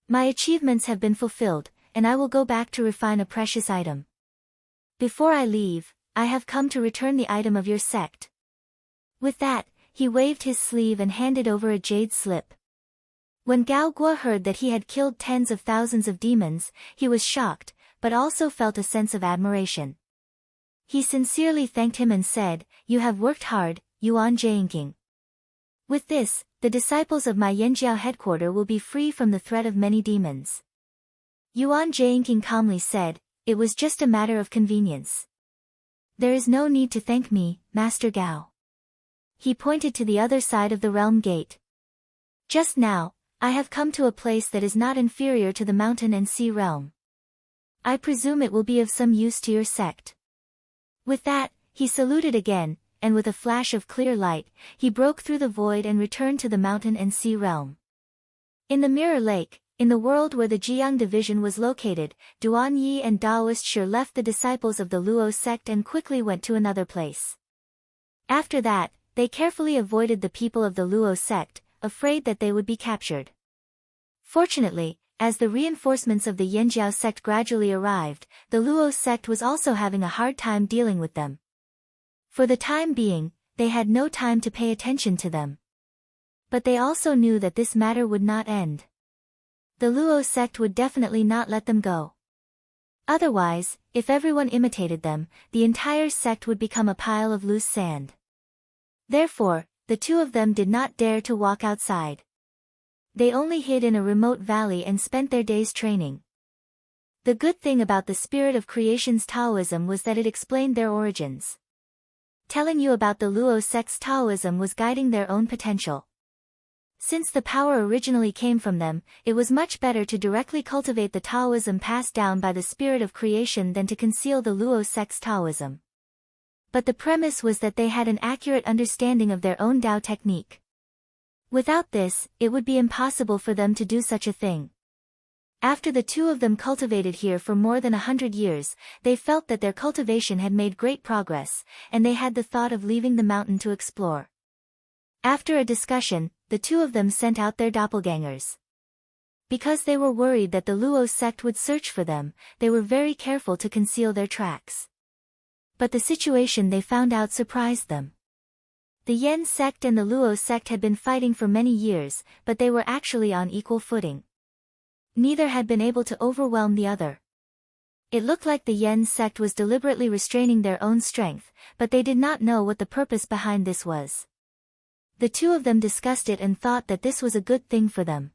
My achievements have been fulfilled, and I will go back to refine a precious item. Before I leave, I have come to return the item of your sect." With that, he waved his sleeve and handed over a jade slip. When Gao Guo heard that he had killed tens of thousands of demons, he was shocked, but also felt a sense of admiration. He sincerely thanked him and said, "You have worked hard, Yuan Jianqing. With this, the disciples of my Yanjiao headquarters will be free from the threat of many demons." Yuan Jianqing calmly said, "It was just a matter of convenience. There is no need to thank me, Master Gao." He pointed to the other side of the realm gate. "Just now, I have come to a place that is not inferior to the mountain and sea realm. I presume it will be of some use to your sect." With that, he saluted again, and with a flash of clear light, he broke through the void and returned to the mountain and sea realm. In the Mirror Lake, in the world where the Jiang division was located, Duan Yi and Daoist Shi left the disciples of the Luo sect and quickly went to another place. After that, they carefully avoided the people of the Luo sect, afraid that they would be captured. Fortunately, as the reinforcements of the Yanjiao sect gradually arrived, the Luo sect was also having a hard time dealing with them. For the time being, they had no time to pay attention to them. But they also knew that this matter would not end. The Luo sect would definitely not let them go. Otherwise, if everyone imitated them, the entire sect would become a pile of loose sand. Therefore, the two of them did not dare to walk outside. They only hid in a remote valley and spent their days training. The good thing about the spirit of creation's Taoism was that it explained their origins. Telling you about the Luo sect's Taoism was guiding their own potential. Since the power originally came from them, it was much better to directly cultivate the Taoism passed down by the spirit of creation than to conceal the Luo sect's Taoism. But the premise was that they had an accurate understanding of their own Tao technique. Without this, it would be impossible for them to do such a thing. After the two of them cultivated here for more than 100 years, they felt that their cultivation had made great progress, and they had the thought of leaving the mountain to explore. After a discussion, the two of them sent out their doppelgangers. Because they were worried that the Luo sect would search for them, they were very careful to conceal their tracks. But the situation they found out surprised them. The Yen sect and the Luo sect had been fighting for many years, but they were actually on equal footing. Neither had been able to overwhelm the other. It looked like the Yen sect was deliberately restraining their own strength, but they did not know what the purpose behind this was. The two of them discussed it and thought that this was a good thing for them.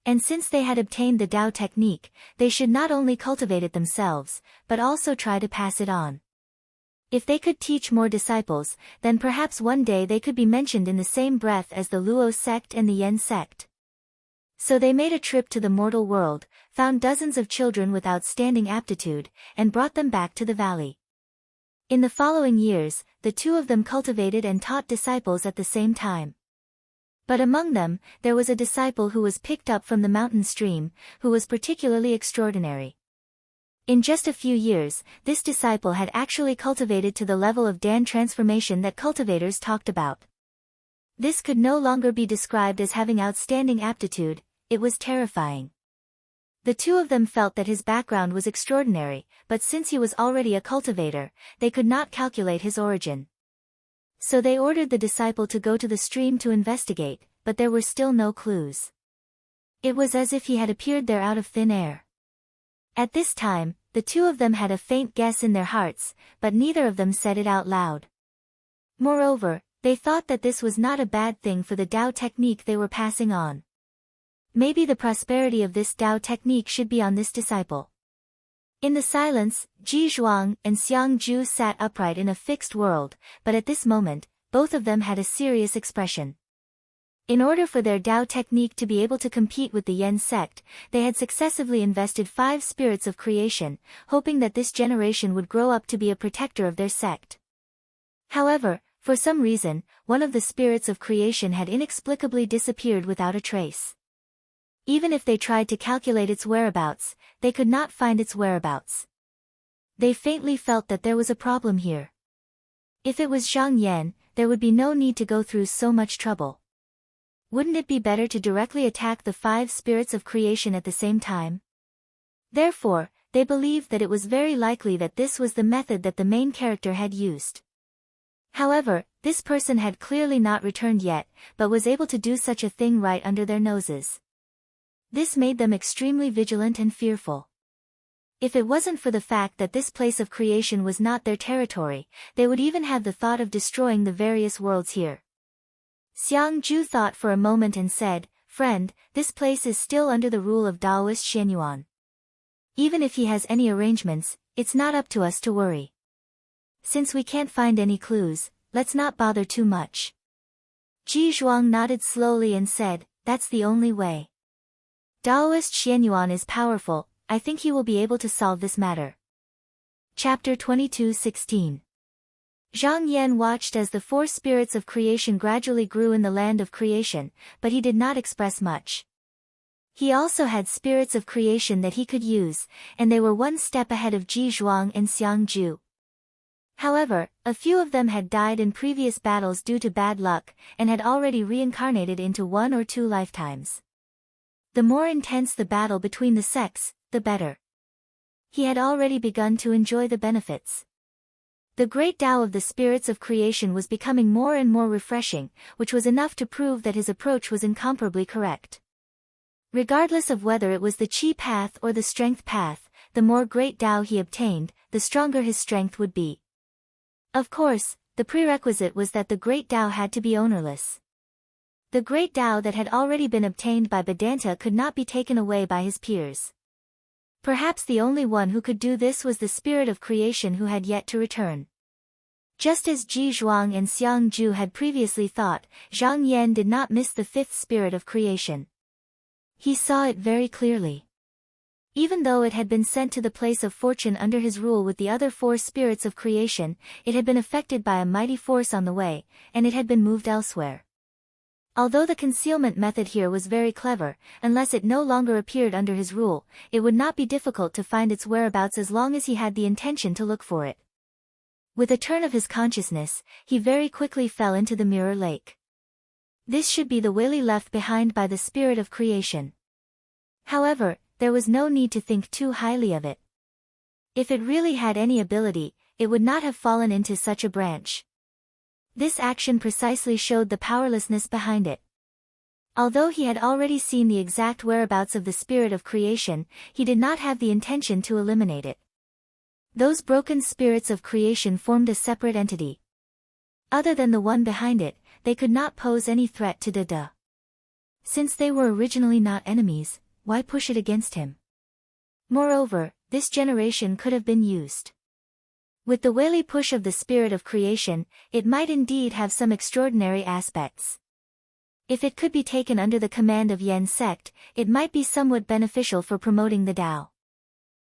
And since they had obtained the Tao technique, they should not only cultivate it themselves, but also try to pass it on. If they could teach more disciples, then perhaps one day they could be mentioned in the same breath as the Luo sect and the Yen sect. So they made a trip to the mortal world, found dozens of children with outstanding aptitude, and brought them back to the valley. In the following years, the two of them cultivated and taught disciples at the same time. But among them, there was a disciple who was picked up from the mountain stream, who was particularly extraordinary. In just a few years, this disciple had actually cultivated to the level of Dan transformation that cultivators talked about. This could no longer be described as having outstanding aptitude, it was terrifying. The two of them felt that his background was extraordinary, but since he was already a cultivator, they could not calculate his origin. So they ordered the disciple to go to the stream to investigate, but there were still no clues. It was as if he had appeared there out of thin air. At this time, the two of them had a faint guess in their hearts, but neither of them said it out loud. Moreover, they thought that this was not a bad thing for the Tao technique they were passing on. Maybe the prosperity of this Tao technique should be on this disciple. In the silence, Ji Zhuang and Xiang Ju sat upright in a fixed world, but at this moment, both of them had a serious expression. In order for their Tao technique to be able to compete with the Yen sect, they had successively invested 5 spirits of creation, hoping that this generation would grow up to be a protector of their sect. However, for some reason, one of the spirits of creation had inexplicably disappeared without a trace. Even if they tried to calculate its whereabouts, they could not find its whereabouts. They faintly felt that there was a problem here. If it was Zhang Yan, there would be no need to go through so much trouble. Wouldn't it be better to directly attack the 5 spirits of creation at the same time? Therefore, they believed that it was very likely that this was the method that the main character had used. However, this person had clearly not returned yet, but was able to do such a thing right under their noses. This made them extremely vigilant and fearful. If it wasn't for the fact that this place of creation was not their territory, they would even have the thought of destroying the various worlds here. Xiang Ju thought for a moment and said, "Friend, this place is still under the rule of Taoist Xianyuan. Even if he has any arrangements, it's not up to us to worry. Since we can't find any clues, let's not bother too much." Ji Zhuang nodded slowly and said, "That's the only way. Taoist Xianyuan is powerful, I think he will be able to solve this matter." Chapter 22:16. Zhang Yan watched as the 4 spirits of creation gradually grew in the land of creation, but he did not express much. He also had spirits of creation that he could use, and they were one step ahead of Ji Zhuang and Xiang Ju. However, a few of them had died in previous battles due to bad luck, and had already reincarnated into 1 or 2 lifetimes. The more intense the battle between the sects, the better. He had already begun to enjoy the benefits. The great Tao of the spirits of creation was becoming more and more refreshing, which was enough to prove that his approach was incomparably correct. Regardless of whether it was the Qi path or the strength path, the more great Tao he obtained, the stronger his strength would be. Of course, the prerequisite was that the great Tao had to be ownerless. The great Tao that had already been obtained by Vedanta could not be taken away by his peers. Perhaps the only one who could do this was the spirit of creation who had yet to return. Just as Ji Zhuang and Xiang Ju had previously thought, Zhang Yan did not miss the 5th spirit of creation. He saw it very clearly. Even though it had been sent to the place of fortune under his rule with the other 4 spirits of creation, it had been affected by a mighty force on the way, and it had been moved elsewhere. Although the concealment method here was very clever, unless it no longer appeared under his rule, it would not be difficult to find its whereabouts as long as he had the intention to look for it. With a turn of his consciousness, he very quickly fell into the mirror lake. This should be the Wei left behind by the spirit of creation. However, there was no need to think too highly of it. If it really had any ability, it would not have fallen into such a branch. This action precisely showed the powerlessness behind it. Although he had already seen the exact whereabouts of the spirit of creation, he did not have the intention to eliminate it. Those broken spirits of creation formed a separate entity. Other than the one behind it, they could not pose any threat to Dada. Since they were originally not enemies, why push it against him? Moreover, this generation could have been used. With the Wei push of the spirit of creation, it might indeed have some extraordinary aspects. If it could be taken under the command of Yan sect, it might be somewhat beneficial for promoting the Tao.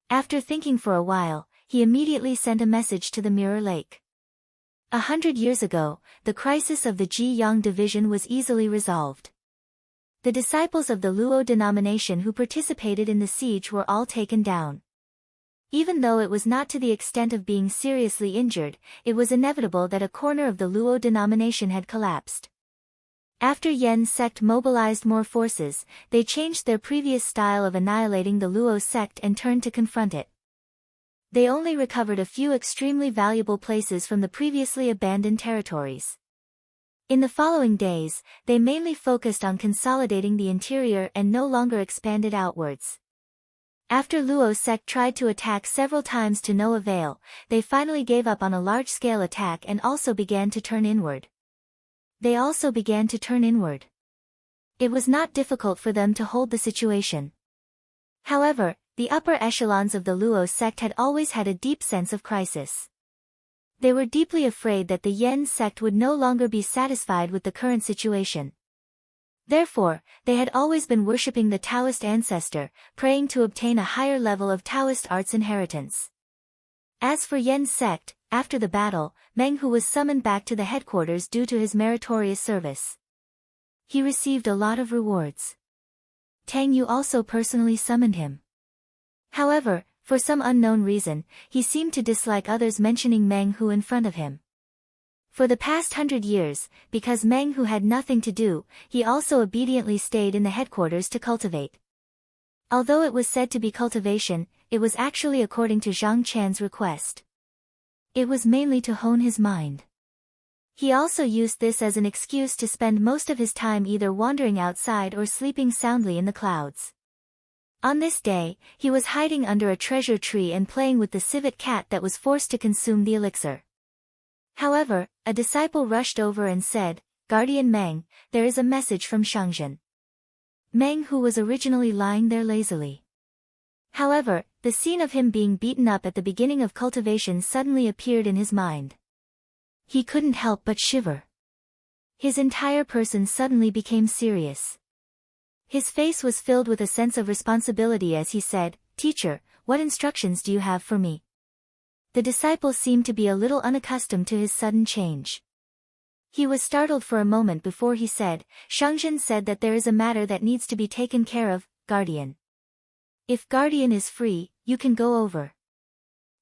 After thinking for a while, he immediately sent a message to the Mirror Lake. 100 years ago, the crisis of the Ji-Yang division was easily resolved. The disciples of the Luo denomination who participated in the siege were all taken down. Even though it was not to the extent of being seriously injured, it was inevitable that a corner of the Luo denomination had collapsed. After Yan's sect mobilized more forces, they changed their previous style of annihilating the Luo sect and turned to confront it. They only recovered a few extremely valuable places from the previously abandoned territories. In the following days, they mainly focused on consolidating the interior and no longer expanded outwards. After Luo sect tried to attack several times to no avail, they finally gave up on a large-scale attack and also began to turn inward. It was not difficult for them to hold the situation. However, the upper echelons of the Luo sect had always had a deep sense of crisis. They were deeply afraid that the Yan sect would no longer be satisfied with the current situation. Therefore, they had always been worshipping the Taoist ancestor, praying to obtain a higher level of Taoist arts inheritance. As for Yan's sect, after the battle, Meng Hu was summoned back to the headquarters due to his meritorious service. He received a lot of rewards. Tang Yu also personally summoned him. However, For some unknown reason, he seemed to dislike others mentioning Meng Hu in front of him. For the past 100 years, because Meng Hu had nothing to do, he also obediently stayed in the headquarters to cultivate. Although it was said to be cultivation, it was actually according to Zhang Qian's request. It was mainly to hone his mind. He also used this as an excuse to spend most of his time either wandering outside or sleeping soundly in the clouds. On this day, he was hiding under a treasure tree and playing with the civet cat that was forced to consume the elixir. However, a disciple rushed over and said, "Guardian Meng, there is a message from Shangzhen." Meng Hu was originally lying there lazily. However, the scene of him being beaten up at the beginning of cultivation suddenly appeared in his mind. He couldn't help but shiver. His entire person suddenly became serious. His face was filled with a sense of responsibility as he said, "Teacher, what instructions do you have for me?" The disciple seemed to be a little unaccustomed to his sudden change. He was startled for a moment before he said, "Shangzhen said that there is a matter that needs to be taken care of, Guardian. If Guardian is free, you can go over."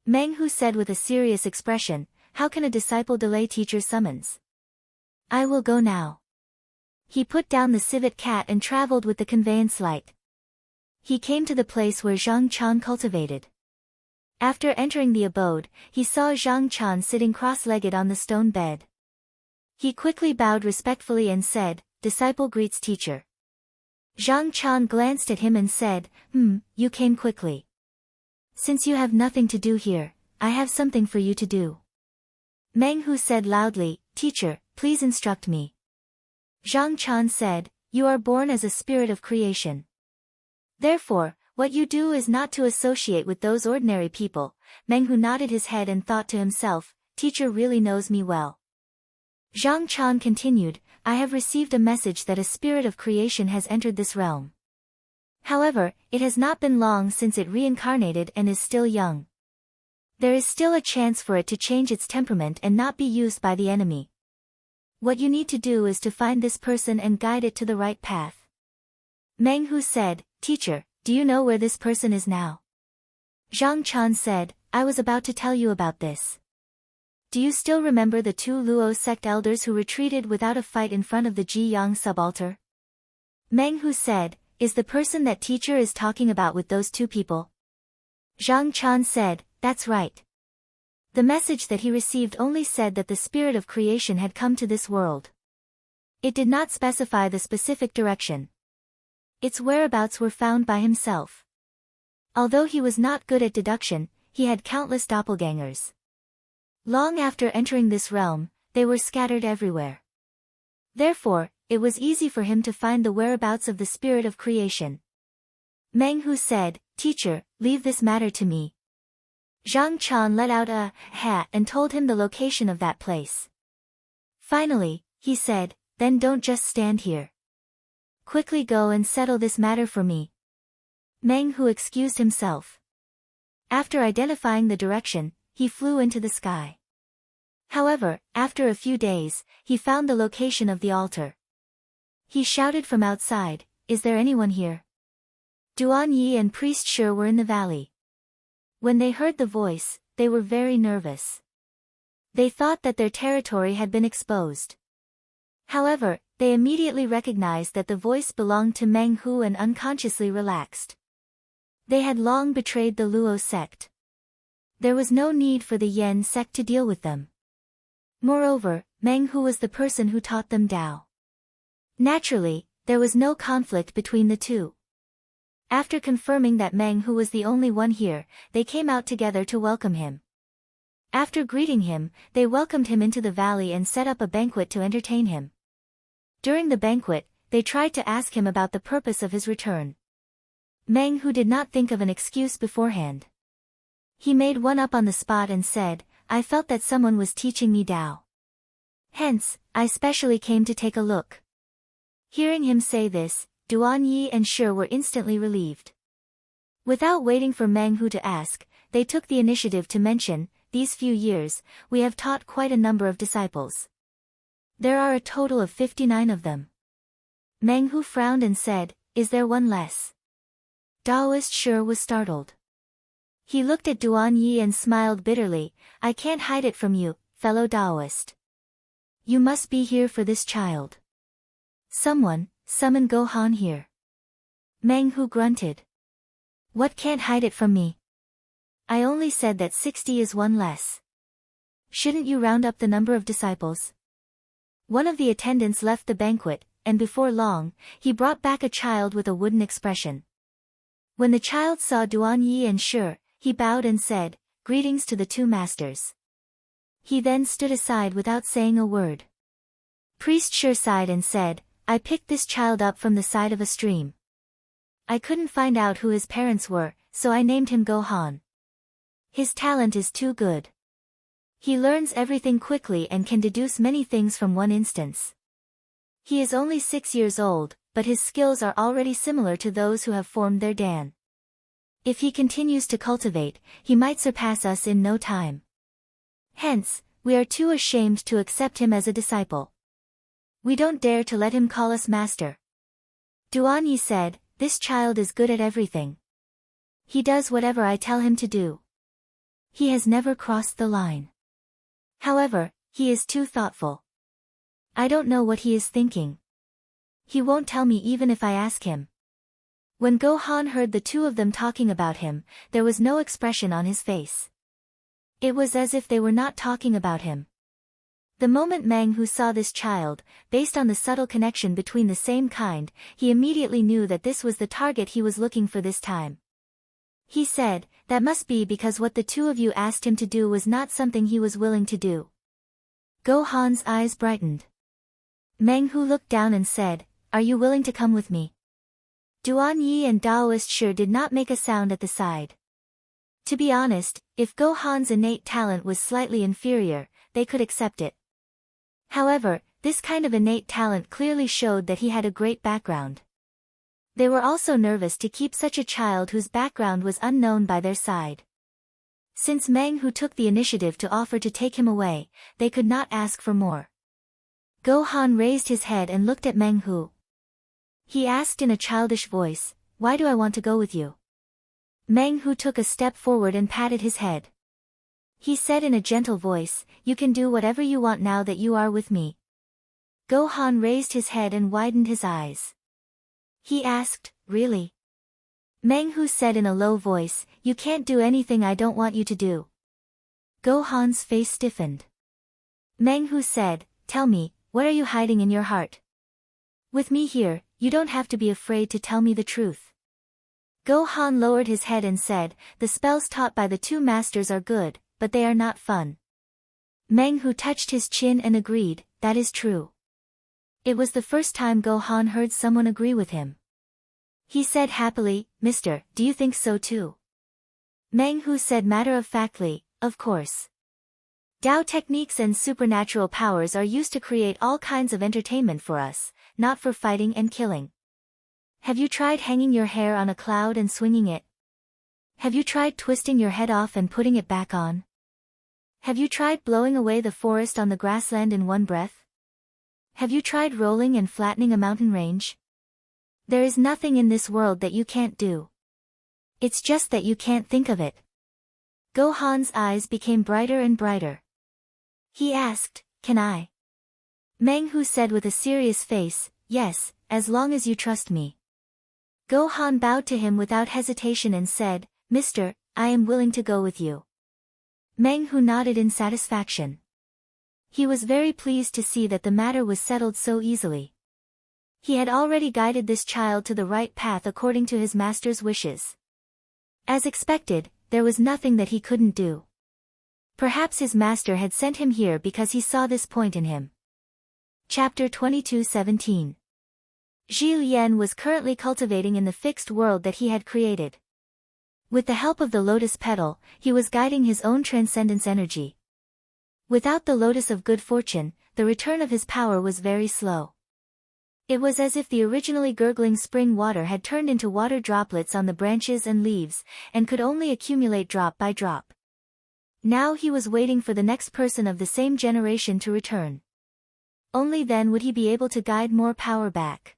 Meng Hu said with a serious expression, "How can a disciple delay teacher's summons? I will go now." He put down the civet cat and traveled with the conveyance light. He came to the place where Zhang Qian cultivated. After entering the abode, he saw Zhang Qian sitting cross-legged on the stone bed. He quickly bowed respectfully and said, "Disciple greets teacher." Zhang Qian glanced at him and said, You came quickly. Since you have nothing to do here, I have something for you to do." Meng Hu said loudly, "Teacher, please instruct me." Zhang Qian said, "You are born as a spirit of creation. Therefore, what you do is not to associate with those ordinary people." Meng Hu nodded his head and thought to himself, "Teacher really knows me well." Zhang Qian continued, "I have received a message that a spirit of creation has entered this realm. However, it has not been long since it reincarnated and is still young. There is still a chance for it to change its temperament and not be used by the enemy. What you need to do is to find this person and guide it to the right path." Meng Hu said, "Teacher, do you know where this person is now?" Zhang Qian said, "I was about to tell you about this. Do you still remember the two Luo sect elders who retreated without a fight in front of the Ji Yang subaltar?" Meng Hu said, "Is the person that teacher is talking about with those two people?" Zhang Qian said, "That's right. The message that he received only said that the spirit of creation had come to this world. It did not specify the specific direction. Its whereabouts were found by himself. Although he was not good at deduction, he had countless doppelgangers. Long after entering this realm, they were scattered everywhere. Therefore, it was easy for him to find the whereabouts of the spirit of creation." Meng Hu said, "Teacher, leave this matter to me." Zhang Qian let out a hat and told him the location of that place. Finally, he said, "Then don't just stand here. Quickly go and settle this matter for me." Meng Hu excused himself. After identifying the direction, he flew into the sky. However, after a few days, he found the location of the altar. He shouted from outside, "Is there anyone here?" Duan Yi and Priest Shi were in the valley. When they heard the voice, they were very nervous. They thought that their territory had been exposed. However, they immediately recognized that the voice belonged to Meng Hu and unconsciously relaxed. They had long betrayed the Luo sect. There was no need for the Yen sect to deal with them. Moreover, Meng Hu was the person who taught them Tao. Naturally, there was no conflict between the two. After confirming that Meng Hu was the only one here, they came out together to welcome him. After greeting him, they welcomed him into the valley and set up a banquet to entertain him. During the banquet, they tried to ask him about the purpose of his return. Meng Hu did not think of an excuse beforehand. He made one up on the spot and said, "I felt that someone was teaching me Tao. Hence, I specially came to take a look." Hearing him say this, Duan Yi and Shi were instantly relieved. Without waiting for Meng Hu to ask, they took the initiative to mention, "These few years, we have taught quite a number of disciples. There are a total of 59 of them." Meng Hu frowned and said, "Is there one less?" Taoist Shi was startled. He looked at Duan Yi and smiled bitterly. I can't hide it from you, fellow Taoist. You must be here for this child. Someone, summon Gohan here. Meng Hu grunted. What can't hide it from me? I only said that 60 is one less. Shouldn't you round up the number of disciples? One of the attendants left the banquet, and before long, he brought back a child with a wooden expression. When the child saw Duan Yi and Shi, he bowed and said, Greetings to the two masters. He then stood aside without saying a word. Priest Shi sighed and said, I picked this child up from the side of a stream. I couldn't find out who his parents were, so I named him Gohan. His talent is too good. He learns everything quickly and can deduce many things from one instance. He is only 6 years old, but his skills are already similar to those who have formed their Dan. If he continues to cultivate, he might surpass us in no time. Hence, we are too ashamed to accept him as a disciple. We don't dare to let him call us master. Duan Yi said, This child is good at everything. He does whatever I tell him to do. He has never crossed the line. However, he is too thoughtful. I don't know what he is thinking. He won't tell me even if I ask him. When Gohan heard the two of them talking about him, there was no expression on his face. It was as if they were not talking about him. The moment Meng Hu saw this child, based on the subtle connection between the same kind, he immediately knew that this was the target he was looking for this time. He said, That must be because what the two of you asked him to do was not something he was willing to do. Gohan's eyes brightened. Meng Hu looked down and said, Are you willing to come with me? Duan Yi and Taoist Shi did not make a sound at the side. To be honest, if Gohan's innate talent was slightly inferior, they could accept it. However, this kind of innate talent clearly showed that he had a great background. They were also nervous to keep such a child whose background was unknown by their side. Since Meng Hu took the initiative to offer to take him away, they could not ask for more. Gohan raised his head and looked at Meng Hu. He asked in a childish voice, Why do I want to go with you? Meng Hu took a step forward and patted his head. He said in a gentle voice, You can do whatever you want now that you are with me. Gohan raised his head and widened his eyes. He asked, Really? Meng Hu said in a low voice, You can't do anything I don't want you to do. Gohan's face stiffened. Meng Hu said, Tell me, what are you hiding in your heart? With me here, you don't have to be afraid to tell me the truth. Gohan lowered his head and said, The spells taught by the two masters are good, but they are not fun. Meng Hu touched his chin and agreed, That is true. It was the first time Gohan heard someone agree with him. He said happily, Mister, do you think so too? Meng Hu said matter-of-factly, Of course. Tao techniques and supernatural powers are used to create all kinds of entertainment for us, not for fighting and killing. Have you tried hanging your hair on a cloud and swinging it? Have you tried twisting your head off and putting it back on? Have you tried blowing away the forest on the grassland in one breath? Have you tried rolling and flattening a mountain range? There is nothing in this world that you can't do. It's just that you can't think of it. Gohan's eyes became brighter and brighter. He asked, Can I? Meng Hu said with a serious face, Yes, as long as you trust me. Gohan bowed to him without hesitation and said, Mister, I am willing to go with you. Meng Hu nodded in satisfaction. He was very pleased to see that the matter was settled so easily. He had already guided this child to the right path according to his master's wishes. As expected, there was nothing that he couldn't do. Perhaps his master had sent him here because he saw this point in him. Chapter 22:17. Zhi Lian was currently cultivating in the fixed world that he had created. With the help of the lotus petal, he was guiding his own transcendence energy. Without the lotus of good fortune, the return of his power was very slow. It was as if the originally gurgling spring water had turned into water droplets on the branches and leaves, and could only accumulate drop by drop. Now he was waiting for the next person of the same generation to return. Only then would he be able to guide more power back.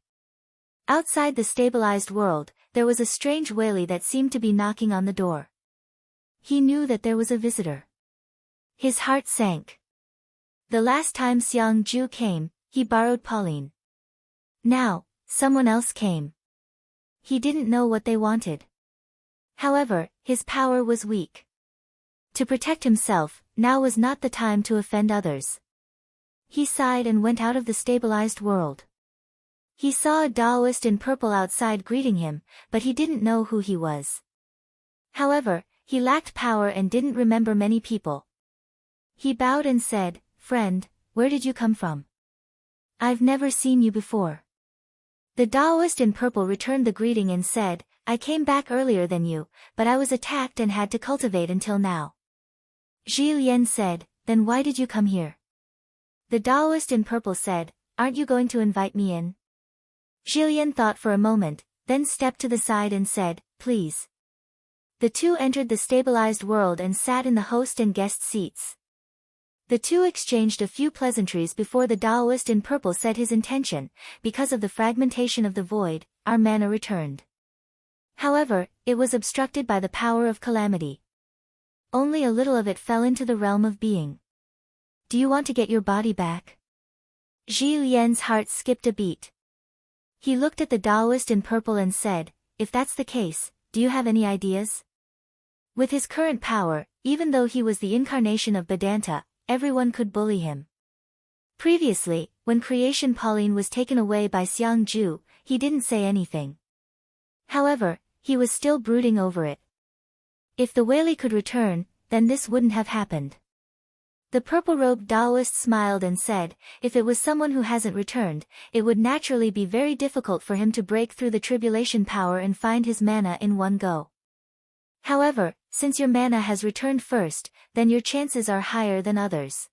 Outside the stabilized world, there was a strange wailing that seemed to be knocking on the door. He knew that there was a visitor. His heart sank. The last time Xiang Ju came, he borrowed Pauline. Now, someone else came. He didn't know what they wanted. However, his power was weak. To protect himself, now was not the time to offend others. He sighed and went out of the stabilized world. He saw a Taoist in purple outside greeting him, but he didn't know who he was. However, he lacked power and didn't remember many people. He bowed and said, "Friend, where did you come from? I've never seen you before." The Taoist in purple returned the greeting and said, "I came back earlier than you, but I was attacked and had to cultivate until now." Zhi Lian said, "Then why did you come here?" The Taoist in purple said, "Aren't you going to invite me in?" Zhi Lian thought for a moment, then stepped to the side and said, "Please." The two entered the stabilized world and sat in the host and guest seats. The two exchanged a few pleasantries before the Taoist in purple said his intention: "Because of the fragmentation of the void, our mana returned. However, it was obstructed by the power of calamity. Only a little of it fell into the realm of being. Do you want to get your body back?" Zhi Lian's heart skipped a beat. He looked at the Taoist in purple and said, "If that's the case, do you have any ideas?" With his current power, even though he was the incarnation of Vedanta, everyone could bully him. Previously, when creation Pauline was taken away by Xiang Ju, he didn't say anything. However, he was still brooding over it. If the Whaley could return, then this wouldn't have happened. The purple-robed Taoist smiled and said, "If it was someone who hasn't returned, it would naturally be very difficult for him to break through the tribulation power and find his mana in one go. However, since your mana has returned first, then your chances are higher than others."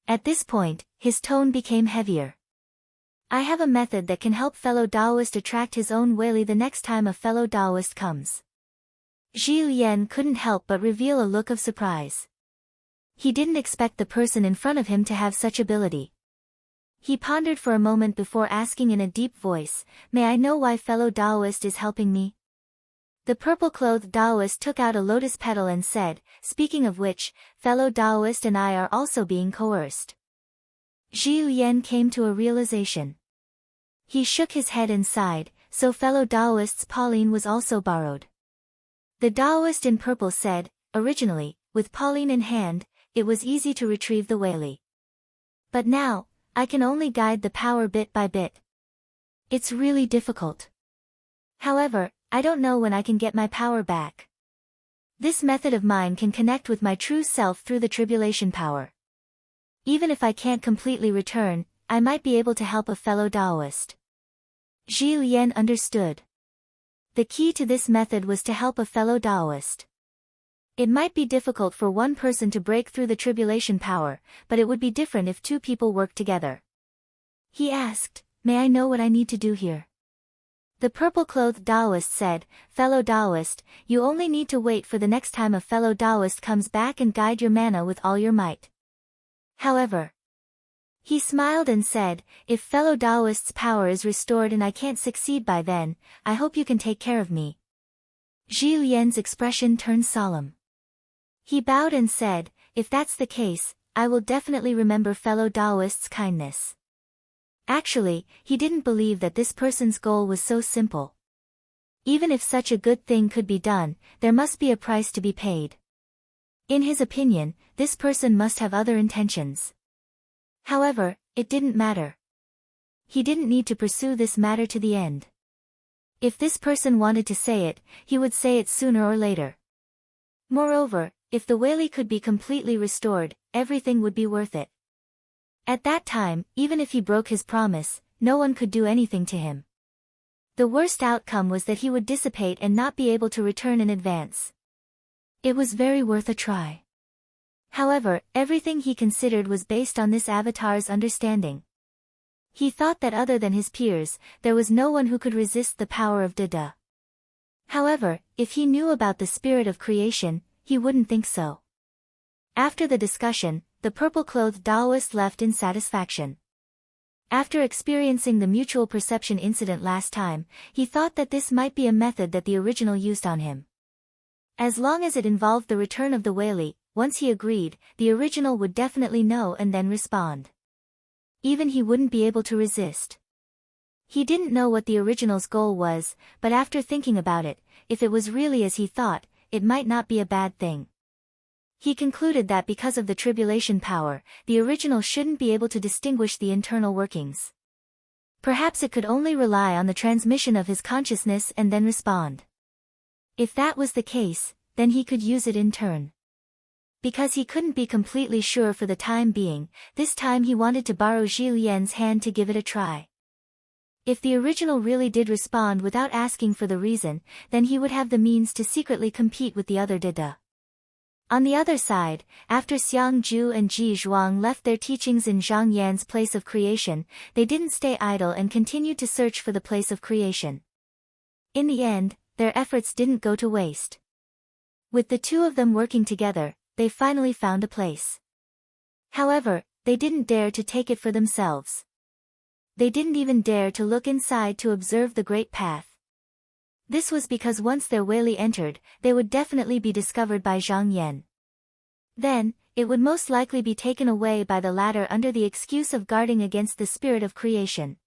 At this point, his tone became heavier. "I have a method that can help fellow Taoist attract his own Whaley the next time a fellow Taoist comes." Zhi Lian couldn't help but reveal a look of surprise. He didn't expect the person in front of him to have such ability. He pondered for a moment before asking in a deep voice, "May I know why fellow Taoist is helping me?" The purple-clothed Taoist took out a lotus petal and said, "Speaking of which, fellow Taoist and I are also being coerced." Zhi Lian came to a realization. He shook his head and sighed, so fellow Taoist's Pauline was also borrowed. The Taoist in purple said, "Originally, with Pauline in hand, it was easy to retrieve the Whaley. But now, I can only guide the power bit by bit. It's really difficult. However, I don't know when I can get my power back. This method of mine can connect with my true self through the tribulation power. Even if I can't completely return, I might be able to help a fellow Taoist." Zhi Lian understood. The key to this method was to help a fellow Taoist. It might be difficult for one person to break through the tribulation power, but it would be different if two people worked together. He asked, "May I know what I need to do here?" The purple-clothed Taoist said, "Fellow Taoist, you only need to wait for the next time a fellow Taoist comes back and guide your mana with all your might. However," he smiled and said, "if fellow Taoist's power is restored and I can't succeed by then, I hope you can take care of me." Zhi Lian's expression turned solemn. He bowed and said, "If that's the case, I will definitely remember fellow Taoist's kindness." Actually, he didn't believe that this person's goal was so simple. Even if such a good thing could be done, there must be a price to be paid. In his opinion, this person must have other intentions. However, it didn't matter. He didn't need to pursue this matter to the end. If this person wanted to say it, he would say it sooner or later. Moreover, if the Whaley could be completely restored, everything would be worth it. At that time, even if he broke his promise, no one could do anything to him. The worst outcome was that he would dissipate and not be able to return in advance. It was very worth a try. However, everything he considered was based on this avatar's understanding. He thought that other than his peers, there was no one who could resist the power of Dada. However, if he knew about the spirit of creation, he wouldn't think so. After the discussion, the purple-clothed Taoist left in satisfaction. After experiencing the mutual perception incident last time, he thought that this might be a method that the original used on him. As long as it involved the return of the Whaley, once he agreed, the original would definitely know and then respond. Even he wouldn't be able to resist. He didn't know what the original's goal was, but after thinking about it, if it was really as he thought, it might not be a bad thing. He concluded that because of the tribulation power, the original shouldn't be able to distinguish the internal workings. Perhaps it could only rely on the transmission of his consciousness and then respond. If that was the case, then he could use it in turn. Because he couldn't be completely sure for the time being, this time he wanted to borrow Ji Lian's hand to give it a try. If the original really did respond without asking for the reason, then he would have the means to secretly compete with the other Dada. On the other side, after Xiang Ju and Ji Zhuang left their teachings in Zhang Yan's place of creation, they didn't stay idle and continued to search for the place of creation. In the end, their efforts didn't go to waste. With the two of them working together, they finally found a place. However, they didn't dare to take it for themselves. They didn't even dare to look inside to observe the great path. This was because once their Whaley entered, they would definitely be discovered by Zhang Yan. Then, it would most likely be taken away by the latter under the excuse of guarding against the spirit of creation.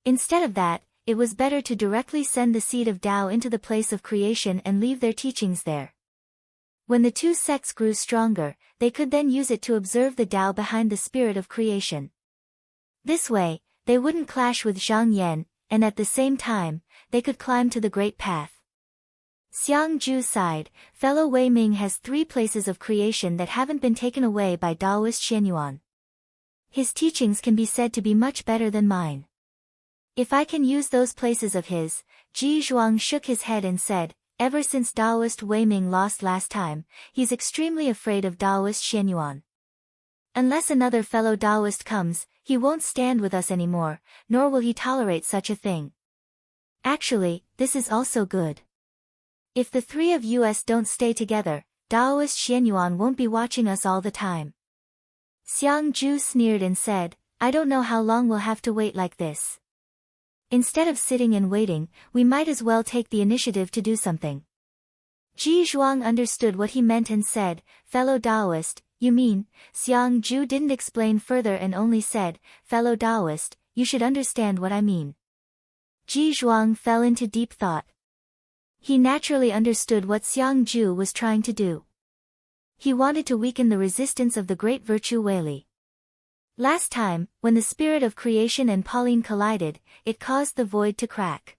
Instead of that, it was better to directly send the seed of Tao into the place of creation and leave their teachings there. When the two sects grew stronger, they could then use it to observe the Tao behind the spirit of creation. This way, they wouldn't clash with Zhang Yan, and at the same time, they could climb to the great path. Xiang Ju sighed, fellow Wei Ming has 3 places of creation that haven't been taken away by Taoist Xianyuan. His teachings can be said to be much better than mine. If I can use those places of his, Ji Zhuang shook his head and said, ever since Taoist Wei Ming lost last time, he's extremely afraid of Taoist Xianyuan. Unless another fellow Taoist comes, he won't stand with us anymore, nor will he tolerate such a thing. Actually, this is also good. If the 3 of us don't stay together, Taoist Xianyuan won't be watching us all the time. Xiang Ju sneered and said, I don't know how long we'll have to wait like this. Instead of sitting and waiting, we might as well take the initiative to do something. Ji Zhuang understood what he meant and said, fellow Taoist, you mean? Xiang Ju didn't explain further and only said, fellow Taoist, you should understand what I mean. Ji Zhuang fell into deep thought. He naturally understood what Xiang Ju was trying to do. He wanted to weaken the resistance of the great virtue Whaley. Last time, when the spirit of creation and Pauline collided, it caused the void to crack.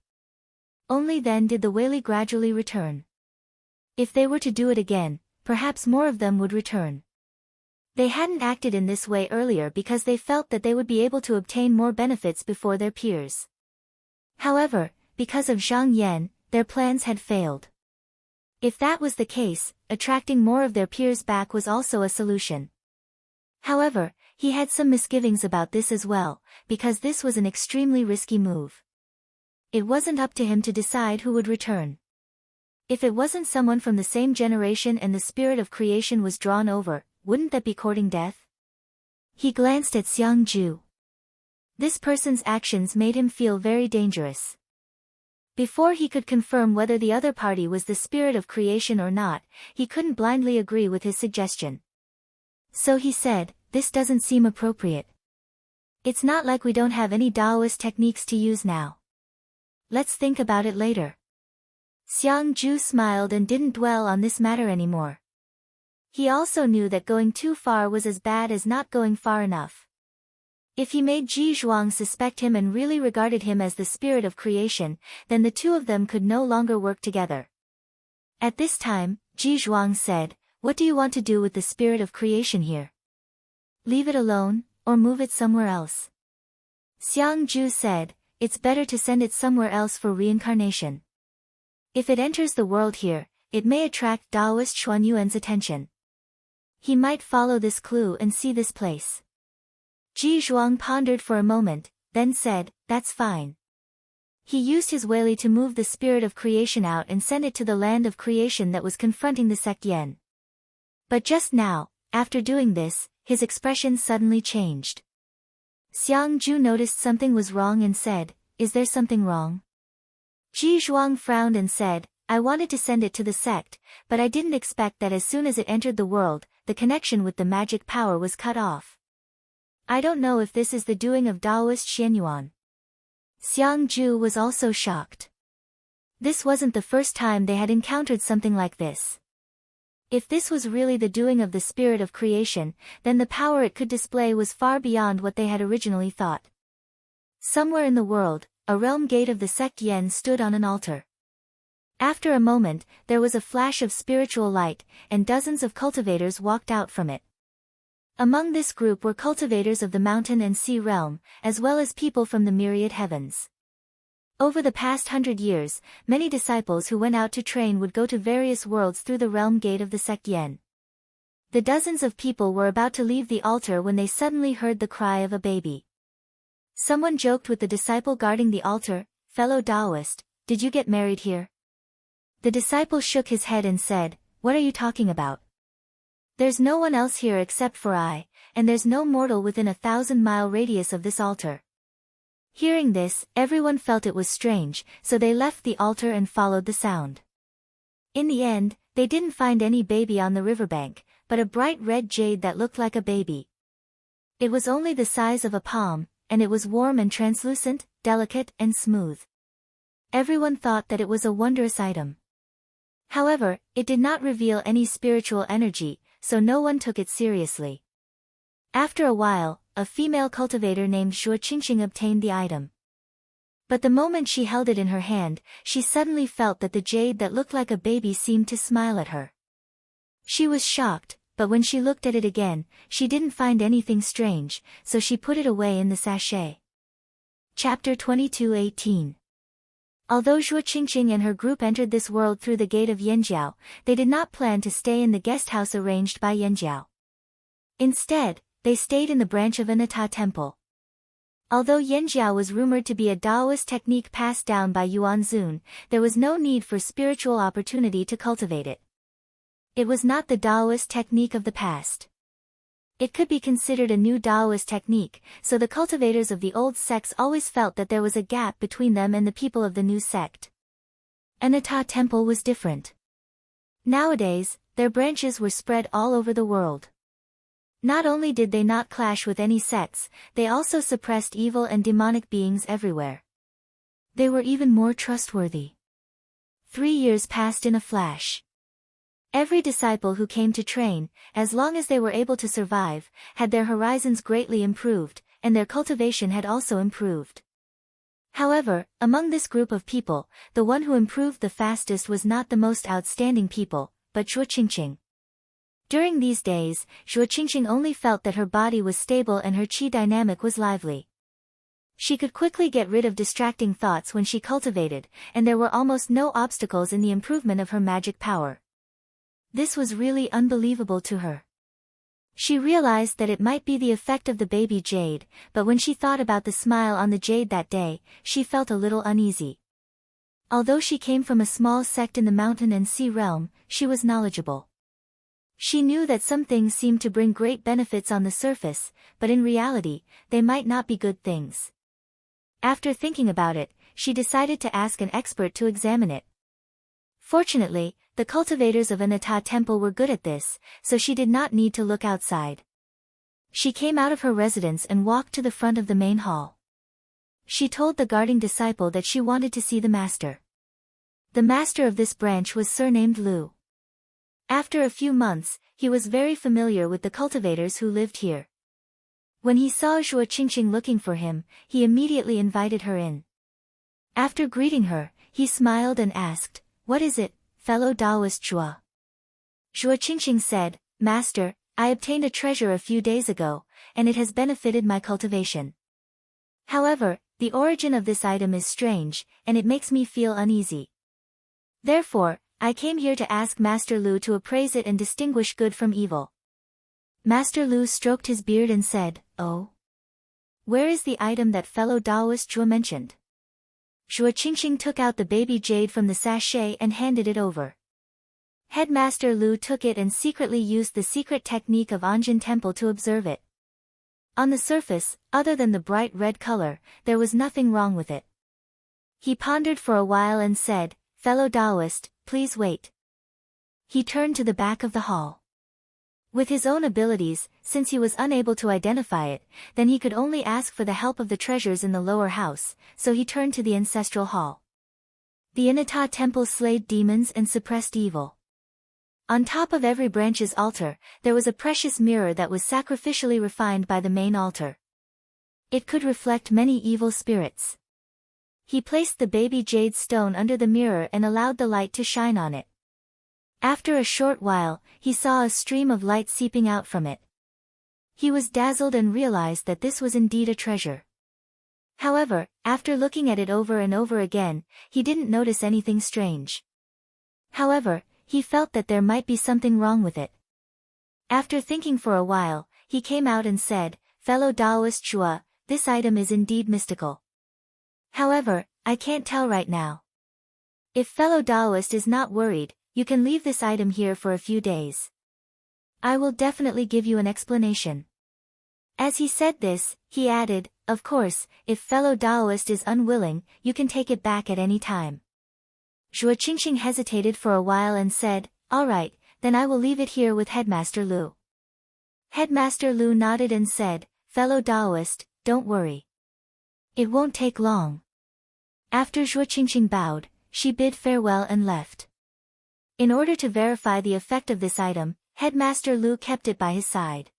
Only then did the Whaley gradually return. If they were to do it again, perhaps more of them would return. They hadn't acted in this way earlier because they felt that they would be able to obtain more benefits before their peers. However, because of Zhang Yan, their plans had failed. If that was the case, attracting more of their peers back was also a solution. However, he had some misgivings about this as well, because this was an extremely risky move. It wasn't up to him to decide who would return. If it wasn't someone from the same generation and the spirit of creation was drawn over, wouldn't that be courting death? He glanced at Xiang Ju. This person's actions made him feel very dangerous. Before he could confirm whether the other party was the spirit of creation or not, he couldn't blindly agree with his suggestion. So he said, this doesn't seem appropriate. It's not like we don't have any Taoist techniques to use now. Let's think about it later. Xiang Ju smiled and didn't dwell on this matter anymore. He also knew that going too far was as bad as not going far enough. If he made Ji Zhuang suspect him and really regarded him as the spirit of creation, then the two of them could no longer work together. At this time, Ji Zhuang said, what do you want to do with the spirit of creation here? Leave it alone, or move it somewhere else? Xiang Ju said, it's better to send it somewhere else for reincarnation. If it enters the world here, it may attract Taoist Xuanyuan's attention. He might follow this clue and see this place. Ji Zhuang pondered for a moment, then said, that's fine. He used his Whaley to move the spirit of creation out and send it to the land of creation that was confronting the sect Yen. But just now, after doing this, his expression suddenly changed. Xiang Ju noticed something was wrong and said, is there something wrong? Ji Zhuang frowned and said, I wanted to send it to the sect, but I didn't expect that as soon as it entered the world, the connection with the magic power was cut off. I don't know if this is the doing of Taoist Xianyuan. Xiang Ju was also shocked. This wasn't the first time they had encountered something like this. If this was really the doing of the spirit of creation, then the power it could display was far beyond what they had originally thought. Somewhere in the world, a realm gate of the sect Yen stood on an altar. After a moment, there was a flash of spiritual light, and dozens of cultivators walked out from it. Among this group were cultivators of the mountain and sea realm, as well as people from the myriad heavens. Over the past 100 years, many disciples who went out to train would go to various worlds through the realm gate of the sect Yen. The dozens of people were about to leave the altar when they suddenly heard the cry of a baby. Someone joked with the disciple guarding the altar, "Fellow Taoist, did you get married here?" The disciple shook his head and said, "What are you talking about? There's no one else here except for I, and there's no mortal within a 1,000-mile radius of this altar." Hearing this, everyone felt it was strange, so they left the altar and followed the sound. In the end, they didn't find any baby on the riverbank, but a bright red jade that looked like a baby. It was only the size of a palm, and it was warm and translucent, delicate and smooth. Everyone thought that it was a wondrous item. However, it did not reveal any spiritual energy, so no one took it seriously. After a while, a female cultivator named Zhuo Qingqing obtained the item. But the moment she held it in her hand, she suddenly felt that the jade that looked like a baby seemed to smile at her. She was shocked, but when she looked at it again, she didn't find anything strange, so she put it away in the sachet. Chapter 22:18. Although Zhuo Qingqing and her group entered this world through the gate of Yanjiao, they did not plan to stay in the guest house arranged by Yanjiao. Instead, they stayed in the branch of Anatta Temple. Although Yanjiao was rumored to be a Taoist technique passed down by Yuan Zun, there was no need for spiritual opportunity to cultivate it. It was not the Taoist technique of the past. It could be considered a new Taoist technique, so the cultivators of the old sects always felt that there was a gap between them and the people of the new sect. Anatta Temple was different. Nowadays, their branches were spread all over the world. Not only did they not clash with any sects, they also suppressed evil and demonic beings everywhere. They were even more trustworthy. 3 years passed in a flash. Every disciple who came to train, as long as they were able to survive, had their horizons greatly improved, and their cultivation had also improved. However, among this group of people, the one who improved the fastest was not the most outstanding people, but Zhuo Qingqing. During these days, Zhuo Qingqing only felt that her body was stable and her qi dynamic was lively. She could quickly get rid of distracting thoughts when she cultivated, and there were almost no obstacles in the improvement of her magic power. This was really unbelievable to her. She realized that it might be the effect of the baby jade, but when she thought about the smile on the jade that day, she felt a little uneasy. Although she came from a small sect in the mountain and sea realm, she was knowledgeable. She knew that some things seemed to bring great benefits on the surface, but in reality, they might not be good things. After thinking about it, she decided to ask an expert to examine it. Fortunately, the cultivators of Anatta Temple were good at this, so she did not need to look outside. She came out of her residence and walked to the front of the main hall. She told the guarding disciple that she wanted to see the master. The master of this branch was surnamed Lu. After a few months, he was very familiar with the cultivators who lived here. When he saw Zhuo Qingqing looking for him, he immediately invited her in. After greeting her, he smiled and asked, "What is it, fellow Taoist Zhuo?" Zhuo Qingqing said, "Master, I obtained a treasure a few days ago, and it has benefited my cultivation. However, the origin of this item is strange, and it makes me feel uneasy. Therefore, I came here to ask Master Lu to appraise it and distinguish good from evil." Master Lu stroked his beard and said, "Oh? Where is the item that fellow Taoist Zhuo mentioned?" Zhuo Qingqing took out the baby jade from the sachet and handed it over. Headmaster Lu took it and secretly used the secret technique of Anjin Temple to observe it. On the surface, other than the bright red color, there was nothing wrong with it. He pondered for a while and said, "Fellow Taoist, please wait. He turned to the back of the hall. With his own abilities, since he was unable to identify it, then he could only ask for the help of the treasures in the lower house, so he turned to the ancestral hall. The Inata temple slayed demons and suppressed evil. On top of every branch's altar, there was a precious mirror that was sacrificially refined by the main altar. It could reflect many evil spirits. He placed the baby jade stone under the mirror and allowed the light to shine on it. After a short while, he saw a stream of light seeping out from it. He was dazzled and realized that this was indeed a treasure. However, after looking at it over and over again, he didn't notice anything strange. However, he felt that there might be something wrong with it. After thinking for a while, he came out and said, "Fellow Taoist Chua, this item is indeed mystical. However, I can't tell right now. If fellow Taoist is not worried, you can leave this item here for a few days. I will definitely give you an explanation." As he said this, he added, "Of course, if fellow Taoist is unwilling, you can take it back at any time." Zhuo Qingxing hesitated for a while and said, "All right, then I will leave it here with Headmaster Lu." Headmaster Lu nodded and said, "Fellow Taoist, don't worry. It won't take long." After Zhuo Qingxing bowed, she bid farewell and left. In order to verify the effect of this item, Headmaster Lu kept it by his side.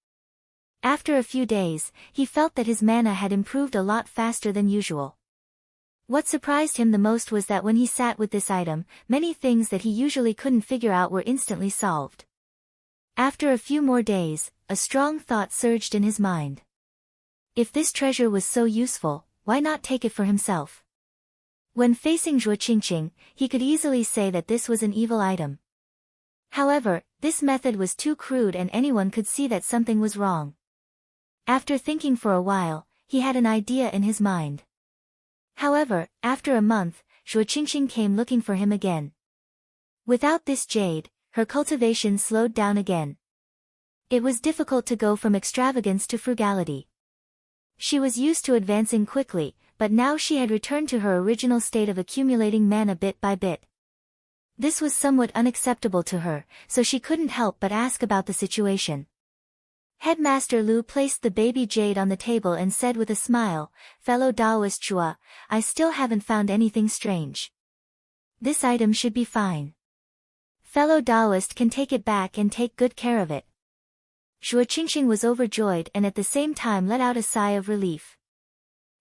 After a few days, he felt that his mana had improved a lot faster than usual. What surprised him the most was that when he sat with this item, many things that he usually couldn't figure out were instantly solved. After a few more days, a strong thought surged in his mind. If this treasure was so useful, why not take it for himself? When facing Zhuo Qingxing, he could easily say that this was an evil item. However, this method was too crude and anyone could see that something was wrong. After thinking for a while, he had an idea in his mind. However, after a month, Zhuo Qingxing came looking for him again. Without this jade, her cultivation slowed down again. It was difficult to go from extravagance to frugality. She was used to advancing quickly, but now she had returned to her original state of accumulating mana bit by bit. This was somewhat unacceptable to her, so she couldn't help but ask about the situation. Headmaster Lu placed the baby jade on the table and said with a smile, "Fellow Taoist Chua, I still haven't found anything strange. This item should be fine. Fellow Taoist can take it back and take good care of it." Zhuo Qingxing was overjoyed and at the same time let out a sigh of relief.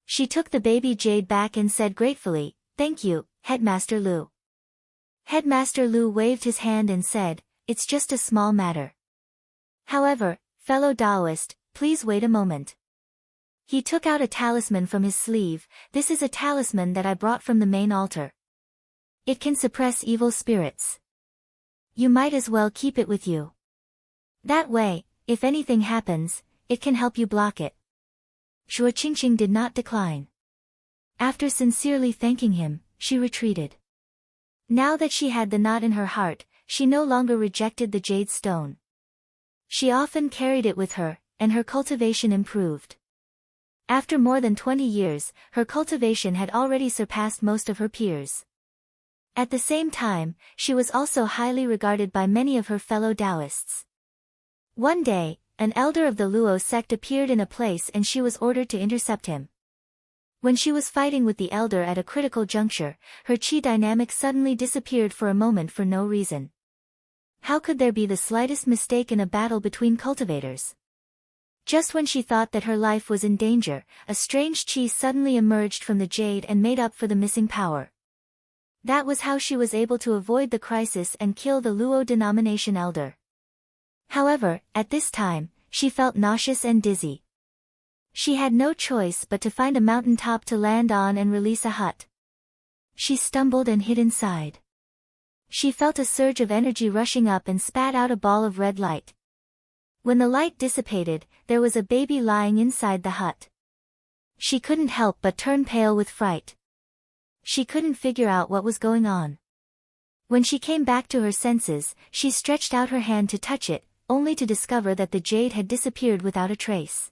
She took the baby jade back and said gratefully, "Thank you, Headmaster Lu." Headmaster Lu waved his hand and said, "It's just a small matter. However, fellow Taoist, please wait a moment." He took out a talisman from his sleeve. "This is a talisman that I brought from the main altar. It can suppress evil spirits. You might as well keep it with you. That way, if anything happens, it can help you block it." Zhuo Qingxing did not decline. After sincerely thanking him, she retreated. Now that she had the knot in her heart, she no longer rejected the jade stone. She often carried it with her, and her cultivation improved. After more than 20 years, her cultivation had already surpassed most of her peers. At the same time, she was also highly regarded by many of her fellow Taoists. One day, an elder of the Luo sect appeared in a place and she was ordered to intercept him. When she was fighting with the elder at a critical juncture, her chi dynamic suddenly disappeared for a moment for no reason. How could there be the slightest mistake in a battle between cultivators? Just when she thought that her life was in danger, a strange chi suddenly emerged from the jade and made up for the missing power. That was how she was able to avoid the crisis and kill the Luo denomination elder. However, at this time, she felt nauseous and dizzy. She had no choice but to find a mountain top to land on and release a hut. She stumbled and hid inside. She felt a surge of energy rushing up and spat out a ball of red light. When the light dissipated, there was a baby lying inside the hut. She couldn't help but turn pale with fright. She couldn't figure out what was going on. When she came back to her senses, she stretched out her hand to touch it, only to discover that the jade had disappeared without a trace.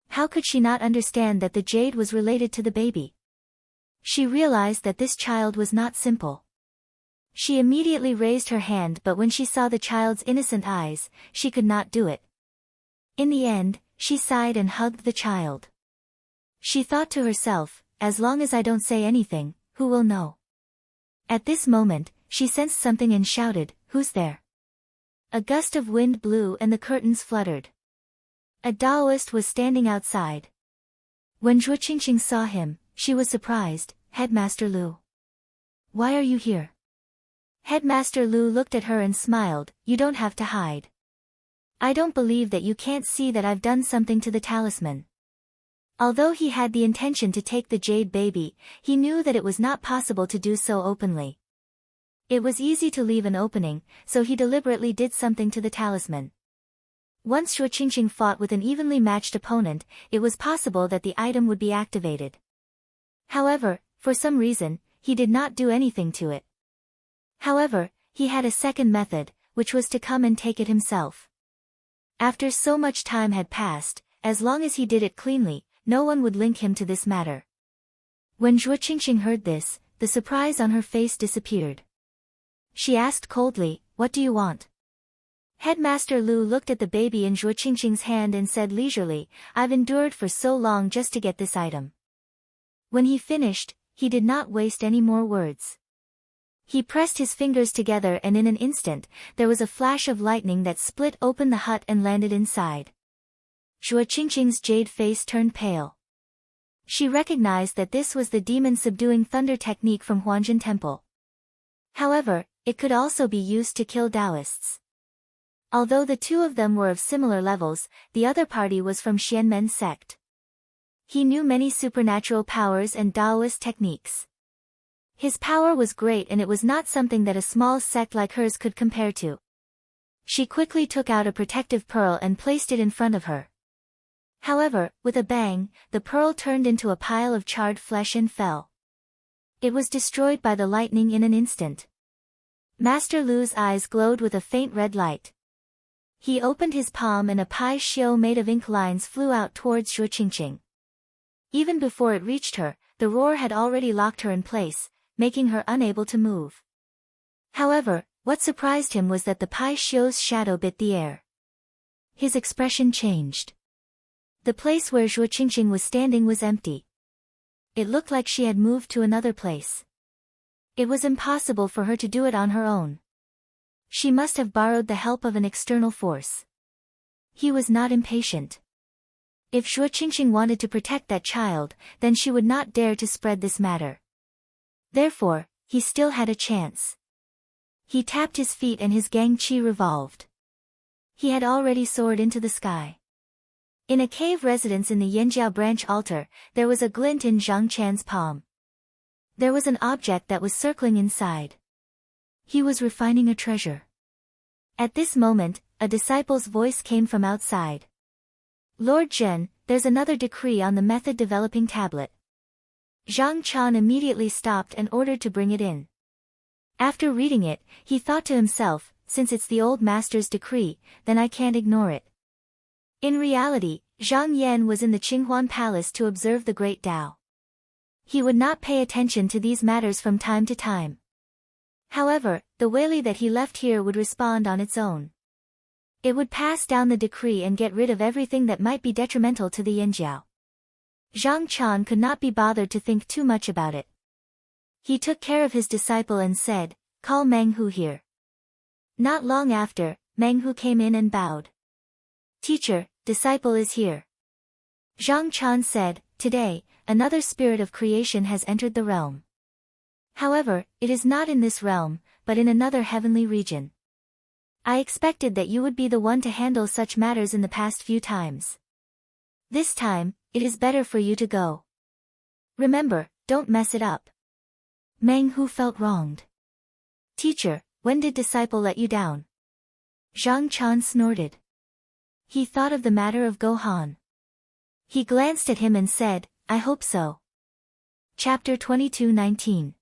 How could she not understand that the jade was related to the baby? She realized that this child was not simple. She immediately raised her hand, but when she saw the child's innocent eyes, she could not do it. In the end, she sighed and hugged the child. She thought to herself, as long as I don't say anything, who will know? At this moment, she sensed something and shouted, "Who's there?" A gust of wind blew and the curtains fluttered. A Taoist was standing outside. When Zhuo Qingqing saw him, she was surprised. "Headmaster Lu. Why are you here?" Headmaster Lu looked at her and smiled. "You don't have to hide. I don't believe that you can't see that I've done something to the talisman." Although he had the intention to take the jade baby, he knew that it was not possible to do so openly. It was easy to leave an opening, so he deliberately did something to the talisman. Once Zhuo Qingqing fought with an evenly matched opponent, it was possible that the item would be activated. However, for some reason, he did not do anything to it. However, he had a second method, which was to come and take it himself. After so much time had passed, as long as he did it cleanly, no one would link him to this matter. When Zhuo Qingqing heard this, the surprise on her face disappeared. She asked coldly, "What do you want?" Headmaster Lu looked at the baby in Zhuo Qingqing's hand and said leisurely, "I've endured for so long just to get this item." When he finished, he did not waste any more words. He pressed his fingers together and in an instant, there was a flash of lightning that split open the hut and landed inside. Zhuo Qingqing's jade face turned pale. She recognized that this was the demon-subduing thunder technique from Huanjin Temple. However, it could also be used to kill Taoists. Although the two of them were of similar levels, the other party was from Xianmen sect. He knew many supernatural powers and Taoist techniques. His power was great and it was not something that a small sect like hers could compare to. She quickly took out a protective pearl and placed it in front of her. However, with a bang, the pearl turned into a pile of charred flesh and fell. It was destroyed by the lightning in an instant. Master Lu's eyes glowed with a faint red light. He opened his palm and a pai xiu made of ink lines flew out towards Zhuo Qingqing. Even before it reached her, the roar had already locked her in place, making her unable to move. However, what surprised him was that the pai xiu's shadow bit the air. His expression changed. The place where Zhuo Qingqing was standing was empty. It looked like she had moved to another place. It was impossible for her to do it on her own. She must have borrowed the help of an external force. He was not impatient. If Zhuo Qingqing wanted to protect that child, then she would not dare to spread this matter. Therefore, he still had a chance. He tapped his feet and his gang qi revolved. He had already soared into the sky. In a cave residence in the Yanjiao branch altar, there was a glint in Zhang Chan's palm. There was an object that was circling inside. He was refining a treasure. At this moment, a disciple's voice came from outside. "Lord Zhen, there's another decree on the method developing tablet." Zhang Chan immediately stopped and ordered to bring it in. After reading it, he thought to himself, since it's the old master's decree, then I can't ignore it. In reality, Zhang Yan was in the Qinghuan Palace to observe the Great Tao. He would not pay attention to these matters from time to time. However, the Weili that he left here would respond on its own. It would pass down the decree and get rid of everything that might be detrimental to the Yanjiao. Zhang Chan could not be bothered to think too much about it. He took care of his disciple and said, "Call Meng Hu here." Not long after, Meng Hu came in and bowed. "Teacher, disciple is here." Zhang Chan said, "Today, another spirit of creation has entered the realm. However, it is not in this realm, but in another heavenly region. I expected that you would be the one to handle such matters in the past few times. This time, it is better for you to go. Remember, don't mess it up." Meng Hu felt wronged. "Teacher, when did disciple let you down?" Zhang Chan snorted. He thought of the matter of Gohan. He glanced at him and said, "I hope so." Chapter 22:19.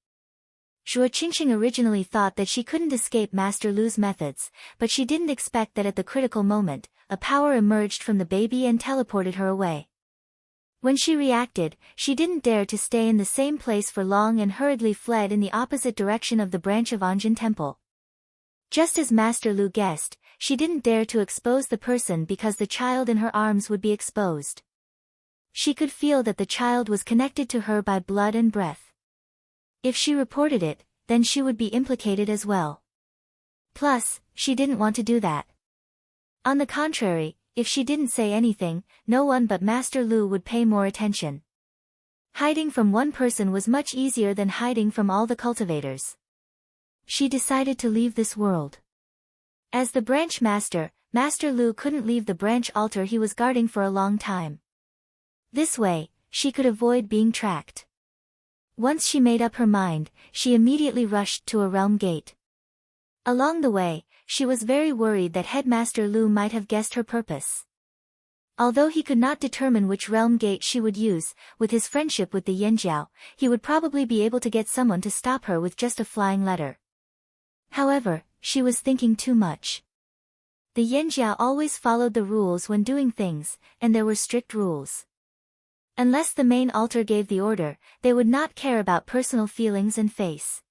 Zhuo Qingqing originally thought that she couldn't escape Master Lu's methods, but she didn't expect that at the critical moment, a power emerged from the baby and teleported her away. When she reacted, she didn't dare to stay in the same place for long and hurriedly fled in the opposite direction of the branch of Anjin Temple. Just as Master Lu guessed, she didn't dare to expose the person because the child in her arms would be exposed. She could feel that the child was connected to her by blood and breath. If she reported it, then she would be implicated as well. Plus, she didn't want to do that. On the contrary, if she didn't say anything, no one but Master Lu would pay more attention. Hiding from one person was much easier than hiding from all the cultivators. She decided to leave this world. As the branch master, Master Lu couldn't leave the branch altar he was guarding for a long time. This way, she could avoid being tracked. Once she made up her mind, she immediately rushed to a realm gate. Along the way, she was very worried that Headmaster Lu might have guessed her purpose. Although he could not determine which realm gate she would use, with his friendship with the Yanjiao, he would probably be able to get someone to stop her with just a flying letter. However, she was thinking too much. The Yanjiao always followed the rules when doing things, and there were strict rules. Unless the main altar gave the order, they would not care about personal feelings and face.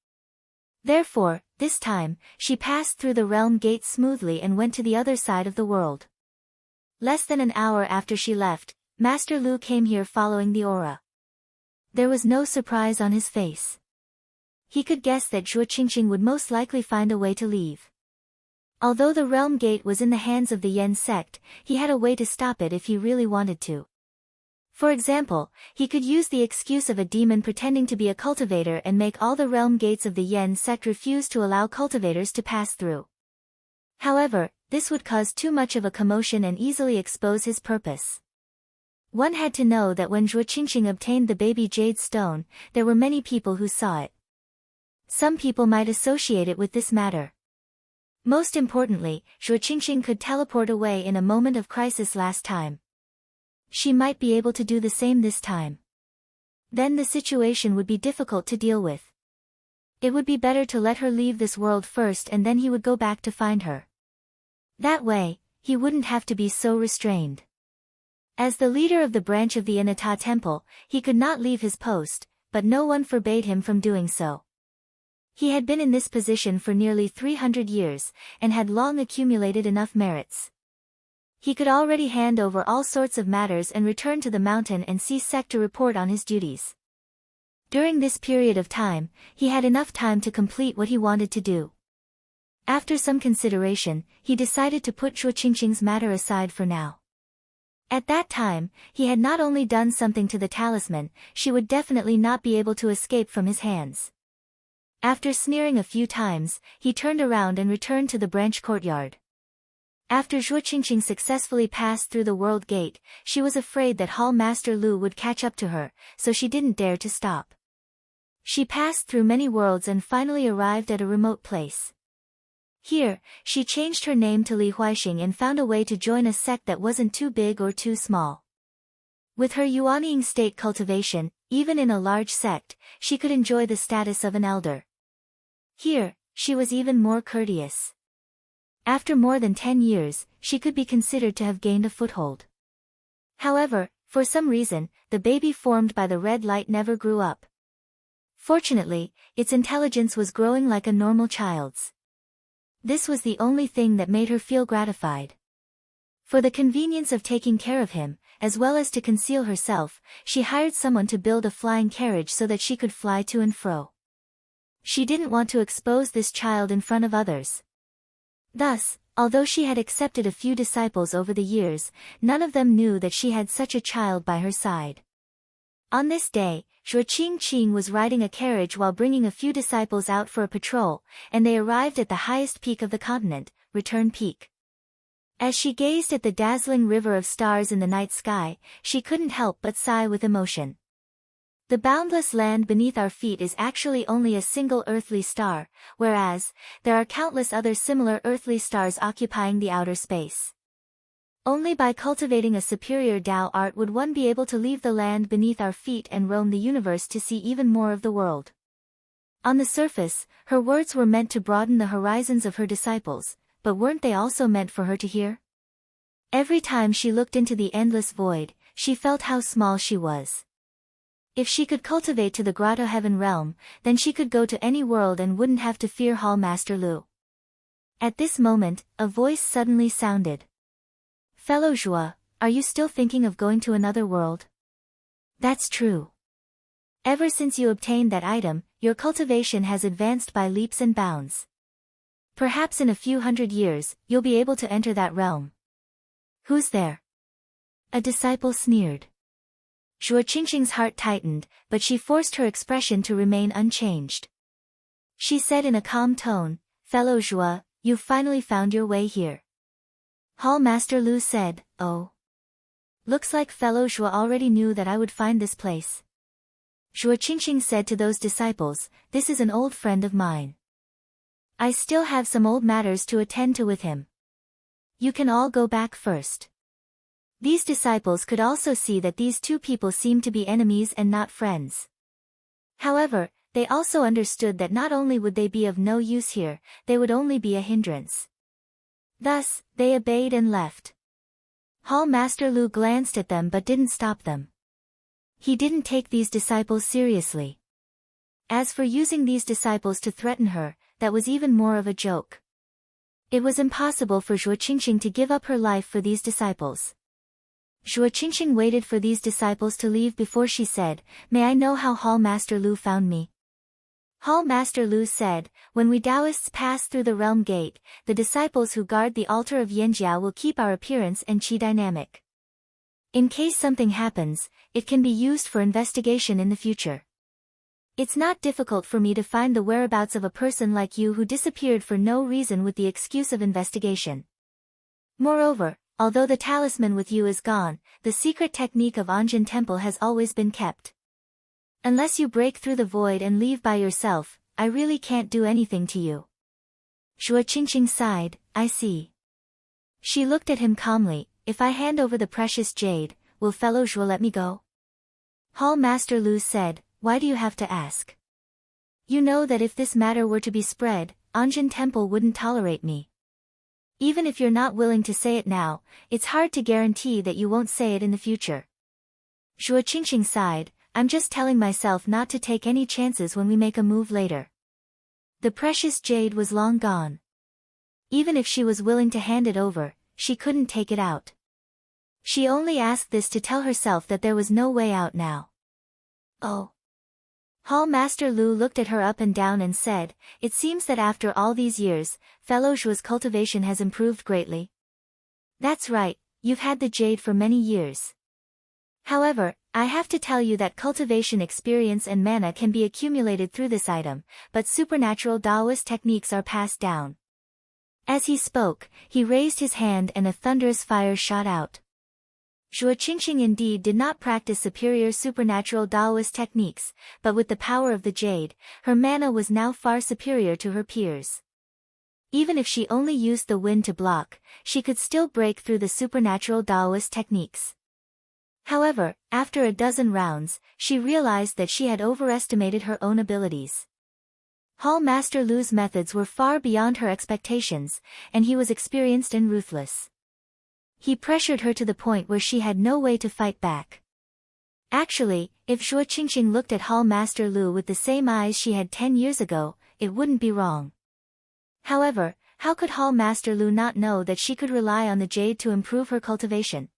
Therefore, this time, she passed through the realm gate smoothly and went to the other side of the world. Less than an hour after she left, Master Lu came here following the aura. There was no surprise on his face. He could guess that Zhuo Qingqing would most likely find a way to leave. Although the realm gate was in the hands of the Yen sect, he had a way to stop it if he really wanted to. For example, he could use the excuse of a demon pretending to be a cultivator and make all the realm gates of the Yen sect refuse to allow cultivators to pass through. However, this would cause too much of a commotion and easily expose his purpose. One had to know that when Zhuo Qingqing obtained the baby jade stone, there were many people who saw it. Some people might associate it with this matter. Most importantly, Zhuo Qingqing could teleport away in a moment of crisis last time. She might be able to do the same this time. Then the situation would be difficult to deal with. It would be better to let her leave this world first and then he would go back to find her. That way, he wouldn't have to be so restrained. As the leader of the branch of the Inata Temple, he could not leave his post, but no one forbade him from doing so. He had been in this position for nearly 300 years, and had long accumulated enough merits. He could already hand over all sorts of matters and return to the mountain and see Sect to report on his duties. During this period of time, he had enough time to complete what he wanted to do. After some consideration, he decided to put Zhuo Qingqing's matter aside for now. At that time, he had not only done something to the talisman, she would definitely not be able to escape from his hands. After sneering a few times, he turned around and returned to the branch courtyard. After Zhuo Qingqing successfully passed through the world gate, she was afraid that Hall Master Lu would catch up to her, so she didn't dare to stop. She passed through many worlds and finally arrived at a remote place. Here, she changed her name to Li Huaixing and found a way to join a sect that wasn't too big or too small. With her Yuanying state cultivation, even in a large sect, she could enjoy the status of an elder. Here, she was even more courteous. After more than 10 years, she could be considered to have gained a foothold. However, for some reason, the baby formed by the red light never grew up. Fortunately, its intelligence was growing like a normal child's. This was the only thing that made her feel gratified. For the convenience of taking care of him, as well as to conceal herself, she hired someone to build a flying carriage so that she could fly to and fro. She didn't want to expose this child in front of others. Thus, although she had accepted a few disciples over the years, none of them knew that she had such a child by her side. On this day, Zhuo Qingqing was riding a carriage while bringing a few disciples out for a patrol, and they arrived at the highest peak of the continent, Return Peak. As she gazed at the dazzling river of stars in the night sky, she couldn't help but sigh with emotion. The boundless land beneath our feet is actually only a single earthly star, whereas, there are countless other similar earthly stars occupying the outer space. Only by cultivating a superior Tao art would one be able to leave the land beneath our feet and roam the universe to see even more of the world. On the surface, her words were meant to broaden the horizons of her disciples, but weren't they also meant for her to hear? Every time she looked into the endless void, she felt how small she was. If she could cultivate to the Grotto Heaven realm, then she could go to any world and wouldn't have to fear Hall Master Lu. At this moment, a voice suddenly sounded. Fellow Zhua, are you still thinking of going to another world? That's true. Ever since you obtained that item, your cultivation has advanced by leaps and bounds. Perhaps in a few hundred years, you'll be able to enter that realm. Who's there? A disciple sneered. Zhuo Qingqing's heart tightened, but she forced her expression to remain unchanged. She said in a calm tone, Fellow Zhua, you've finally found your way here. Hall Master Lu said, Oh. Looks like Fellow Zhua already knew that I would find this place. Zhuo Qingqing said to those disciples, This is an old friend of mine. I still have some old matters to attend to with him. You can all go back first. These disciples could also see that these two people seemed to be enemies and not friends. However, they also understood that not only would they be of no use here, they would only be a hindrance. Thus, they obeyed and left. Hall Master Lu glanced at them but didn't stop them. He didn't take these disciples seriously. As for using these disciples to threaten her, that was even more of a joke. It was impossible for Zhuo Qingqing to give up her life for these disciples. Zhuo Qingqing waited for these disciples to leave before she said, May I know how Hall Master Lu found me? Hall Master Lu said, When we Taoists pass through the realm gate, the disciples who guard the altar of Yanjia will keep our appearance and qi dynamic. In case something happens, it can be used for investigation in the future. It's not difficult for me to find the whereabouts of a person like you who disappeared for no reason with the excuse of investigation. Moreover, although the talisman with you is gone, the secret technique of Anjin Temple has always been kept. Unless you break through the void and leave by yourself, I really can't do anything to you. Zhuo Qingqing sighed, I see. She looked at him calmly, If I hand over the precious jade, will Fellow Zhuo let me go? Hall Master Lu said, Why do you have to ask? You know that if this matter were to be spread, Anjin Temple wouldn't tolerate me. Even if you're not willing to say it now, it's hard to guarantee that you won't say it in the future. Zhuo Qingqing sighed, I'm just telling myself not to take any chances when we make a move later. The precious jade was long gone. Even if she was willing to hand it over, she couldn't take it out. She only asked this to tell herself that there was no way out now. Oh. Hall Master Lu looked at her up and down and said, It seems that after all these years, Fellow Zhuo's cultivation has improved greatly. That's right, you've had the jade for many years. However, I have to tell you that cultivation experience and mana can be accumulated through this item, but supernatural Taoist techniques are passed down. As he spoke, he raised his hand and a thunderous fire shot out. Zhuo Qingqing indeed did not practice superior supernatural Taoist techniques, but with the power of the jade, her mana was now far superior to her peers. Even if she only used the wind to block, she could still break through the supernatural Taoist techniques. However, after a dozen rounds, she realized that she had overestimated her own abilities. Hall Master Lu's methods were far beyond her expectations, and he was experienced and ruthless. He pressured her to the point where she had no way to fight back. Actually, if Zhuo Qingqing looked at Hall Master Lu with the same eyes she had 10 years ago, it wouldn't be wrong. However, how could Hall Master Lu not know that she could rely on the jade to improve her cultivation?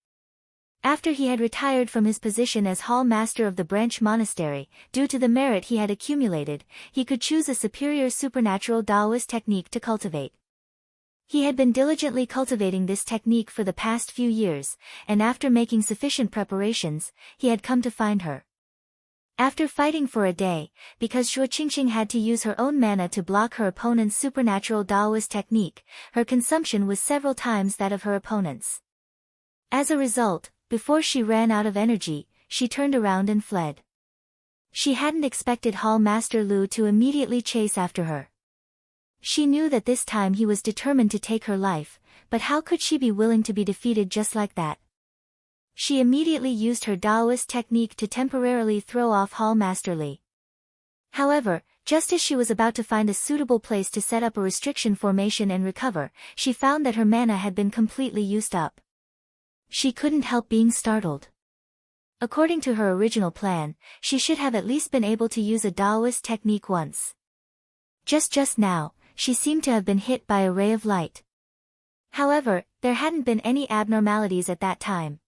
After he had retired from his position as Hall Master of the Branch Monastery, due to the merit he had accumulated, he could choose a superior supernatural Taoist technique to cultivate. He had been diligently cultivating this technique for the past few years, and after making sufficient preparations, he had come to find her. After fighting for a day, because Zhuo Qingqing had to use her own mana to block her opponent's supernatural Taoist technique, her consumption was several times that of her opponent's. As a result, before she ran out of energy, she turned around and fled. She hadn't expected Hall Master Lu to immediately chase after her. She knew that this time he was determined to take her life, but how could she be willing to be defeated just like that? She immediately used her Taoist technique to temporarily throw off Hall Master Lu. However, just as she was about to find a suitable place to set up a restriction formation and recover, she found that her mana had been completely used up. She couldn't help being startled. According to her original plan, she should have at least been able to use a Taoist technique once. Just now, she seemed to have been hit by a ray of light. However, there hadn't been any abnormalities at that time.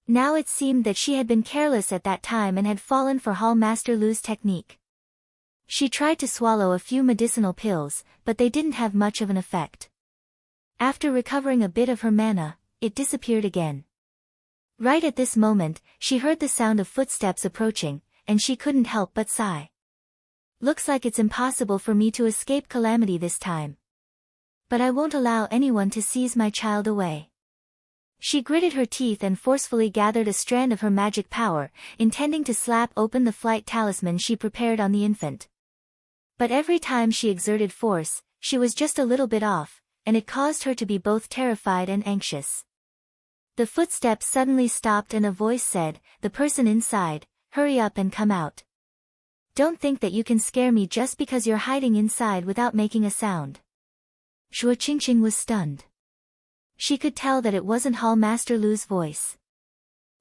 Now it seemed that she had been careless at that time and had fallen for Hall Master Lu's technique. She tried to swallow a few medicinal pills, but they didn't have much of an effect. After recovering a bit of her mana, it disappeared again. Right at this moment, she heard the sound of footsteps approaching, and she couldn't help but sigh. Looks like it's impossible for me to escape calamity this time. But I won't allow anyone to seize my child away. She gritted her teeth and forcefully gathered a strand of her magic power, intending to slap open the flight talisman she prepared on the infant. But every time she exerted force, she was just a little bit off, and it caused her to be both terrified and anxious. The footsteps suddenly stopped and a voice said, "The person inside, hurry up and come out. Don't think that you can scare me just because you're hiding inside without making a sound." Zhuo Qingqing was stunned. She could tell that it wasn't Hall Master Lu's voice.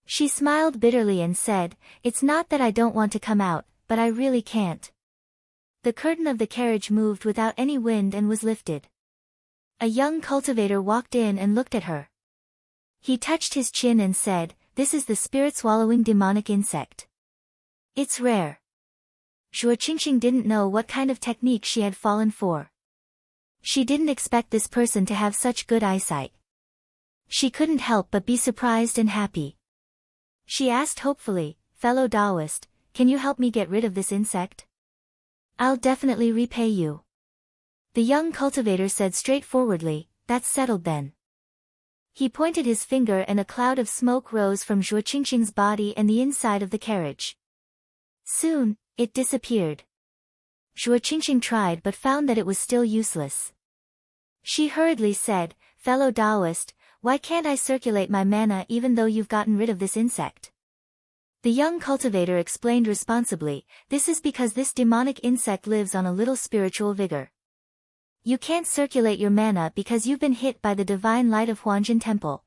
She smiled bitterly and said, "It's not that I don't want to come out, but I really can't." The curtain of the carriage moved without any wind and was lifted. A young cultivator walked in and looked at her. He touched his chin and said, "This is the spirit-swallowing demonic insect. It's rare." Zhuo Qingqing didn't know what kind of technique she had fallen for. She didn't expect this person to have such good eyesight. She couldn't help but be surprised and happy. She asked hopefully, "Fellow Taoist, can you help me get rid of this insect? I'll definitely repay you." The young cultivator said straightforwardly, "That's settled then." He pointed his finger and a cloud of smoke rose from Zhuo Qingqing's body and the inside of the carriage. Soon, it disappeared. Zhuo Qingqing tried but found that it was still useless. She hurriedly said, "Fellow Taoist, why can't I circulate my mana even though you've gotten rid of this insect?" The young cultivator explained responsibly, "This is because this demonic insect lives on a little spiritual vigor. You can't circulate your mana because you've been hit by the divine light of Huanjin Temple.